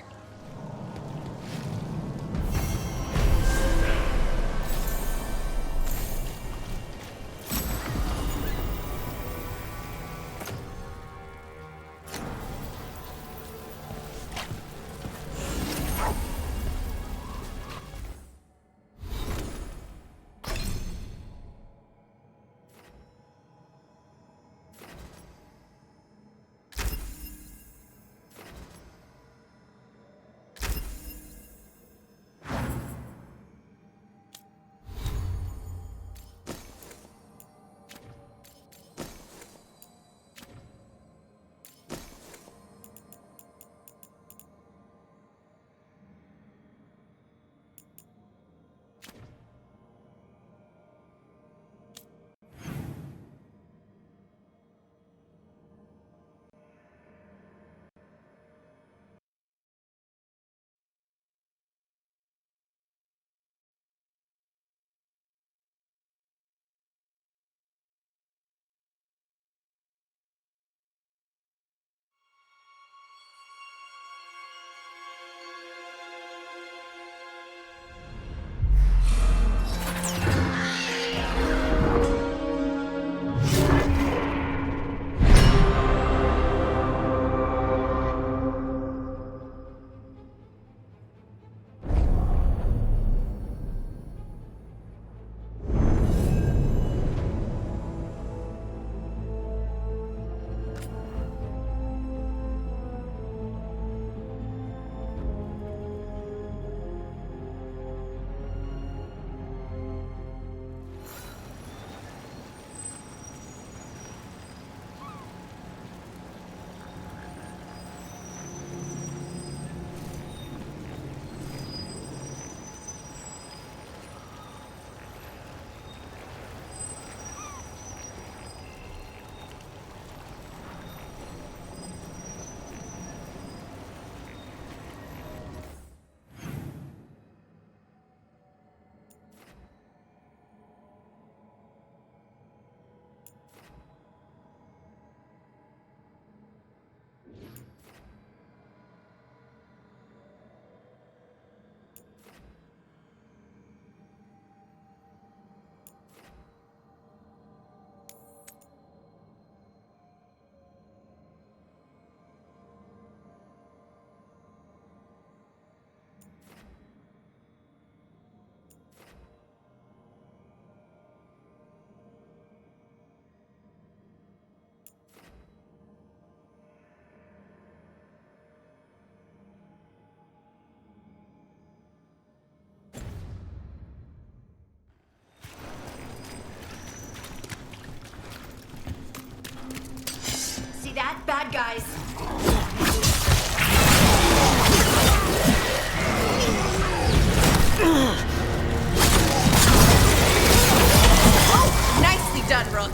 See that? Bad guys. Oh, nicely done, Rook.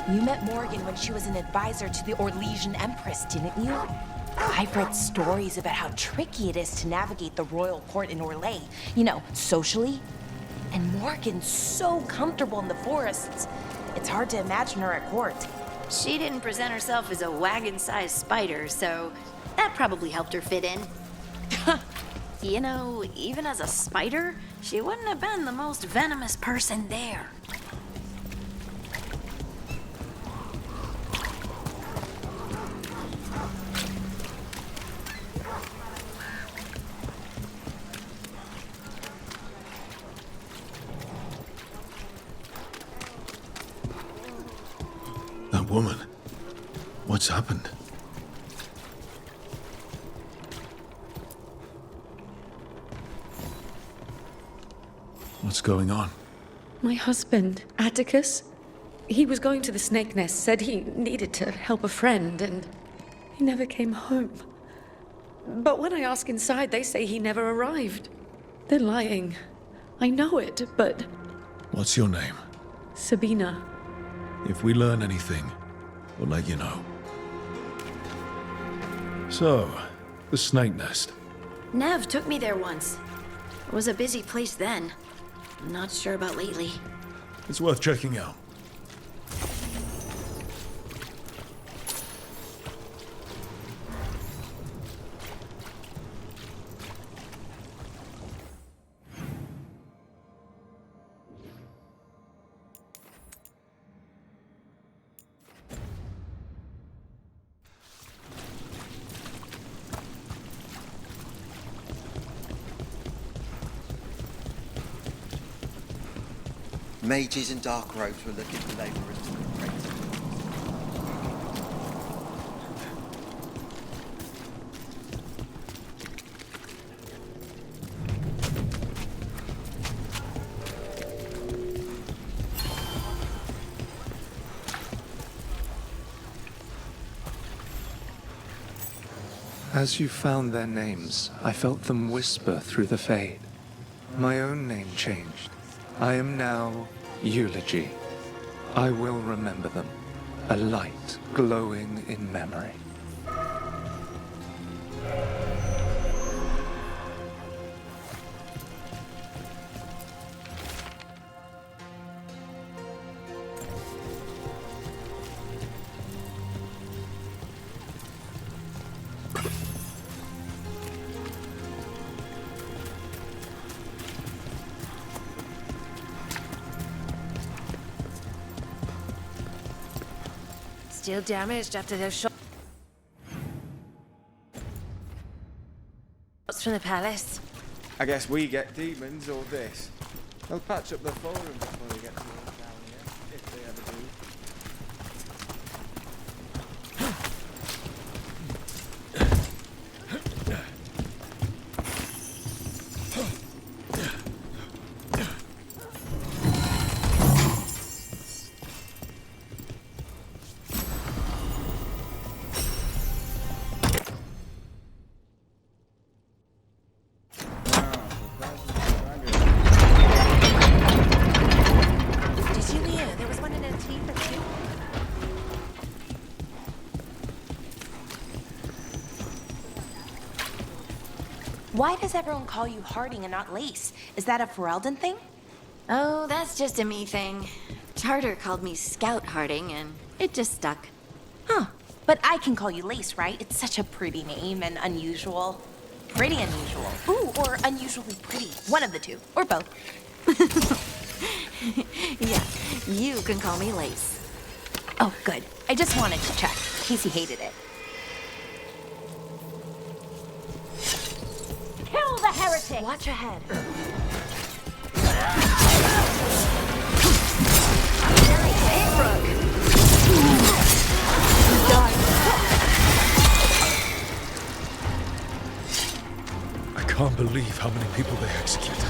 You met Morgan when she was an advisor to the Orlesian Empress, didn't you? I've read stories about how tricky it is to navigate the royal court in Orlais, you know, socially. And Morgan's so comfortable in the forests. It's hard to imagine her at court. She didn't present herself as a wagon-sized spider, so that probably helped her fit in. You know, even as a spider, she wouldn't have been the most venomous person there. That woman. What's happened? What's going on? My husband, Atticus, he was going to the Snake Nest, said he needed to help a friend, and he never came home. But when I ask inside, they say he never arrived. They're lying. I know it, but... What's your name? Sabina. If we learn anything, we'll let you know. So, the Snake Nest. Nev took me there once. It was a busy place then. I'm not sure about lately. It's worth checking out. Mages in dark robes were looking for laborers to complete. As you found their names, I felt them whisper through the fade. My own name changed. I am now Eulogy. I will remember them, a light glowing in memory. Still damaged after those shots from the palace. I guess we get demons or this. They'll patch up the forum before they get to us down here, if they ever do. Why does everyone call you Harding and not Lace? Is that a Ferelden thing? Oh, that's just a me thing. Charter called me Scout Harding, and it just stuck. Huh. But I can call you Lace, right? It's such a pretty name and unusual. Pretty unusual. Ooh, or unusually pretty. One of the two. Or both. Yeah, you can call me Lace. Oh, good. I just wanted to check, in case he hated it. Kill the heretic! Watch ahead. I can't believe how many people they executed.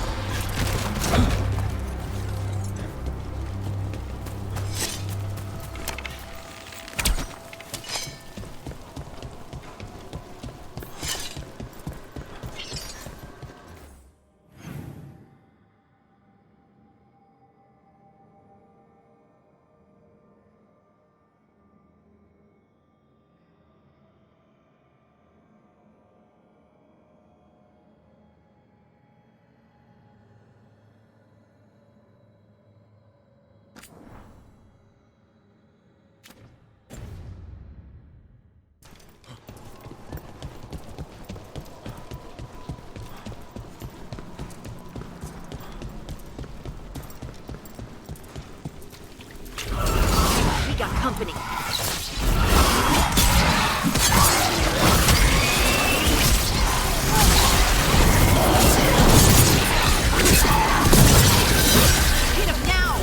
We got company. Hit him now!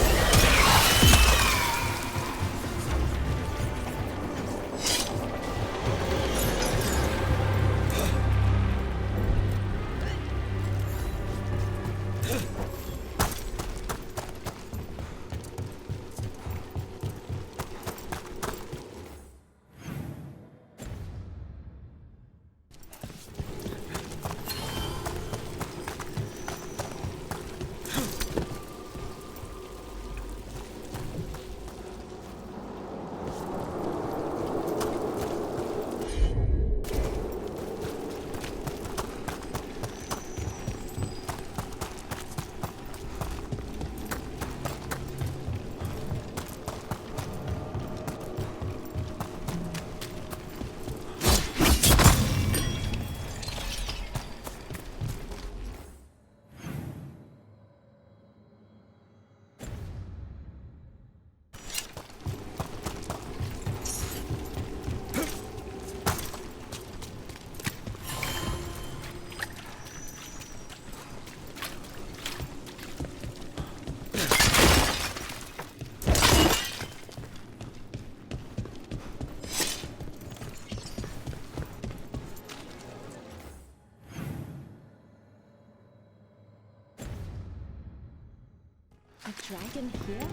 A dragon here?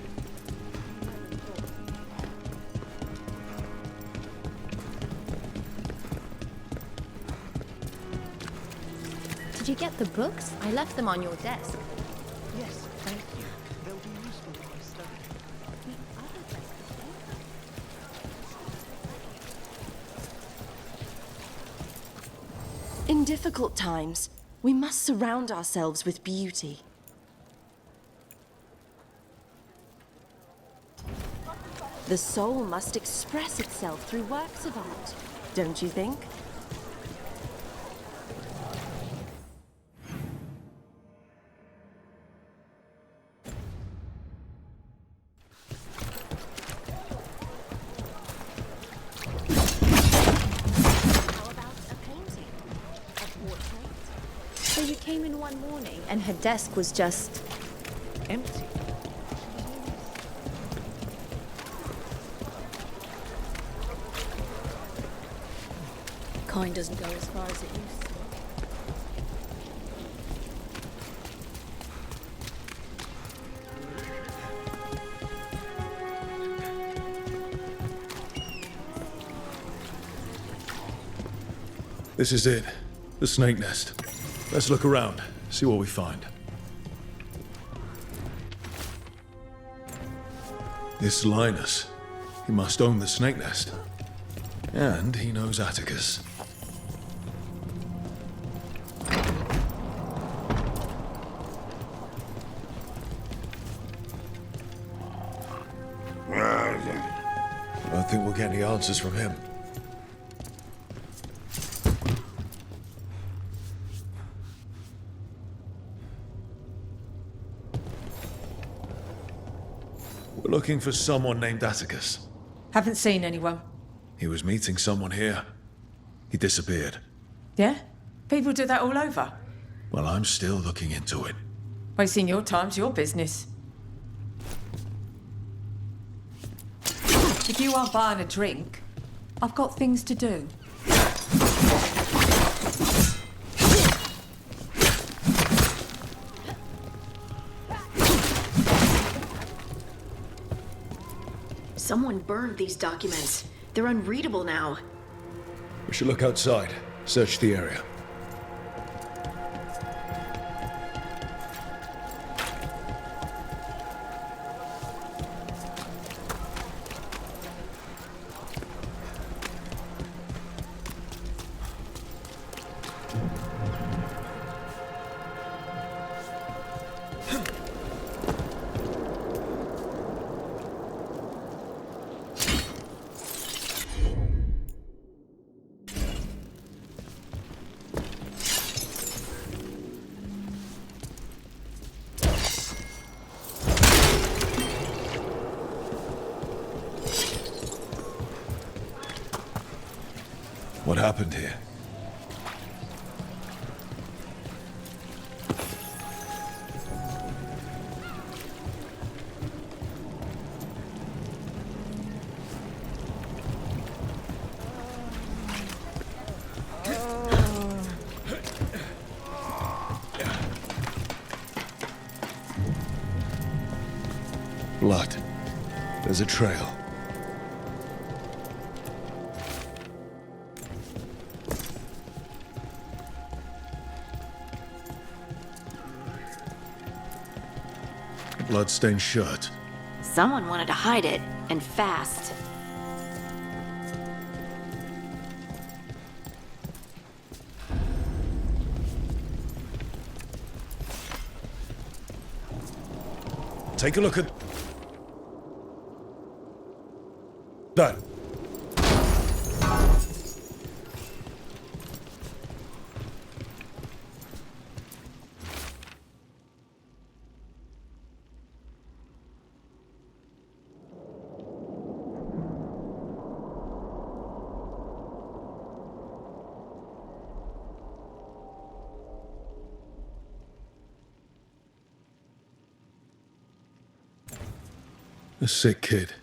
Did you get the books? I left them on your desk. Yes, thank you. They'll be useful for my study. In difficult times, we must surround ourselves with beauty. The soul must express itself through works of art, don't you think? So you came in one morning and her desk was just empty. Coin doesn't go as far as it used to. This is it. The snake nest. Let's look around, see what we find. This Linus. He must own the snake nest. And he knows Atticus. Don't think we'll get any answers from him. We're looking for someone named Atticus. Haven't seen anyone. He was meeting someone here. He disappeared. Yeah? People do that all over. Well, I'm still looking into it. Wasting your time's your business. If you aren't buying a drink, I've got things to do. Someone burned these documents. They're unreadable now. We should look outside. Search the area. What happened here? Blood. There's a trail. Bloodstained shirt. Someone wanted to hide it, and fast. Take a look at that. A sick kid.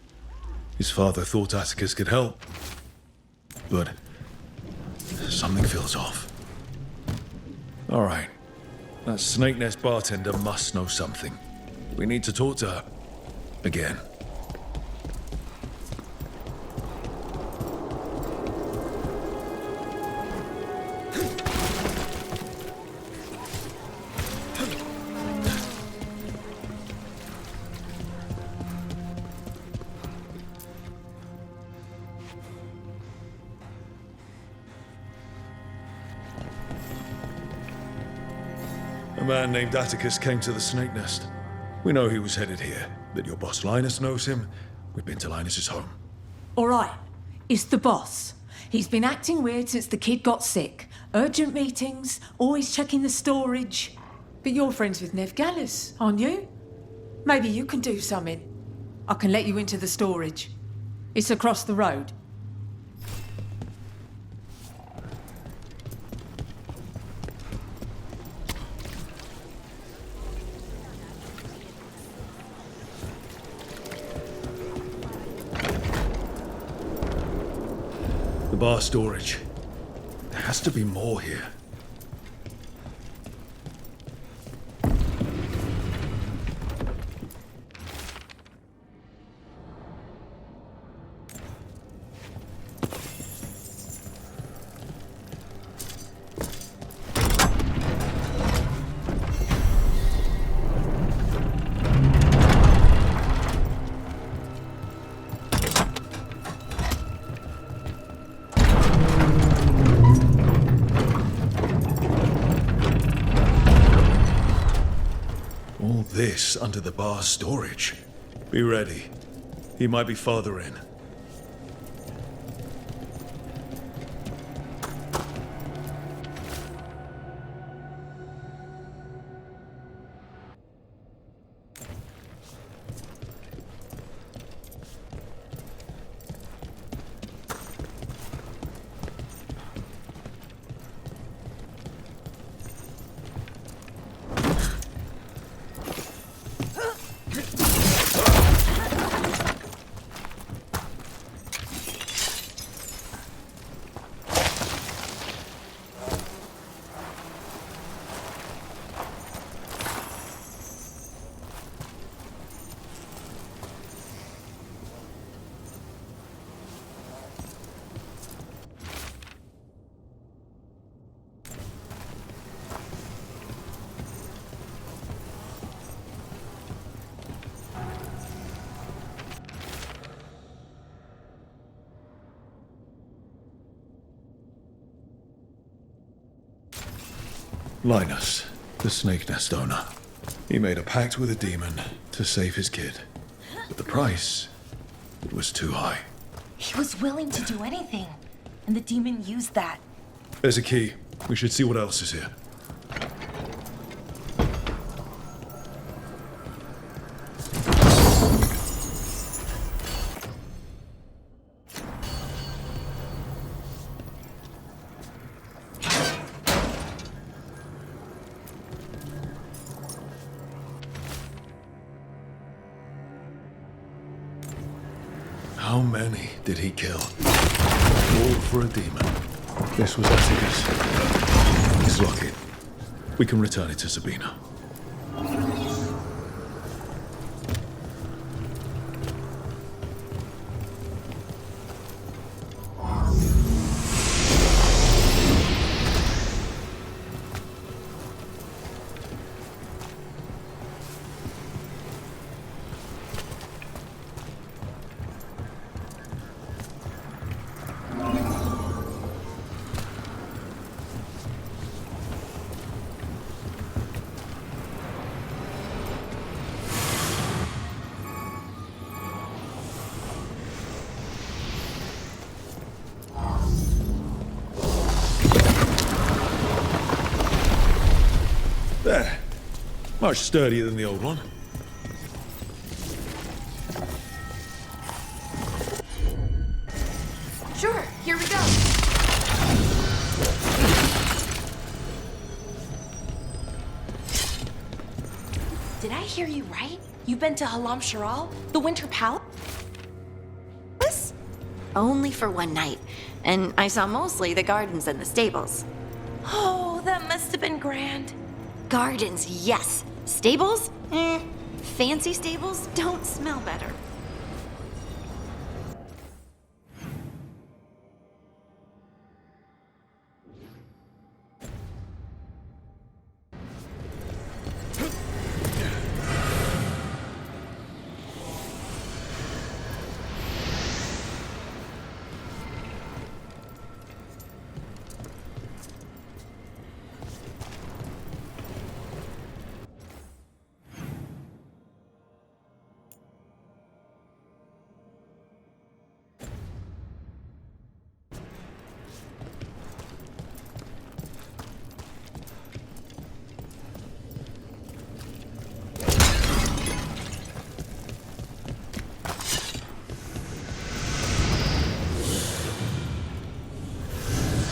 His father thought Atticus could help. But something feels off. All right. That Snake Nest bartender must know something. We need to talk to her. Again. A man named Atticus came to the Snake Nest. We know he was headed here, that your boss Linus knows him. We've been to Linus's home. All right, it's the boss. He's been acting weird since the kid got sick. Urgent meetings, always checking the storage. But you're friends with Nev Gallus, aren't you? Maybe you can do something. I can let you into the storage. It's across the road. The bar storage. There has to be more here. All this under the bar storage. Be ready. He might be farther in. Linus, the snake nest owner. He made a pact with a demon to save his kid. But the price, it was too high. He was willing to do anything, and the demon used that. There's a key. We should see what else is here. How many did he kill? All for a demon. This was Atticus. Let's lock it. We can return it to Sabina. There. Much sturdier than the old one. Sure, here we go. Did I hear you right? You've been to Halam Sharal? The Winter Palace? Only for one night, and I saw mostly the gardens and the stables. Oh, that must have been grand. Gardens, yes. Stables? Fancy stables don't smell better.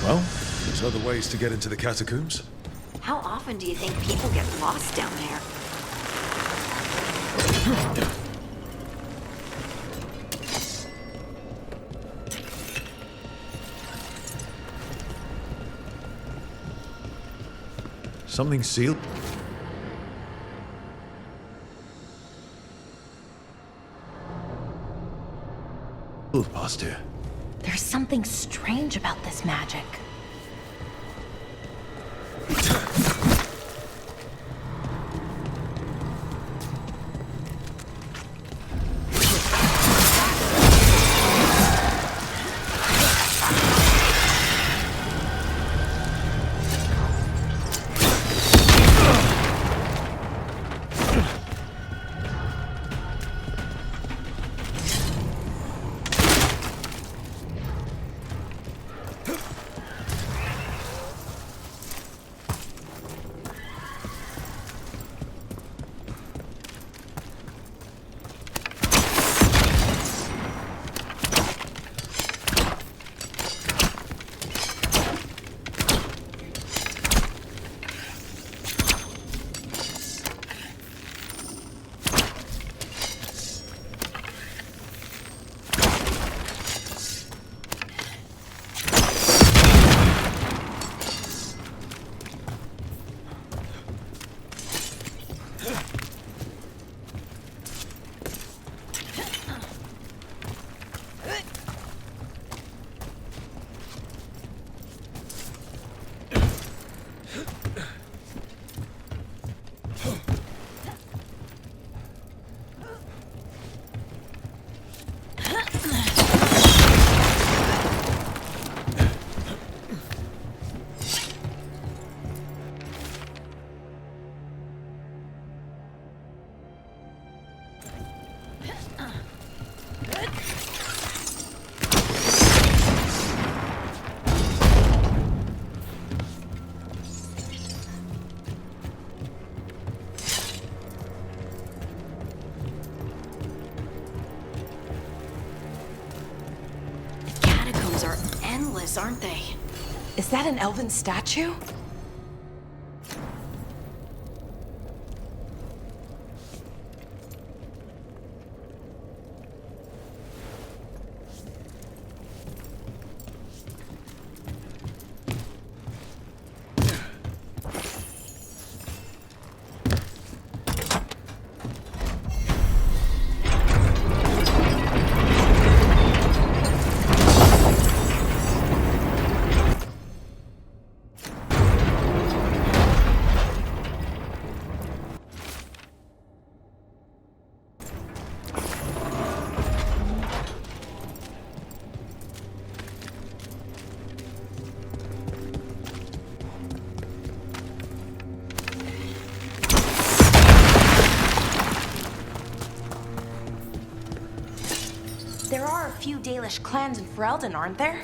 Well, there's other ways to get into the catacombs. How often do you think people get lost down there? Something sealed? Past here. There's something strange about this magic. shadows are endless, aren't they? Is that an elven statue? There are a few Dalish clans in Ferelden, aren't there?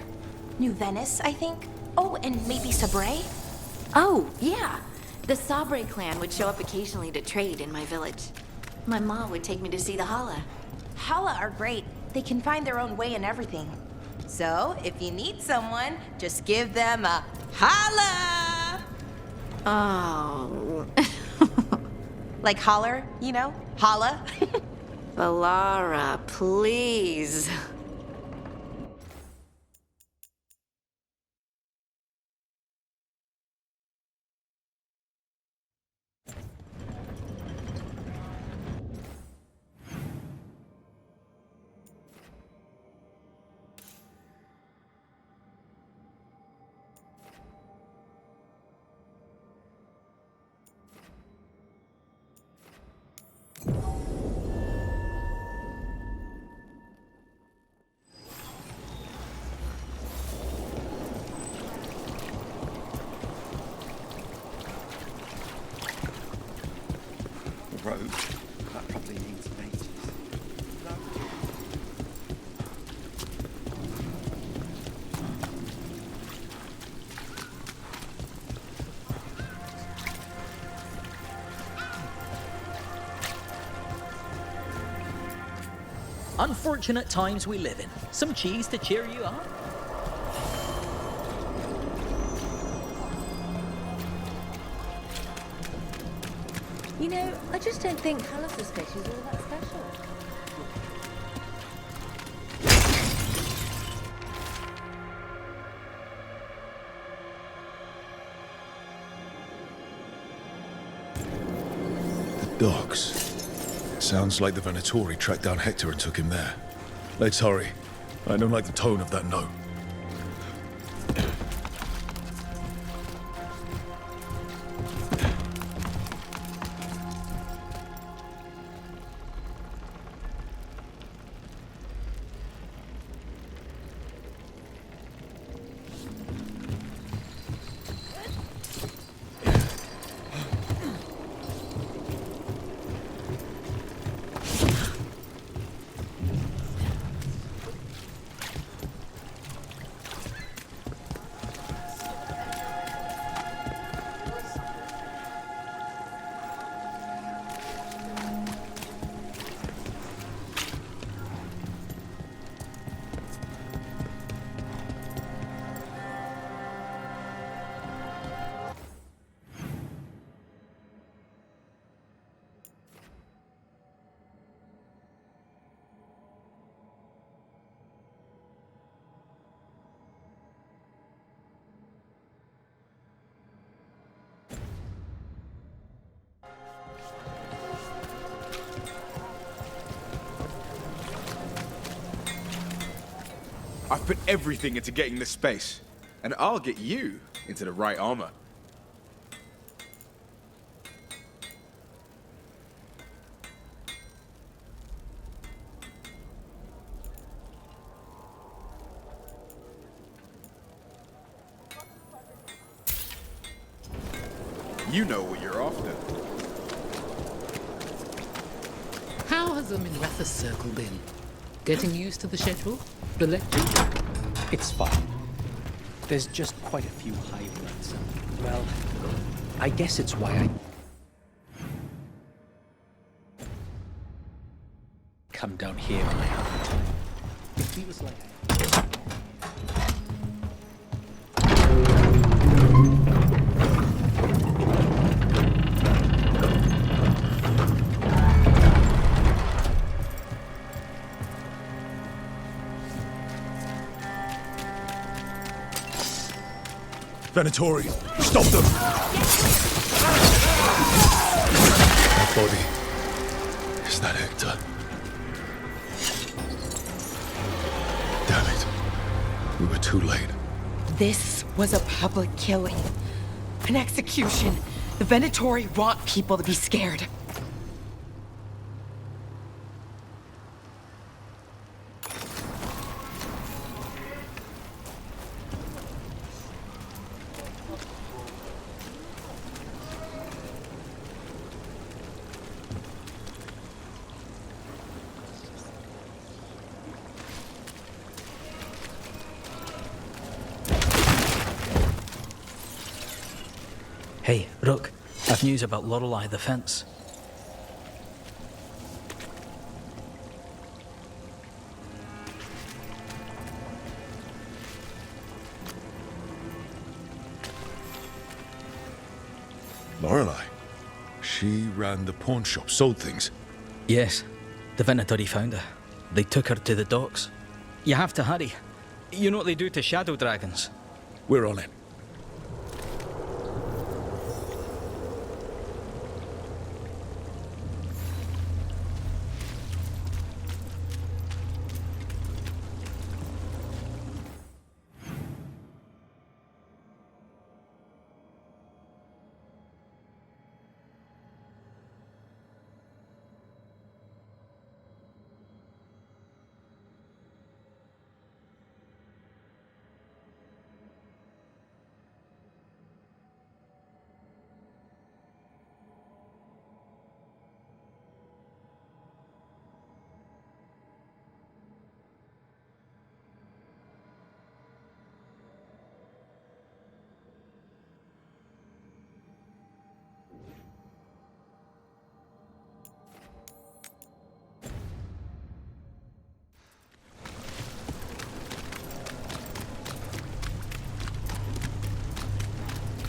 New Venice, I think. Oh, and maybe Sabre? Oh, yeah. The Sabre clan would show up occasionally to trade in my village. My mom would take me to see the Hala. Hala are great. They can find their own way in everything. So, if you need someone, just give them a holla! Oh. Like holler, you know? Holla. Valara, please. Road. That probably means mages. Unfortunate times we live in. Some cheese to cheer you up? You know, I just don't think Hallister's fish is all that special. The docks. Sounds like the Venatori tracked down Hector and took him there. Let's hurry. I don't like the tone of that note. I've put everything into getting this space, and I'll get you into the right armor. You know what you're after. How has the Minratha circle been? Getting used to the schedule? The lecture? It's fine. There's just quite a few hybrids. Well, I guess it's why I come down here when I have the time. It feels like Venatori, stop them! That body. Is that Hector? Damn it. We were too late. This was a public killing. An execution. The Venatori want people to be scared. Hey, Rook, I've news about Lorelei the Fence. Lorelei? She ran the pawn shop, sold things. Yes, the Venatori found her. They took her to the docks. You have to hurry. You know what they do to shadow dragons? We're on it.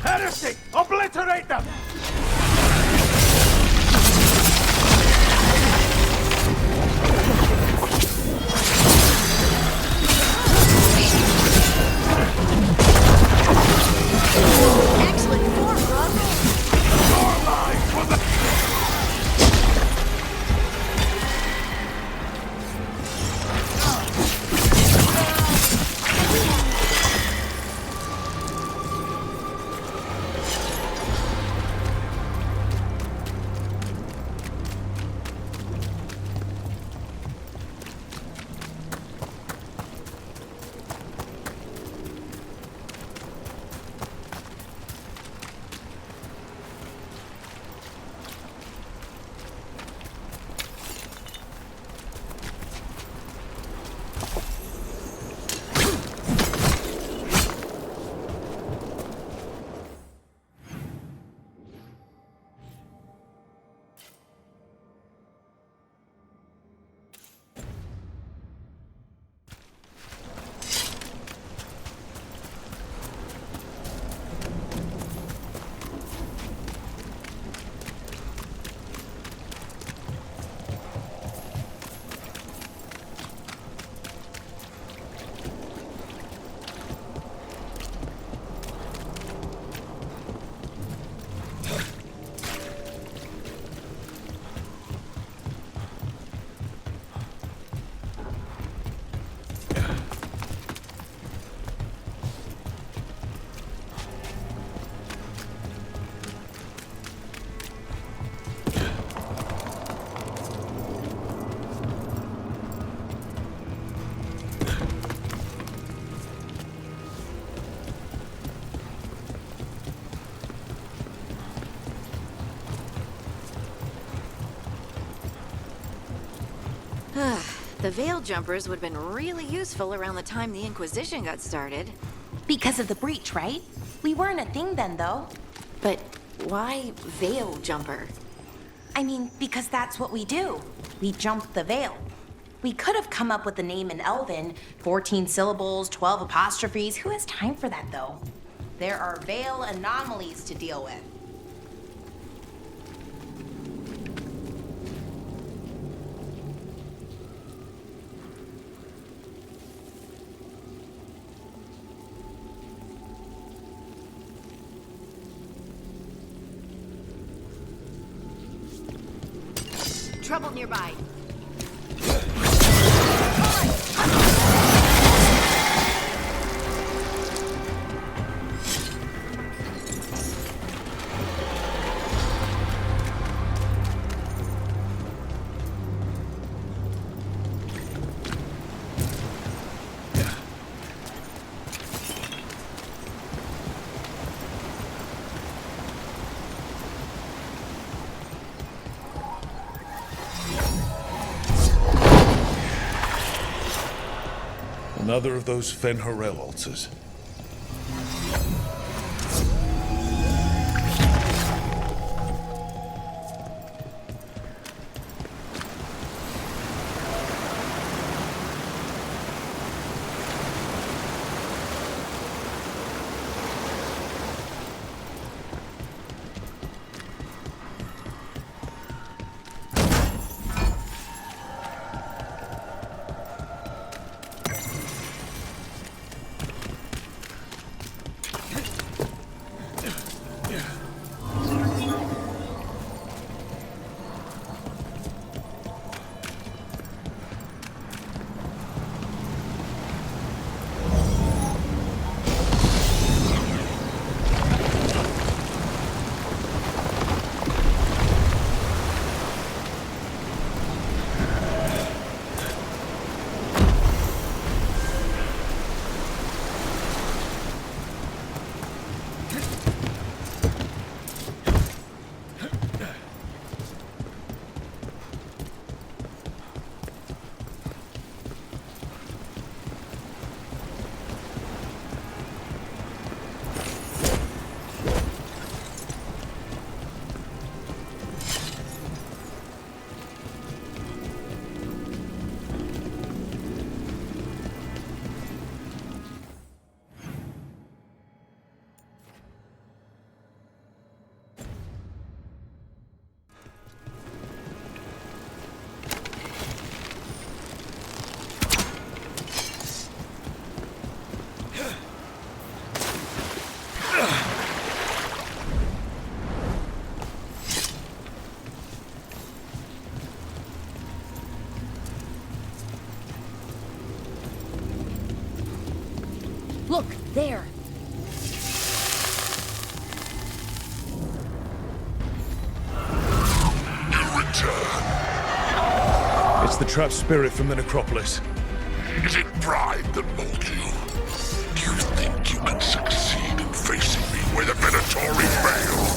Heresy! Obliterate them! Excellent form, Rook. Your lives for the... The Veil Jumpers would have been really useful around the time the Inquisition got started. Because of the breach, right? We weren't a thing then, though. But why Veil Jumper? I mean, because that's what we do. We jump the veil. We could have come up with the name in Elven, 14 syllables, 12 apostrophes. Who has time for that, though? There are veil anomalies to deal with. trouble nearby. Another of those Fen'Harel altars. Look, there. It's the trapped spirit from the necropolis. Is it pride that mold you? Do you think you can succeed in facing me where the Venatori failed?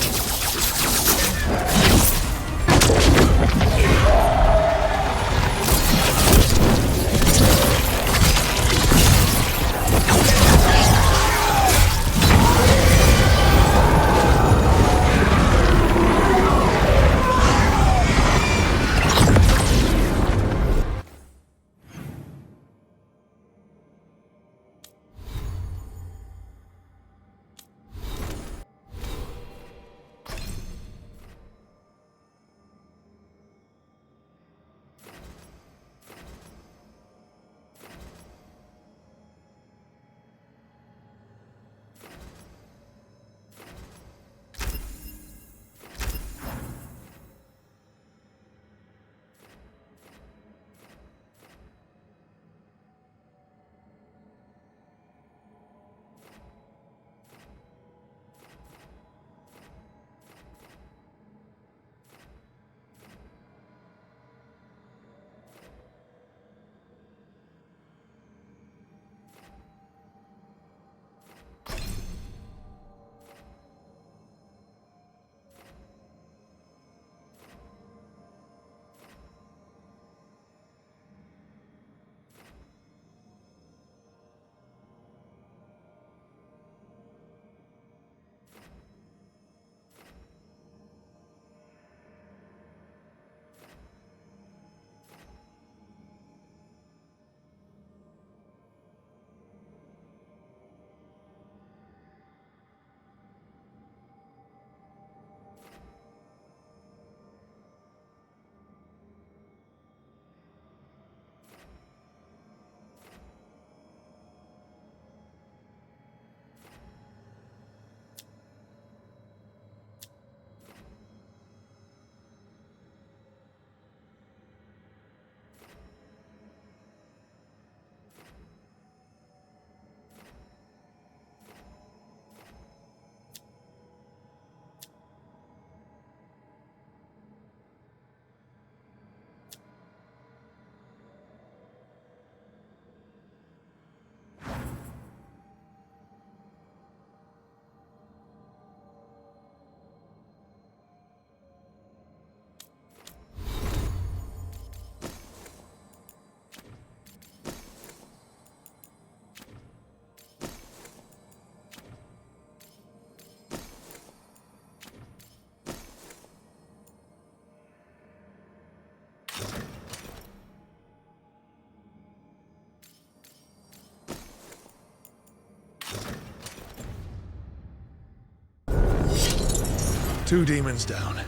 2 demons down.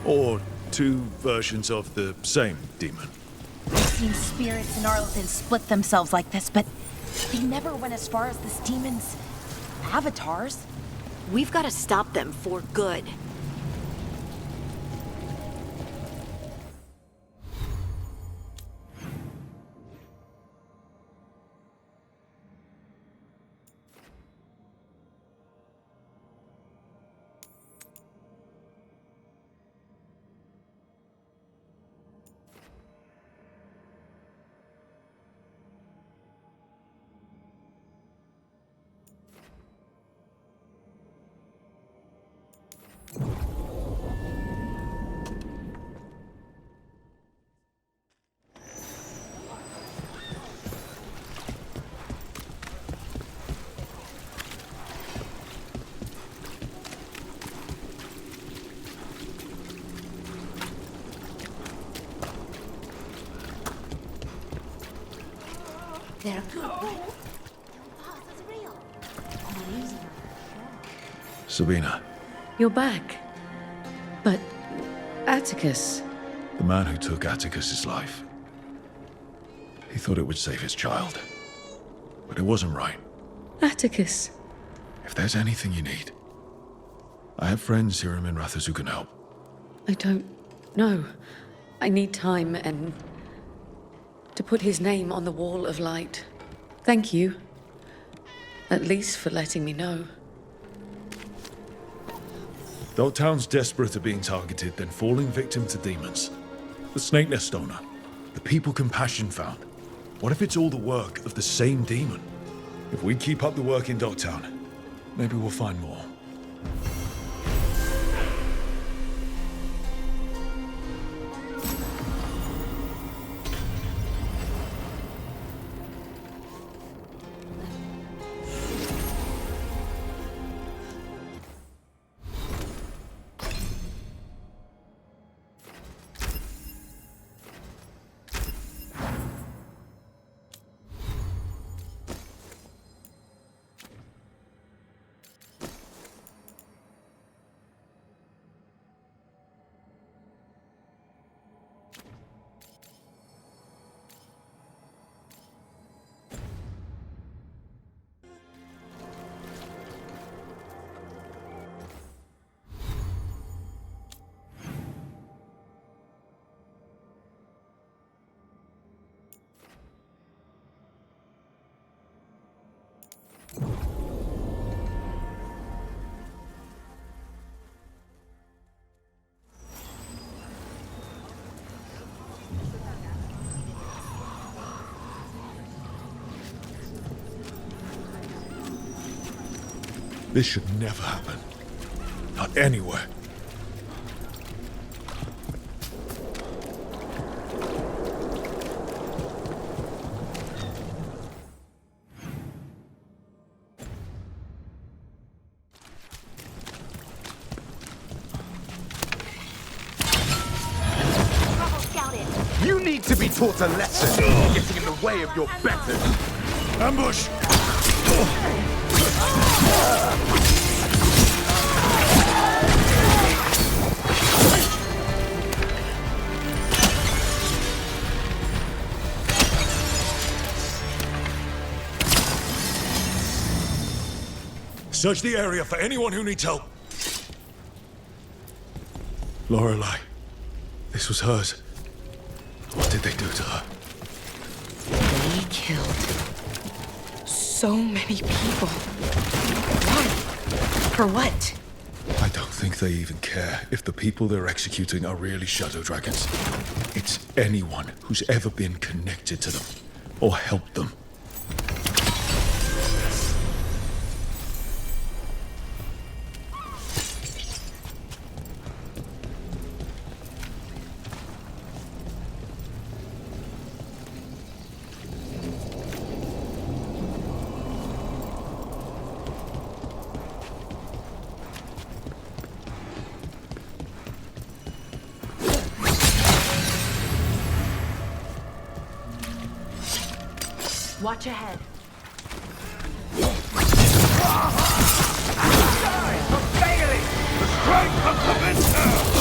Or 2 versions of the same demon. I've seen spirits and Arlequins split themselves like this, but they never went as far as this demon's avatars. We've got to stop them for good. They're good. Sabina, You're back. But Atticus. the man who took Atticus's life. He thought it would save his child. But it wasn't right. Atticus. If there's anything you need, I have friends here in Minrathous who can help. I don't know. I need time and to put his name on the wall of light. Thank you. At least for letting me know. Though town's desperate at being targeted, then falling victim to demons. The Snake Nest owner. The people Compassion found. What if it's all the work of the same demon? If we keep up the work in Dogtown, maybe we'll find more. This should never happen. Not anywhere. You need to be taught a lesson, getting in the way of your betters. Ambush! Search the area for anyone who needs help. Lorelei. This was hers. What did they do to her? They killed so many people. Why? For what? I don't think they even care if the people they're executing are really shadow dragons. It's anyone who's ever been connected to them or helped them. Watch ahead. Die for failing! The Try to convince her!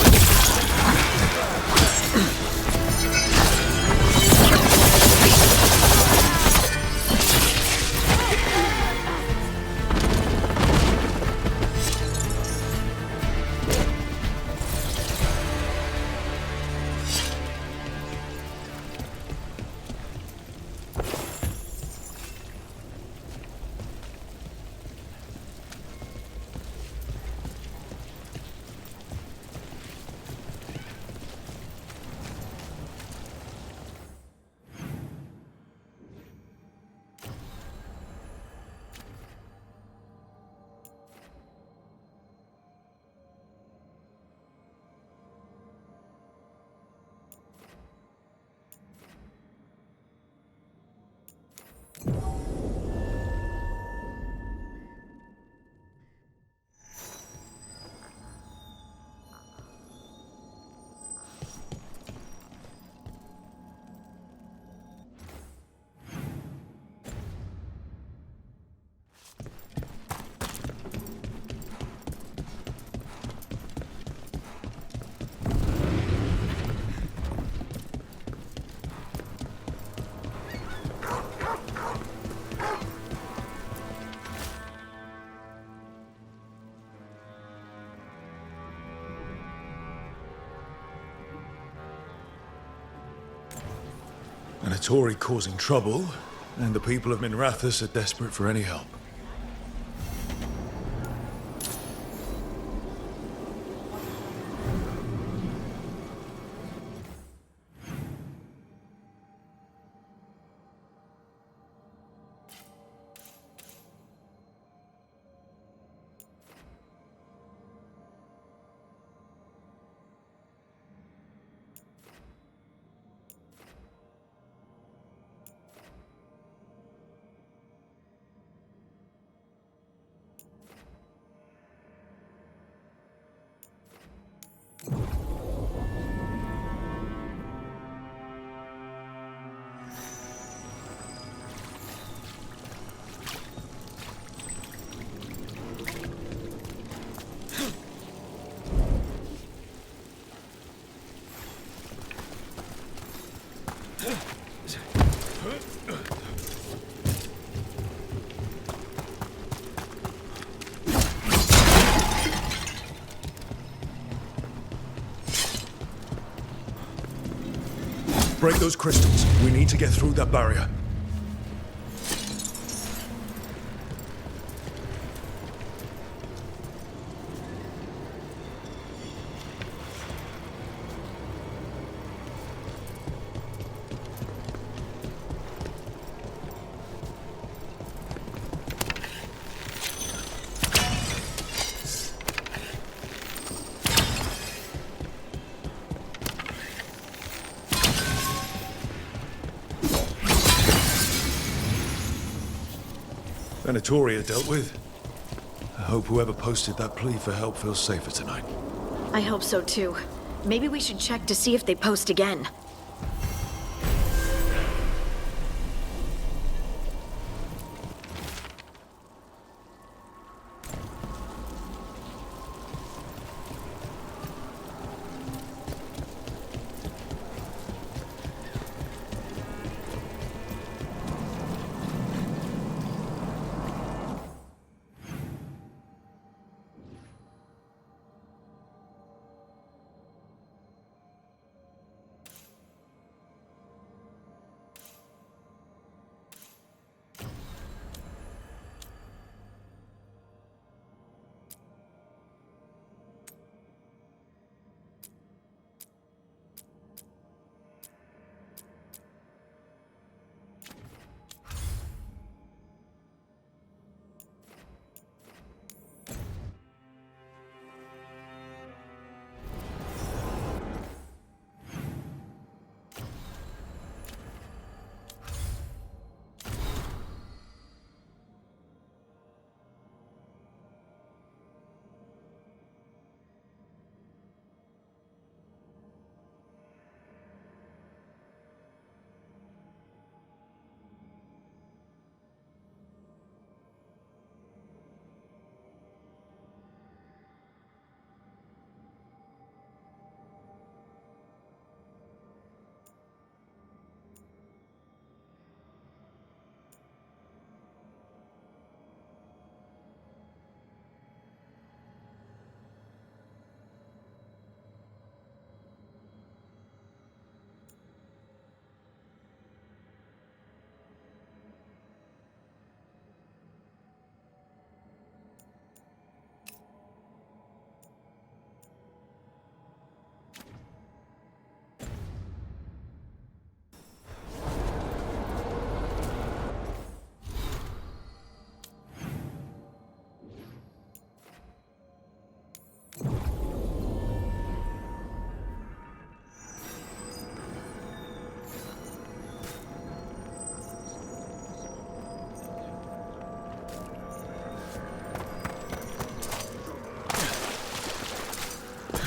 An Tory causing trouble, and the people of Minrathous are desperate for any help. Break those crystals. We need to get through that barrier. Venatoria dealt with. I hope whoever posted that plea for help feels safer tonight. I hope so too. Maybe we should check to see if they post again.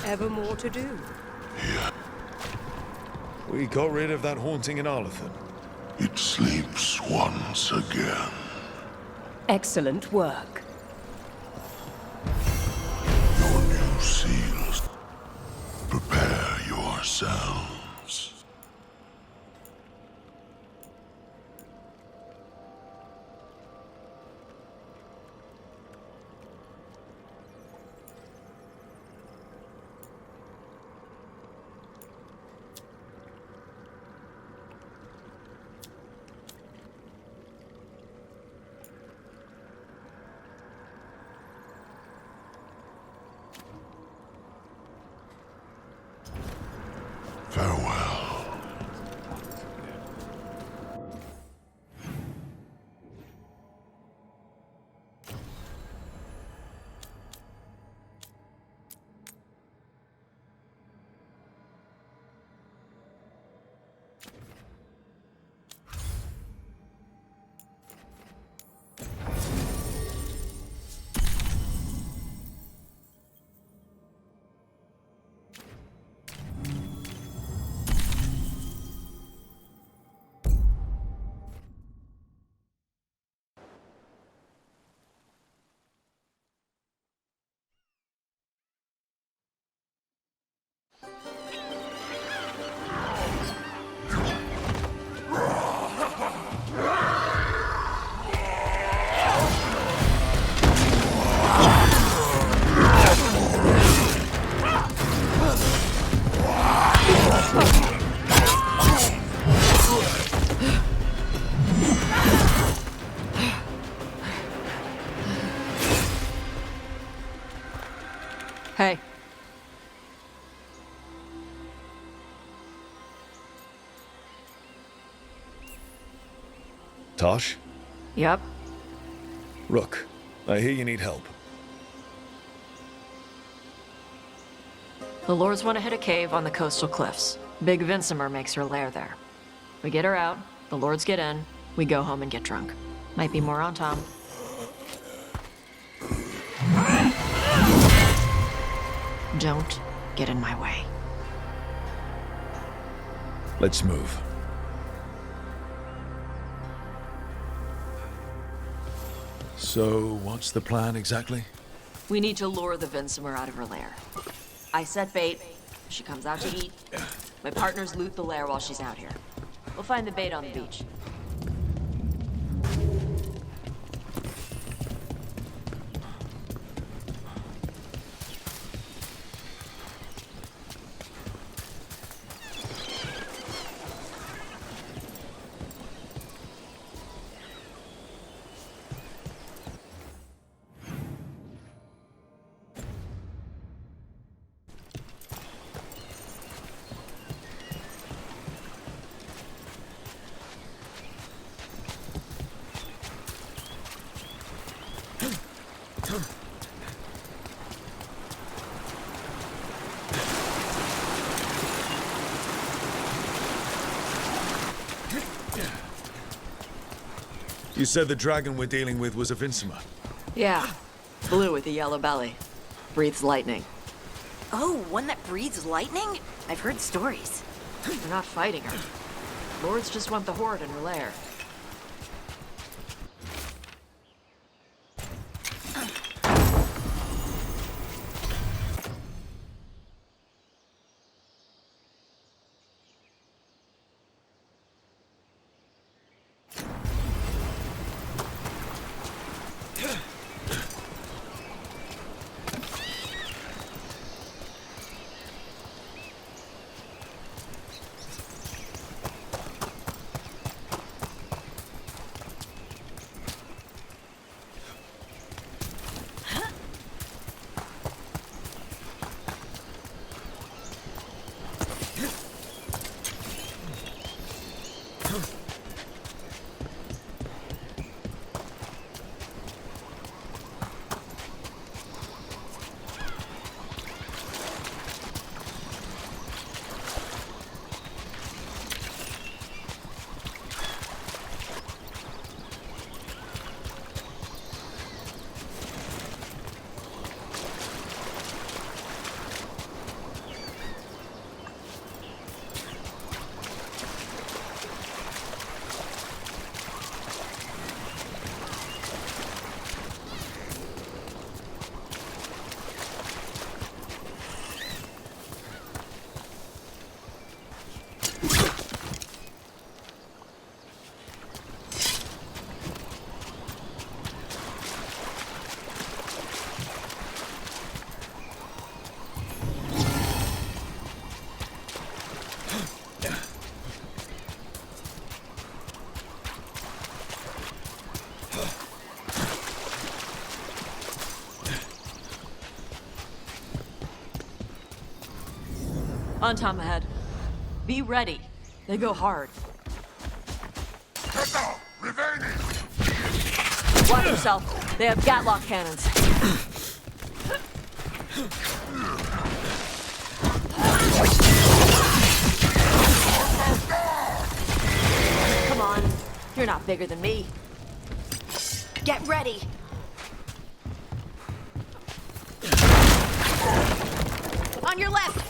ever more to do. We got rid of that haunting in Arlathan. It sleeps once again. Excellent work. Your new seals. Prepare yourselves. Farewell. Hey. Tosh? Yep. Rook, I hear you need help. The Lords want to hit a cave on the coastal cliffs. Big Vinsimer makes her lair there. We get her out, the Lords get in, we go home and get drunk. Might be more on Tom. Don't get in my way. Let's move. So, what's the plan exactly? We need to lure the Vinsimer out of her lair. I set bait, she comes out to eat. My partners loot the lair while she's out here. We'll find the bait on the beach. You said the dragon we're dealing with was a Vinsimer. Yeah, blue with a yellow belly. Breathes lightning. Oh, one that breathes lightning? I've heard stories. We're not fighting her. Lords just want the horde in her lair. On Tom ahead. Be ready. They go hard. Watch yourself. They have Gatlock cannons. Come on. You're not bigger than me. Get ready. On your left.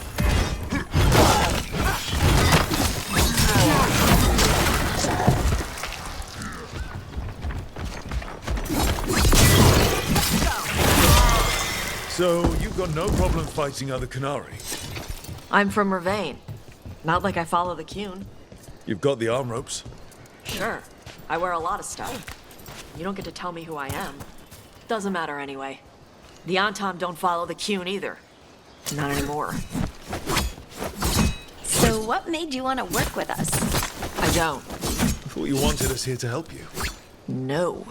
So, you've got no problem fighting other Canary? I'm from Ravane. Not like I follow the Cune. You've got the arm ropes? Sure. I wear a lot of stuff. You don't get to tell me who I am. Doesn't matter anyway. The Antom don't follow the Cune either. Not anymore. So what made you want to work with us? I don't. I thought you wanted us here to help you. No.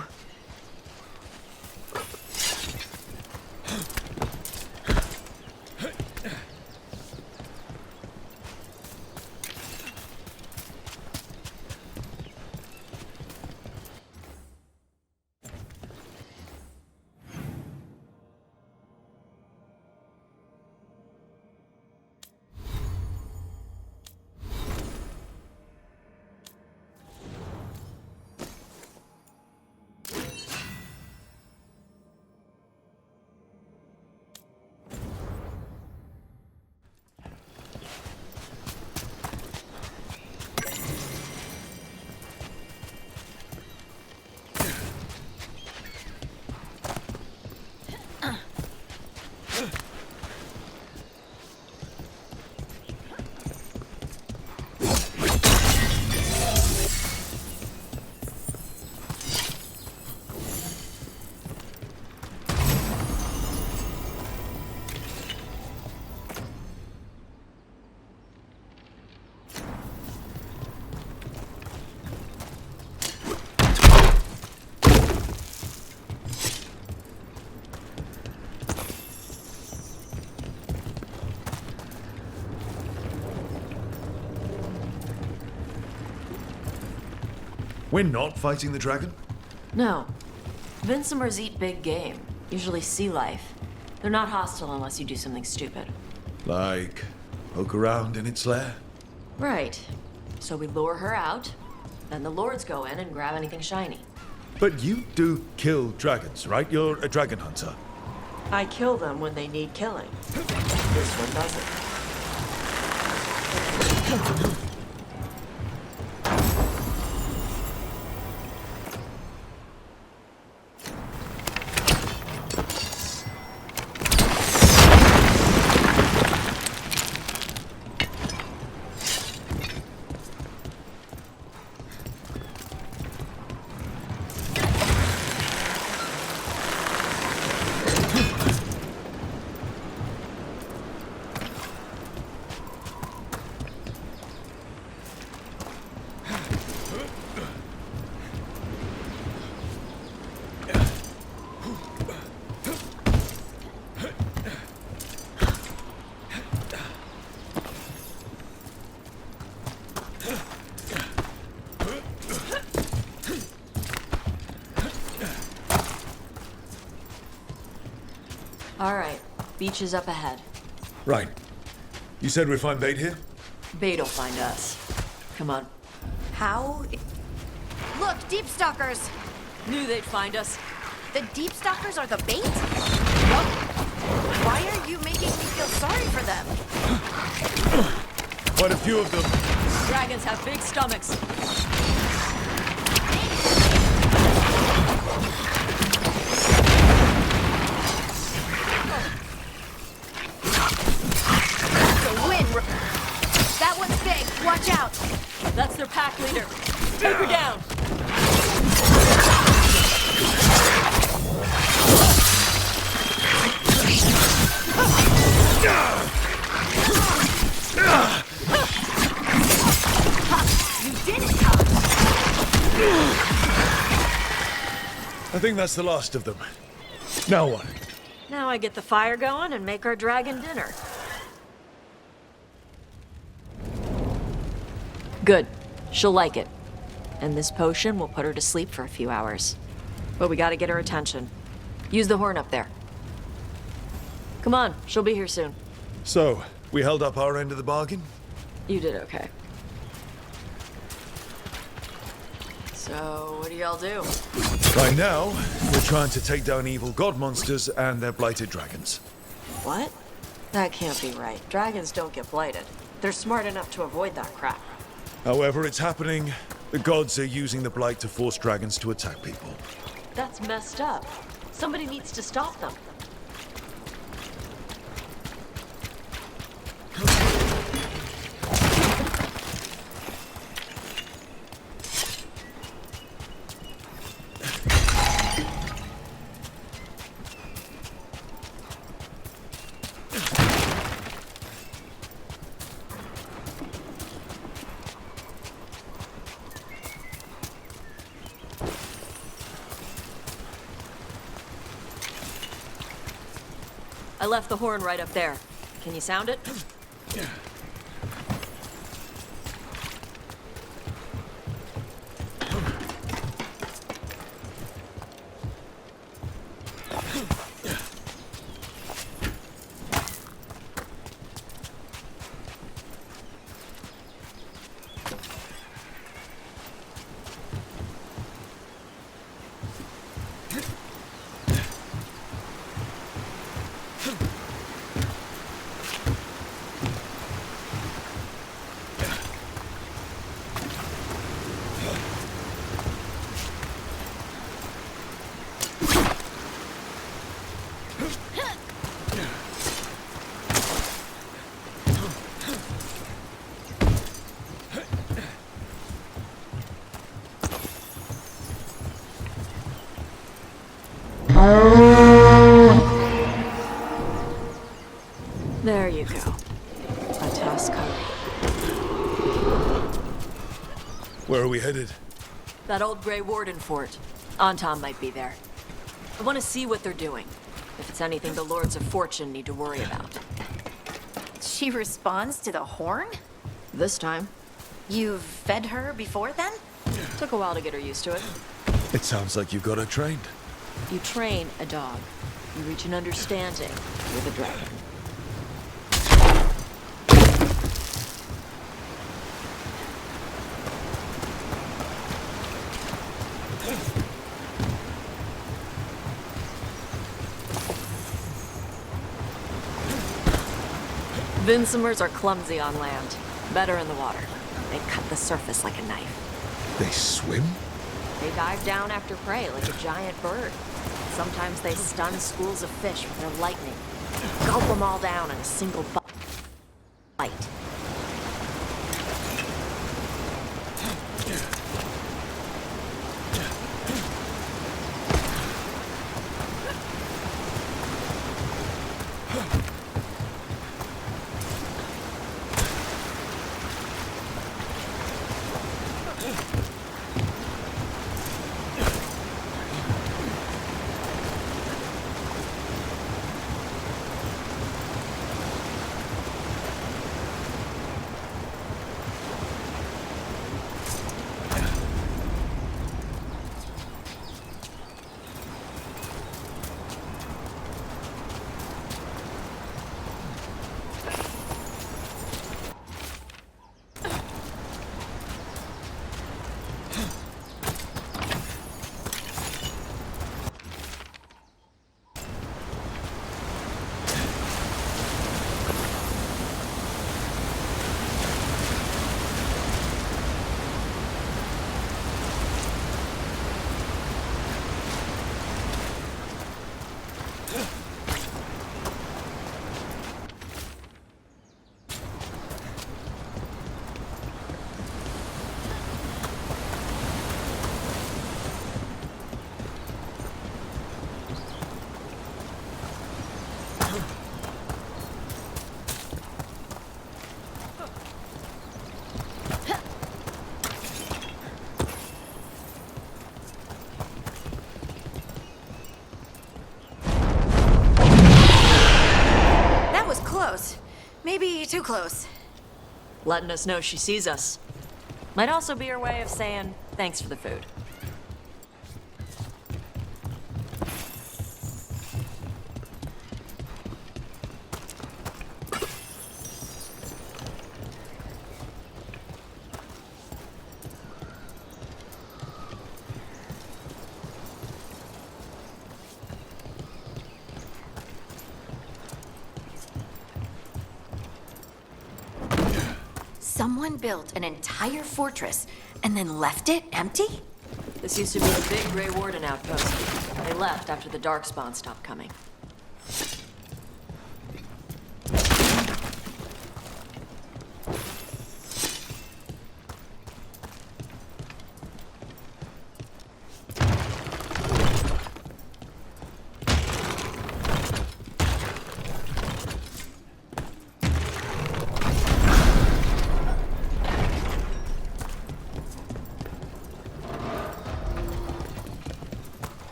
We're not fighting the dragon? No. Vincimers eat big game, usually sea life. They're not hostile unless you do something stupid. Like, poke around in its lair? Right. So we lure her out, then the lords go in and grab anything shiny. But you do kill dragons, right? You're a dragon hunter. I kill them when they need killing. This one doesn't. All right, beach is up ahead. Right. You said we'd find bait here? Bait'll find us. Come on. How? Look, deep stalkers! Knew they'd find us. The deep stalkers are the bait? What? Why are you making me feel sorry for them? Quite a few of them. Dragons have big stomachs. That one's big. Watch out. That's their pack leader. Take her down. You did it, Tom. I think that's the last of them. Now what? Now I get the fire going and make our dragon dinner. Good. She'll like it. And this potion will put her to sleep for a few hours. But we gotta get her attention. Use the horn up there. Come on, she'll be here soon. So, we held up our end of the bargain? You did okay. So, what do y'all do? Right now, we're trying to take down evil god monsters and their blighted dragons. What? That can't be right. Dragons don't get blighted. They're smart enough to avoid that crap. However it's happening, the gods are using the blight to force dragons to attack people. That's messed up. Somebody needs to stop them. I left the horn right up there. Can you sound it? There you go. A task complete. Where are we headed? That old Grey Warden fort. Anton might be there. I want to see what they're doing. If it's anything the Lords of Fortune need to worry about. She responds to the horn? This time. You've fed her before then? Took a while to get her used to it. It sounds like you got her trained. You train a dog. You reach an understanding with a dragon. Vinsomers are clumsy on land, better in the water. They cut the surface like a knife. They swim? They dive down after prey like a giant bird. Sometimes they stun schools of fish with their lightning. Gulp them all down in a single bite. Maybe too close. Letting us know she sees us. Might also be her way of saying thanks for the food. Someone built an entire fortress and then left it empty? This used to be a big Grey Warden outpost. They left after the Darkspawn stopped coming.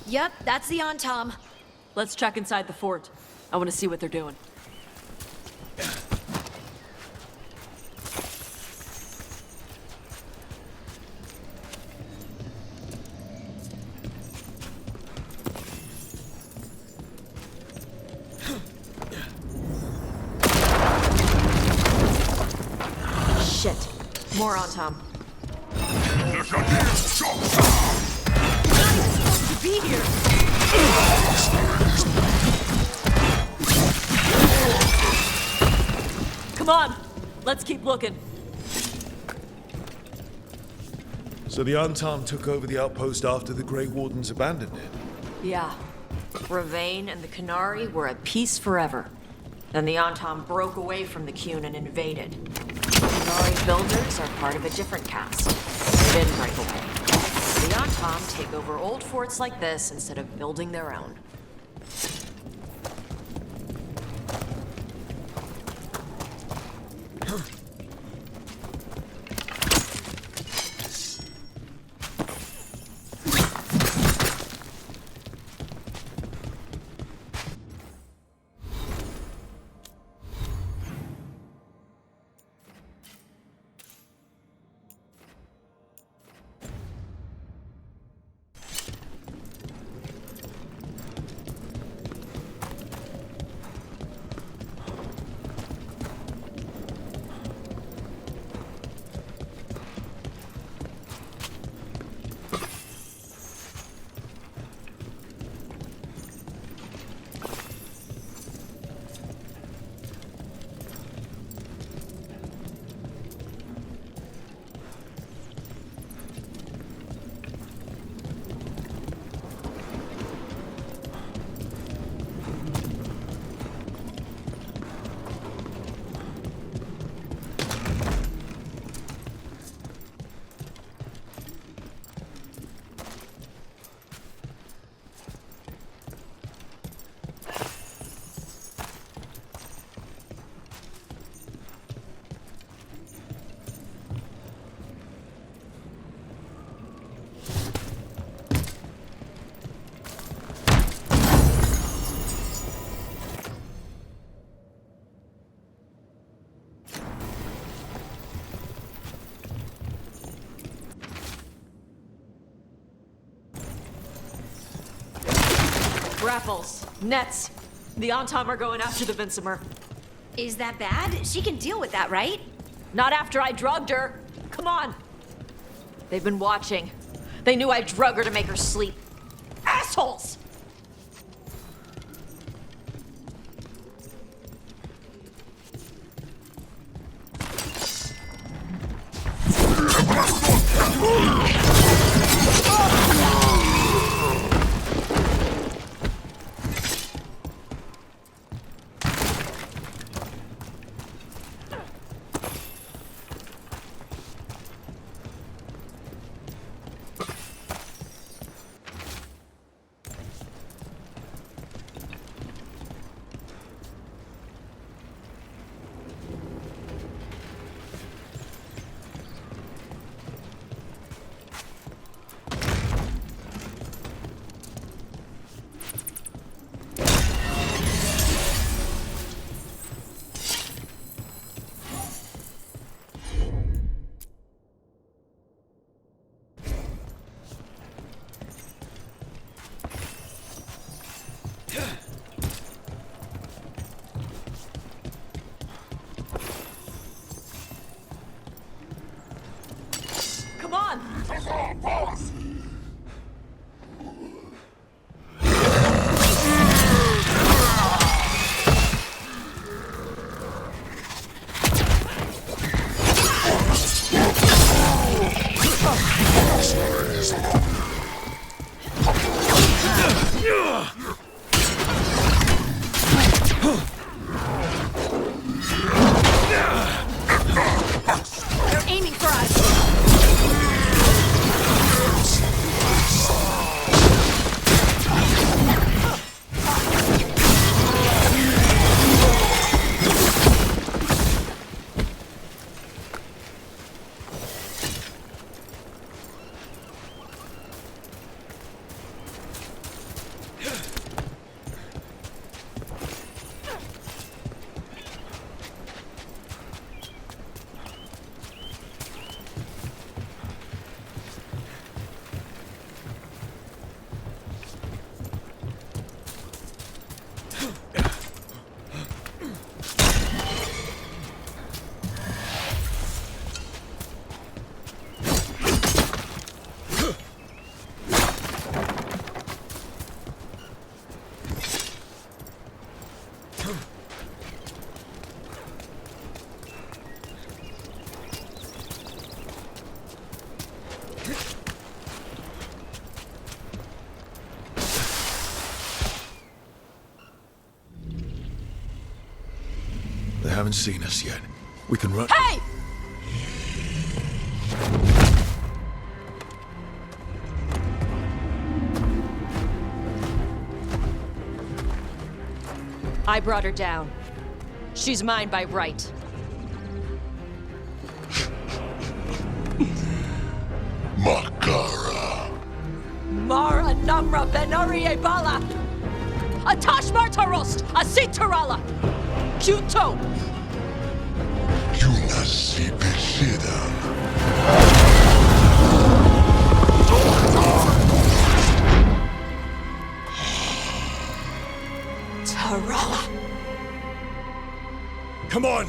Yep, that's the Tom. Let's check inside the fort. I want to see what they're doing. Shit. More Tom. To be here. Come on, let's keep looking. So the Untom took over the outpost after the Grey Wardens abandoned it? Yeah. Ravane and the Canary were at peace forever. Then the Untom broke away from the Qun and invaded. Canary builders are part of a different caste. They didn't break away. The Untom take over old forts like this instead of building their own. Raffles, nets. The Untom are going after the Vincimer. Is that bad? She can deal with that, right? Not after I drugged her. Come on. They've been watching. They knew I drug her to make her sleep. Assholes! Come on! They're aiming for us! They haven't seen us yet. We can run. Hey! I brought her down. She's mine by right. Makara. Mara Namra Benarie Bala! Atashmar Tarost! Asitarala! Kyuto! Yunasi Beshida. Tarala! Come on!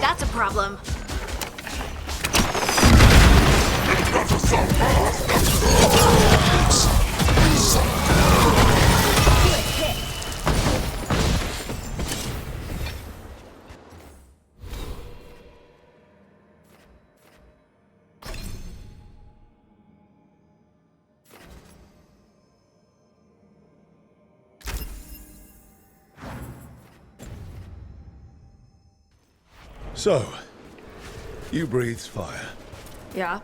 That's a problem. So, you breathed fire. Yeah?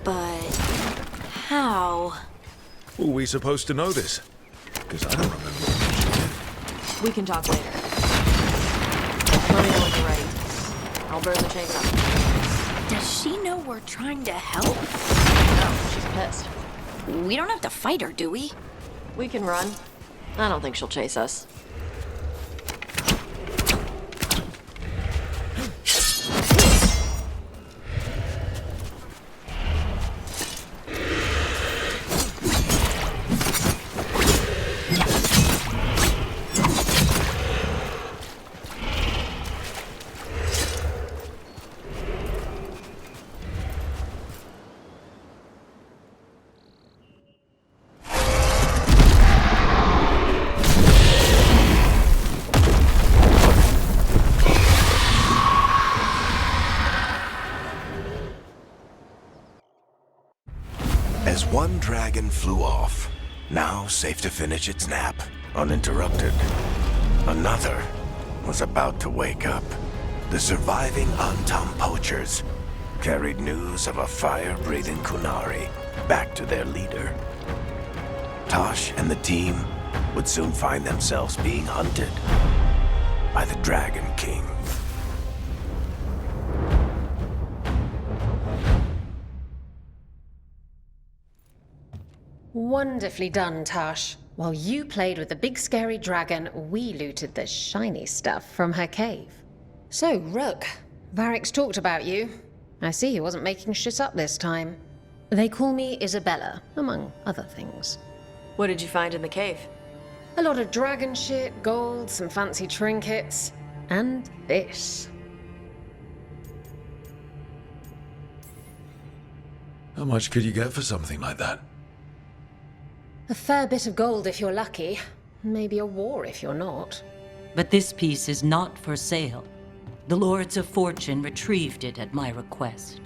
But how? Were we supposed to know this? Because I don't remember. We can talk later. Let me know when you're ready. I'll burn the chains up. Does she know we're trying to help? No, she's pissed. We don't have to fight her, do we? We can run. I don't think she'll chase us. As one dragon flew off, now safe to finish its nap, uninterrupted, another was about to wake up. The surviving Antam poachers carried news of a fire-breathing Kunari back to their leader. Tosh and the team would soon find themselves being hunted by the Dragon King. Wonderfully done, Tosh. While you played with the big scary dragon, we looted the shiny stuff from her cave. So, Rook, Varric's talked about you. I see he wasn't making shit up this time. They call me Isabella, among other things. What did you find in the cave? A lot of dragon shit, gold, some fancy trinkets, and this. How much could you get for something like that? A fair bit of gold if you're lucky. Maybe a war if you're not. But this piece is not for sale. The Lords of Fortune retrieved it at my request.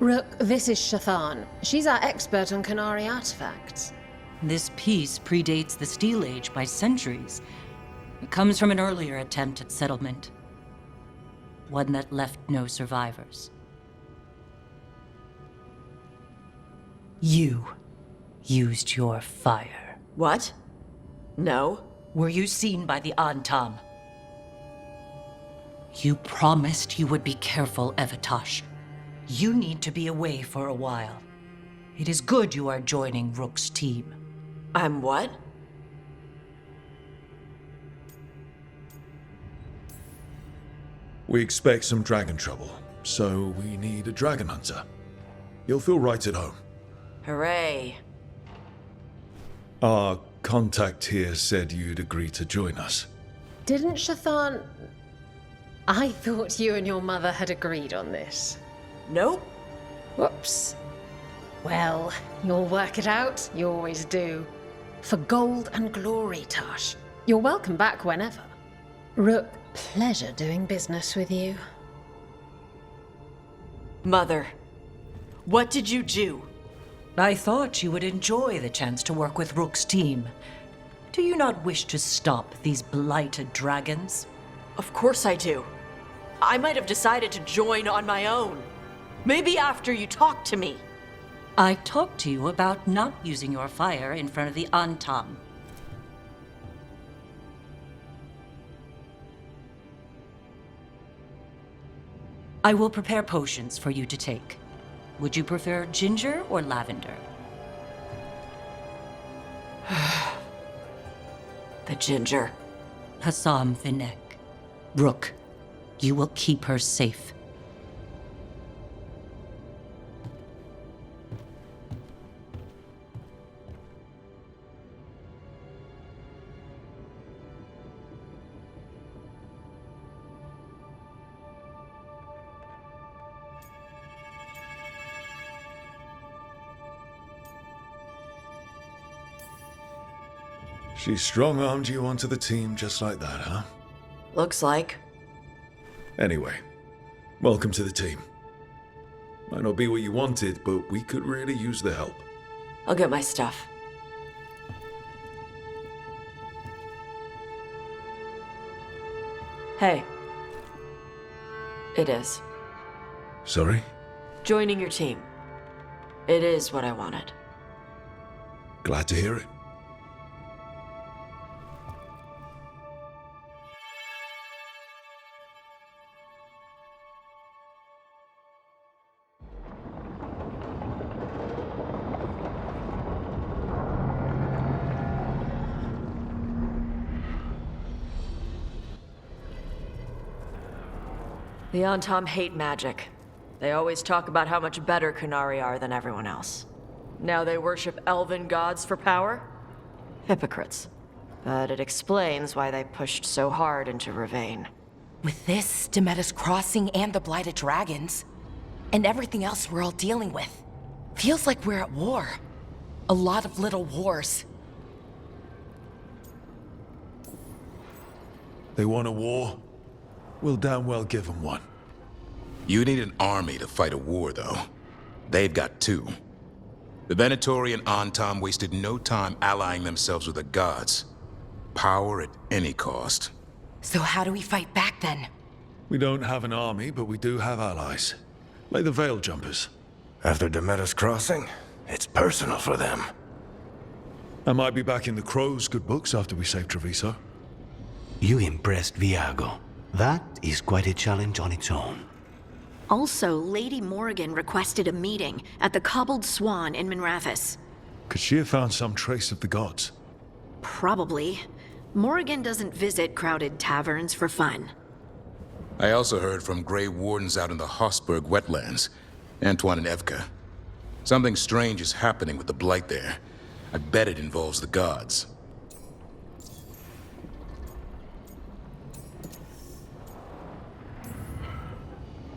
Rook, this is Shathan. She's our expert on Kunari artifacts. This piece predates the Steel Age by centuries. It comes from an earlier attempt at settlement. One that left no survivors. You used your fire. What? No. Were you seen by the Antam? You promised you would be careful, Evatosh. You need to be away for a while. It is good you are joining Rook's team. I'm what? We expect some dragon trouble, so we need a dragon hunter. You'll feel right at home. Hooray. Our contact here said you'd agree to join us. Didn't Shathan... I thought you and your mother had agreed on this. Nope. Whoops. Well, you'll work it out. You always do. For gold and glory, Tosh. You're welcome back whenever. Rook, pleasure doing business with you. Mother, what did you do? I thought you would enjoy the chance to work with Rook's team. Do you not wish to stop these blighted dragons? Of course I do. I might have decided to join on my own. Maybe after you talked to me. I talked to you about not using your fire in front of the Antam. I will prepare potions for you to take. Would you prefer ginger or lavender? The ginger. Hassam Vinek. Rook, you will keep her safe. She strong-armed you onto the team just like that, huh? Looks like. Anyway, welcome to the team. Might not be what you wanted, but we could really use the help. I'll get my stuff. Hey. It is. Sorry? Joining your team. It is what I wanted. Glad to hear it. The Antam hate magic. They always talk about how much better Kunari are than everyone else. Now they worship elven gods for power? Hypocrites. But it explains why they pushed so hard into Ravain. With this, Demeter's Crossing and the Blighted Dragons, and everything else we're all dealing with, feels like we're at war. A lot of little wars. They want a war? We'll damn well give them one. You need an army to fight a war, though. They've got two. The Venatori and Antam wasted no time allying themselves with the gods. Power at any cost. So how do we fight back then? We don't have an army, but we do have allies. Like the Veil Jumpers. After Demeter's crossing, it's personal for them. I might be back in the Crow's good books after we save Treviso. You impressed Viago. That is quite a challenge on its own. Also, Lady Morrigan requested a meeting at the Cobbled Swan in Minrathous. Could she have found some trace of the gods? Probably. Morrigan doesn't visit crowded taverns for fun. I also heard from Grey Wardens out in the Hossberg wetlands, Antoine and Evka. Something strange is happening with the Blight there. I bet it involves the gods.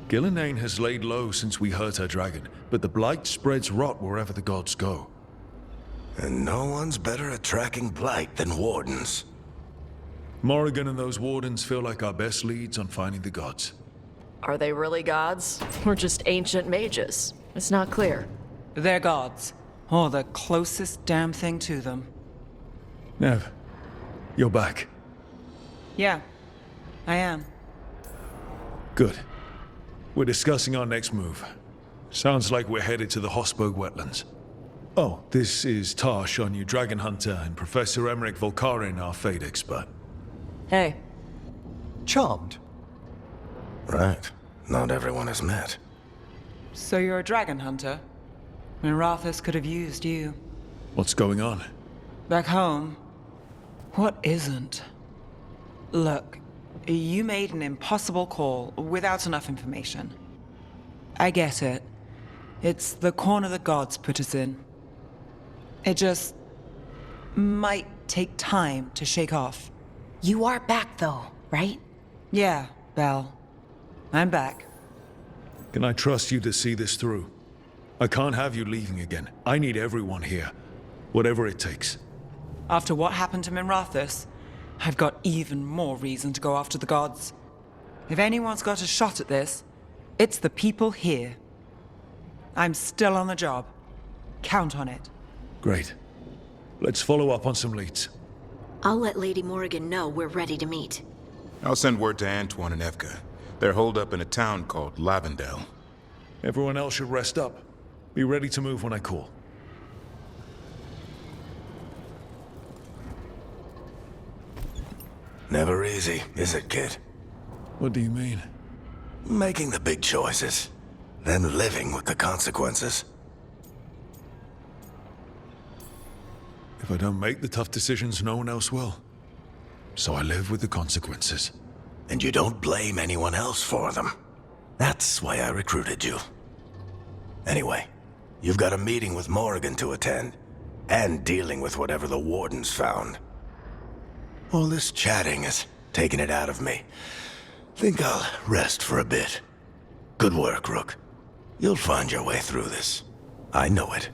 Gillenane has laid low since we hurt her dragon, but the Blight spreads rot wherever the gods go. And no one's better at tracking Blight than Wardens. Morrigan and those Wardens feel like our best leads on finding the gods. Are they really gods? Or just ancient mages? It's not clear. They're gods. Or the closest damn thing to them. Nev, you're back. Yeah, I am. Good. We're discussing our next move. Sounds like we're headed to the Hossberg wetlands. Oh, this is Tarsh, our new dragon hunter, and Professor Emmerich Volkarin, our Fade expert. Hey. Charmed. Right. Not everyone has met. So you're a dragon hunter? Minrathous could have used you. What's going on? Back home, what isn't? Look, you made an impossible call without enough information. I get it. It's the corner the gods put us in. It just might take time to shake off. You are back though, right? Yeah, Belle. I'm back. Can I trust you to see this through? I can't have you leaving again. I need everyone here. Whatever it takes. After what happened to Minrathous, I've got even more reason to go after the gods. If anyone's got a shot at this, it's the people here. I'm still on the job. Count on it. Great. Let's follow up on some leads. I'll let Lady Morrigan know we're ready to meet. I'll send word to Antoine and Evka. They're holed up in a town called Lavendel. Everyone else should rest up. Be ready to move when I call. Never easy, is it, kid? What do you mean? Making the big choices, then living with the consequences. If I don't make the tough decisions, no one else will. So I live with the consequences. And you don't blame anyone else for them. That's why I recruited you. Anyway, you've got a meeting with Morrigan to attend, and dealing with whatever the Wardens found. All this chatting is taking it out of me. Think I'll rest for a bit. Good work, Rook. You'll find your way through this. I know it.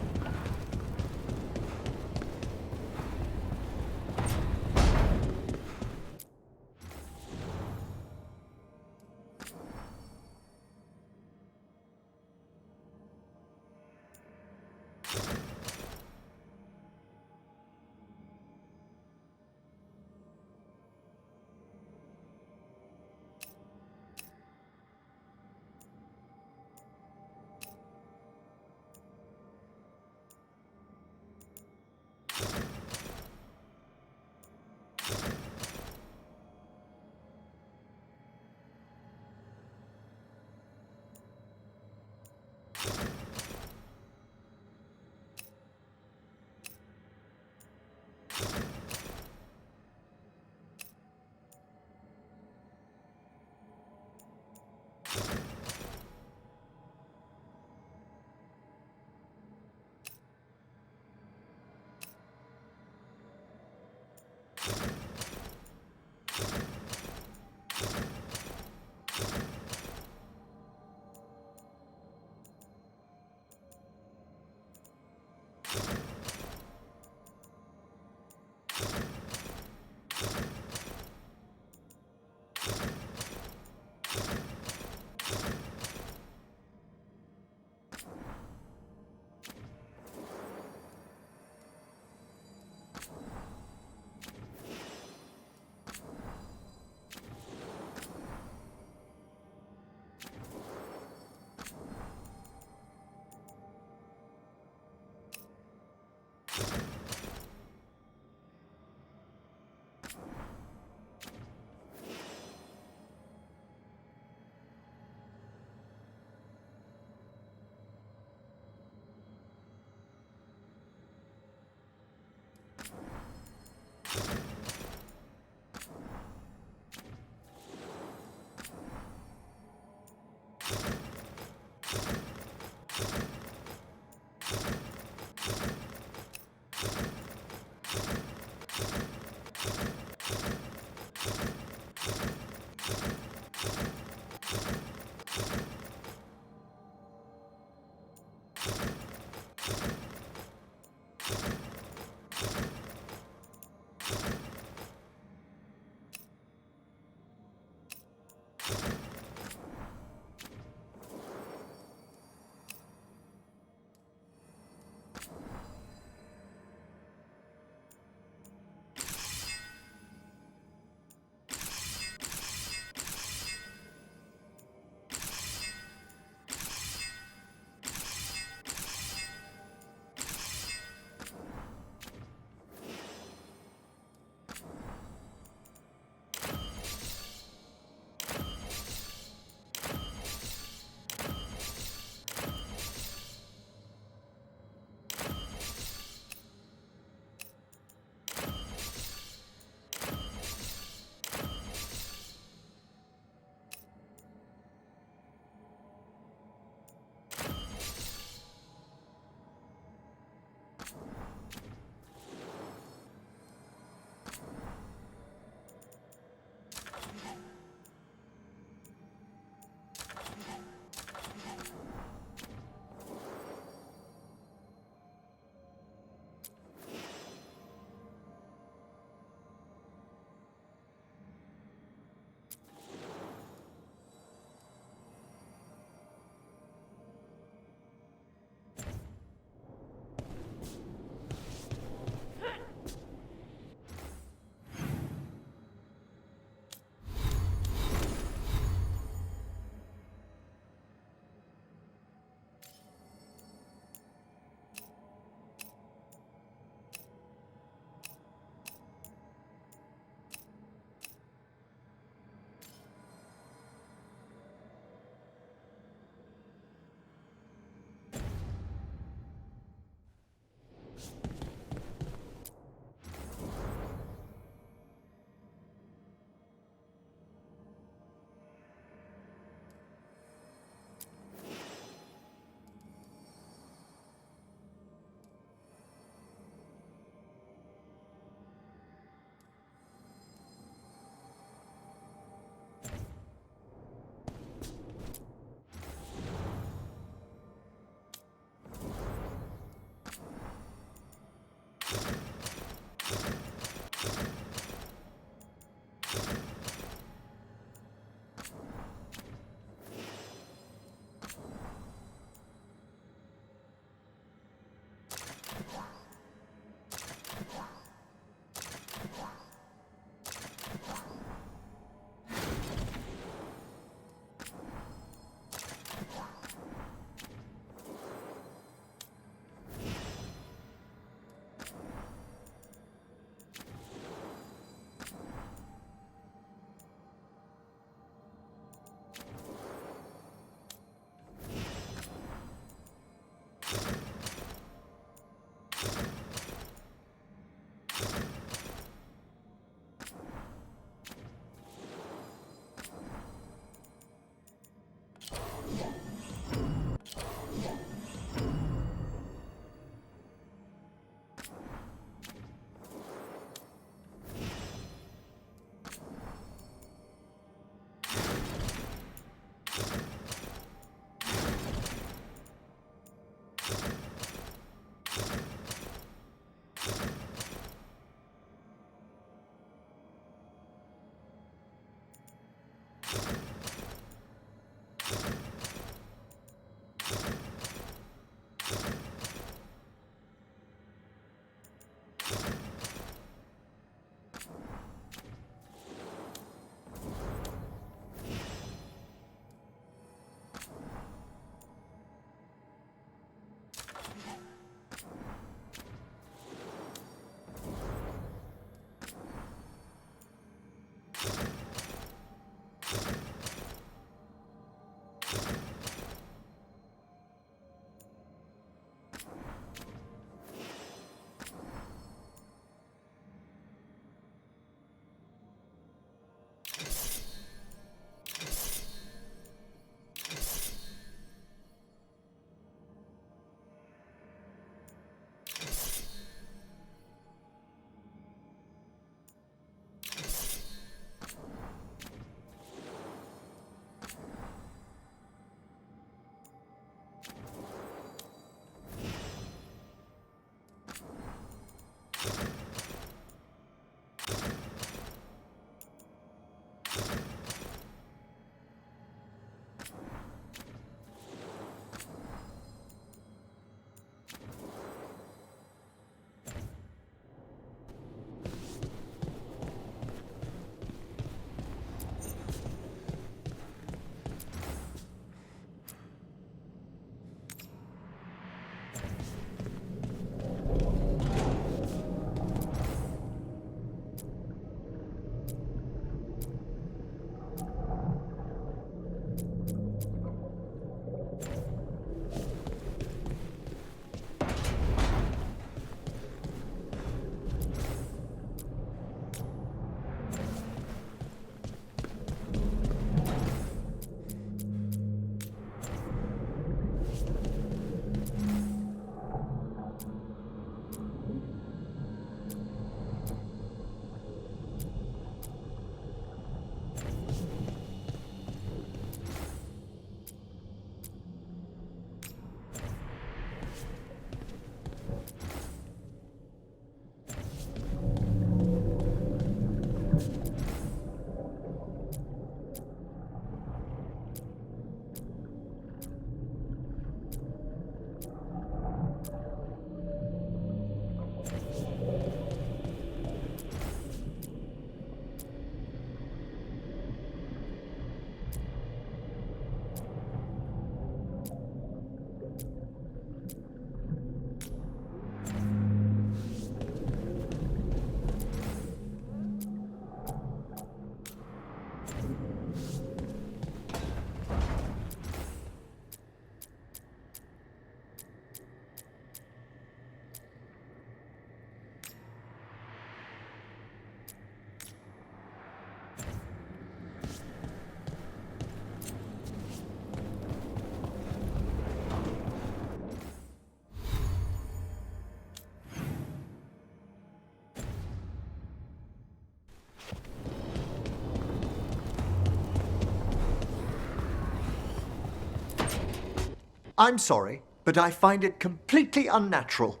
I'm sorry, but I find it completely unnatural.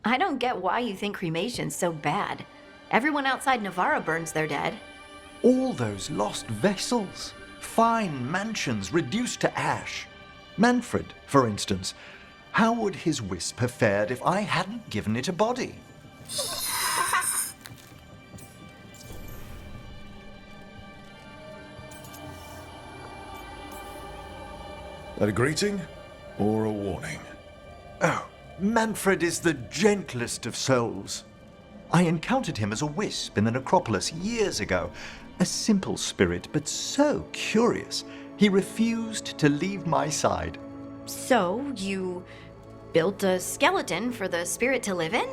I don't get why you think cremation's so bad. Everyone outside Navarra burns their dead. All those lost vessels, fine mansions reduced to ash. Manfred, for instance, how would his wisp have fared if I hadn't given it a body? That a greeting or a warning? Oh, Manfred is the gentlest of souls. I encountered him as a wisp in the necropolis years ago. A simple spirit, but so curious. He refused to leave my side. So, you built a skeleton for the spirit to live in?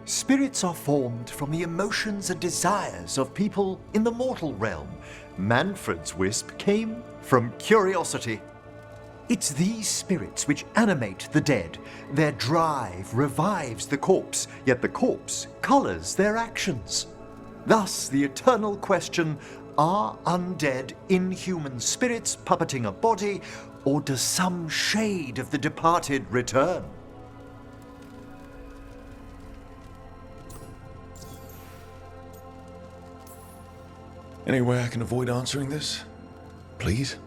Spirits are formed from the emotions and desires of people in the mortal realm. Manfred's wisp came from curiosity. It's these spirits which animate the dead. Their drive revives the corpse, yet the corpse colors their actions. Thus, the eternal question, are undead inhuman spirits puppeting a body, or does some shade of the departed return? Any way I can avoid answering this? Please?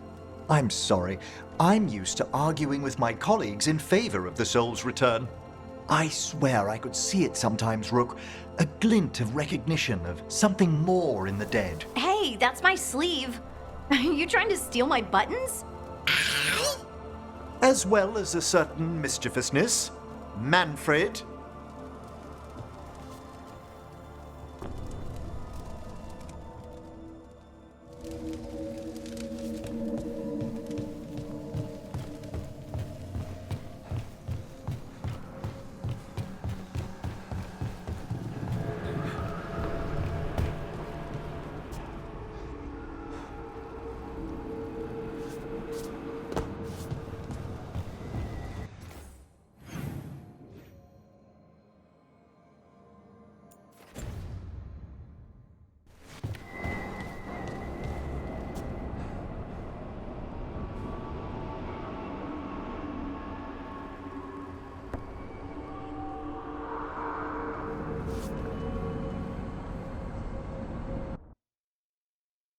I'm sorry. I'm used to arguing with my colleagues in favor of the soul's return. I swear I could see it sometimes, Rook. A glint of recognition of something more in the dead. Hey, that's my sleeve. Are you trying to steal my buttons? As well as a certain mischievousness. Manfred,